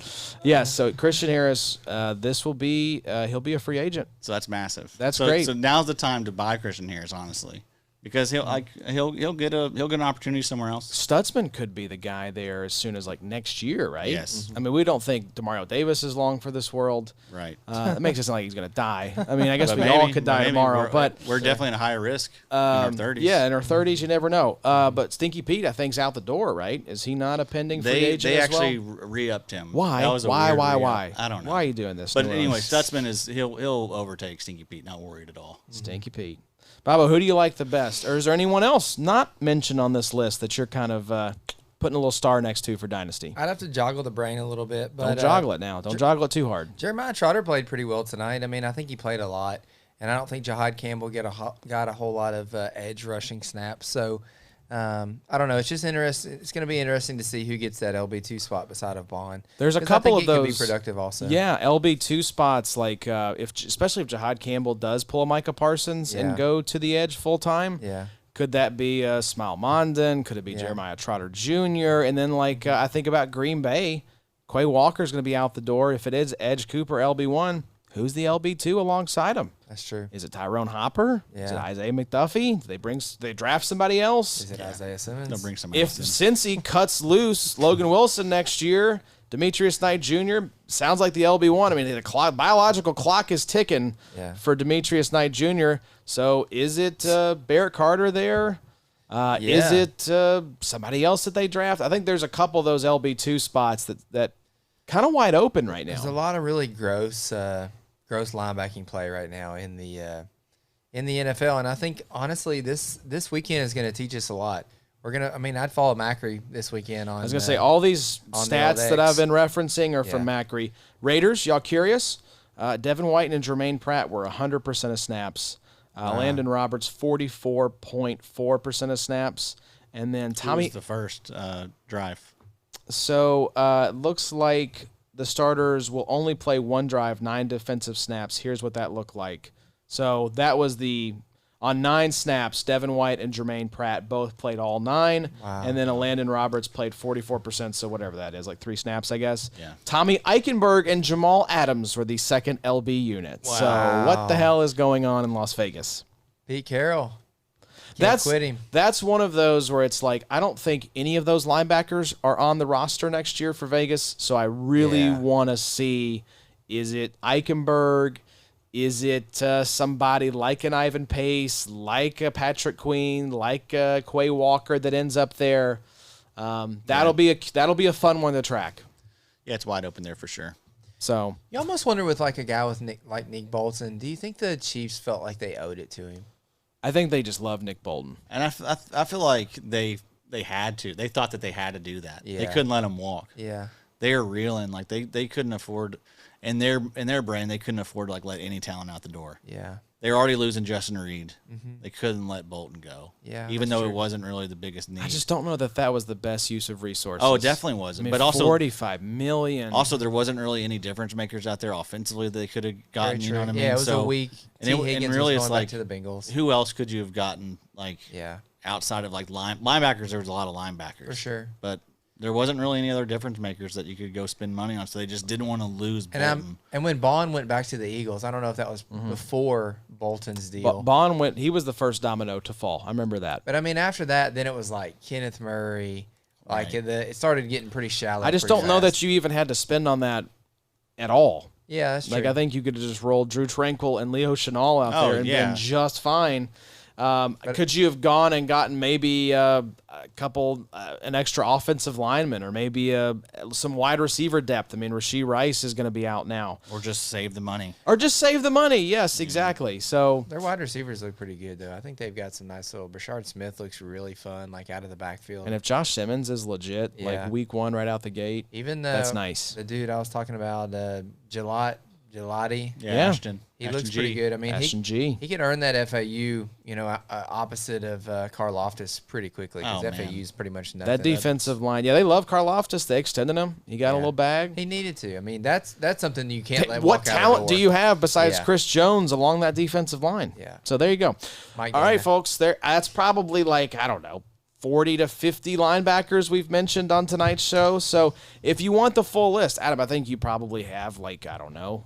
Yes, so Christian Harris, this will be he'll be a free agent. So that's massive. That's so, great. So now's the time to buy Christian Harris, honestly, because he'll get an opportunity somewhere else. Stutzman could be the guy there as soon as like next year, right? Yes. I mean, we don't think Demario Davis is long for this world. Right. That makes it sound like he's going to die. I mean, I guess But we maybe- all could die maybe tomorrow, but we're definitely in a higher risk in our 30s. yeah, in our 30s, you never know. But Stinky Pete, I think, is out the door, right? Is he not a pending free agent They as actually well? re-upped him. Why? That was a Why? weird Why? re-up. Why? I don't know. Why are you doing this? But to anyway, us? Stutzman he'll overtake Stinky Pete. Not worried at all. Stinky Pete. Babo, who do you like the best? Or is there anyone else not mentioned on this list that you're kind of putting a little star next to for Dynasty? I'd have to joggle the brain a little bit. But, Don't joggle it now. Don't joggle it too hard. Jeremiah Trotter played pretty well tonight. I mean, I think he played a lot, and I don't think Jihaad Campbell got a whole lot of edge rushing snaps. So I don't know. It's just interesting. It's going to be interesting to see who gets that LB2 spot beside of Baun. There's a 'Cause couple I of think he those. could be productive also. Yeah, LB2 spots, like especially if Jihaad Campbell does pull a Micah Parsons and Yeah. go to the edge full time. Yeah. Could that be Smile Mondon? Could it be Jeremiah Trotter Jr.? And then, I think about Green Bay. Quay Walker's going to be out the door. If it is Edge Cooper, LB1, who's the LB2 alongside him? That's true. Is it Tyrone Hopper? Is it Yeah. Isaiah McDuffie? Do they draft somebody else? Is it Isaiah Simmons? They'll bring somebody If else in. Cincy cuts loose Logan Wilson next year, Demetrius Knight Jr. sounds like the LB1. I mean, the biological clock is ticking for Demetrius Knight Jr. So is it Barrett Carter there? Is it somebody else that they draft? I think there's a couple of those LB2 spots that kind of wide open right now. There's a lot of really gross linebacking play right now in the NFL, and I think honestly this weekend is going to teach us a lot. I'd follow Macri this weekend on. I was going to say all these on the stats old that X. I've been referencing are from Macri. Raiders, y'all curious? Devin White and Jermaine Pratt were 100% of snaps. Landon Roberts 44.4% of snaps, and then Tommy Who was the first drive. So it looks like the starters will only play one drive, 9 defensive snaps. Here's what that looked like. So that was on 9 snaps, Devin White and Jermaine Pratt both played all 9. Wow. And then Landon Roberts played 44%, so whatever that is, like 3 snaps, I guess. Yeah. Tommy Eichenberg and Jamal Adams were the second LB unit. Wow. So what the hell is going on in Las Vegas? Pete Carroll. Can't quit him. That's one of those where it's like, I don't think any of those linebackers are on the roster next year for Vegas. So I really want to see, is it Eichenberg? Is it somebody like an Ivan Pace, like a Patrick Queen, like a Quay Walker that ends up there? That'll be a fun one to track. Yeah, it's wide open there for sure. So You almost wonder with like a guy with Nick Bolton, do you think the Chiefs felt like they owed it to him? I think they just love Nick Bolton. And I feel like they had to. They thought that they had to do that. They Yeah. couldn't let him walk. Yeah. They are reeling. Like they couldn't afford, in their brain, they couldn't afford to like let any talent out the door. Yeah. They were already losing Justin Reed. They couldn't let Bolton go. Yeah, even that's though true. it wasn't really the biggest need. I just don't know that was the best use of resources. Oh, it definitely wasn't. I mean, But also, $45 million. also there wasn't really any difference makers out there offensively that they could have gotten. You know what I mean? Yeah, it was So- a week. And, T. and Higgins really, was it's going like back to the Bengals. who else could you have gotten? Like Yeah, outside of like linebackers, there was a lot of linebackers for sure. but there wasn't really any other difference makers that you could go spend money on. So they just didn't want to lose Bolton. And when Baun went back to the Eagles, I don't know if that was before Bolton's deal. Baun he was the first domino to fall. I remember that. But I mean, after that, then it was like Kenneth Murray. Like Right. it started getting pretty shallow. I just pretty don't know fast. that you even had to spend on that at all. Yeah, that's true. Like, I think you could have just rolled Drew Tranquil and Leo Chenal out Oh, there and yeah. been just fine. Could you have gone and gotten maybe a couple, an extra offensive lineman or maybe some wide receiver depth? I mean, Rashee Rice is going to be out now. Or just save the money. Or just save the money. Yes, exactly. So Their wide receivers look pretty good, though. I think they've got some nice little. Brashard Smith looks really fun, like out of the backfield. and if Josh Simmons is legit, Yeah. like week 1 right out the gate, Even that's nice. The dude I was talking about, Gelati. Yeah, Yeah. Ashton. He Ashton looks G. pretty good. I mean, Ashton G. he can earn that FAU, opposite of Karlaftis pretty quickly because Oh, man. FAU is pretty much nothing. That defensive line, yeah, they love Karlaftis. They extended him. He got a Yeah. little bag. He needed to. I mean, that's something you can't let What walk out the talent do door. you have besides Yeah. Chris Jones along that defensive line? Yeah. So there you go. Mike All right, Dana. folks. That's probably like, I don't know, 40 to 50 linebackers we've mentioned on tonight's show. So if you want the full list, Adam, I think you probably have like, I don't know,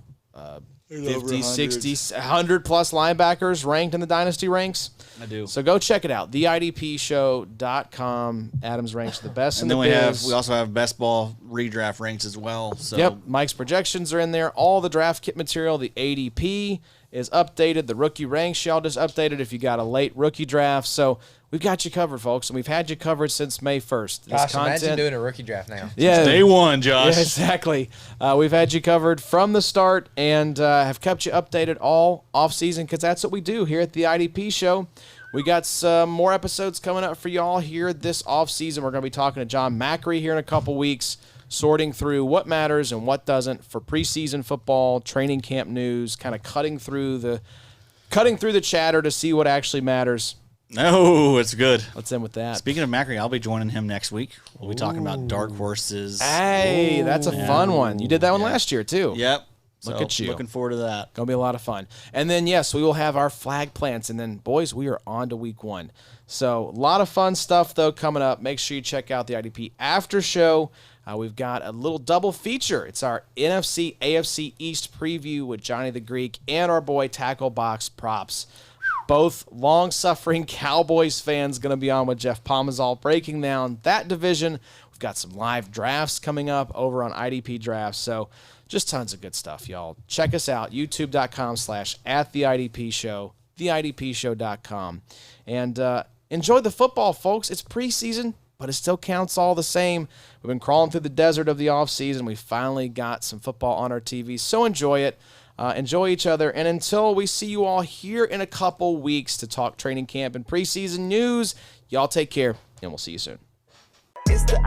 50, 60, 100 plus linebackers ranked in the Dynasty ranks. I do. So go check it out. theidpshow.com. Adams ranks the best And in then the we biz. also have best ball redraft ranks as well. So Yep, Mike's projections are in there. All the draft kit material, the ADP is updated. The rookie ranks, y'all just updated if you got a late rookie draft. So we've got you covered, folks, and we've had you covered since May 1st. This Gosh, content, imagine doing a rookie draft now. yeah, day one, Josh. yeah, exactly. We've had you covered from the start and have kept you updated all offseason because that's what we do here at the IDP show. We got some more episodes coming up for y'all here this offseason. We're going to be talking to John Macri here in a couple weeks, sorting through what matters and what doesn't for preseason football, training camp news, kind of cutting through the chatter to see what actually matters. No, it's good. Let's end with that. Speaking of Macri, I'll be joining him next week. We'll be talking about dark horses. Hey, that's a fun one. You did that one last year, too. Yep. Look So, at you. Looking forward to that. Gonna be a lot of fun. And then, yes, we will have our flag plants. And then, boys, we are on to week 1. So, a lot of fun stuff, though, coming up. Make sure you check out the IDP after show. We've got a little double feature. It's our NFC AFC East preview with Johnny the Greek and our boy Tackle Box Props. Both long-suffering Cowboys fans going to be on with Jeff Pomazal breaking down that division. We've got some live drafts coming up over on IDP Drafts. So just tons of good stuff, y'all. Check us out, youtube.com/@theidpshow, theidpshow.com. And enjoy the football, folks. It's preseason, but it still counts all the same. We've been crawling through the desert of the offseason. We finally got some football on our TV, so enjoy it. Enjoy each other. And until we see you all here in a couple weeks to talk training camp and preseason news, y'all take care, and we'll see you soon. It's the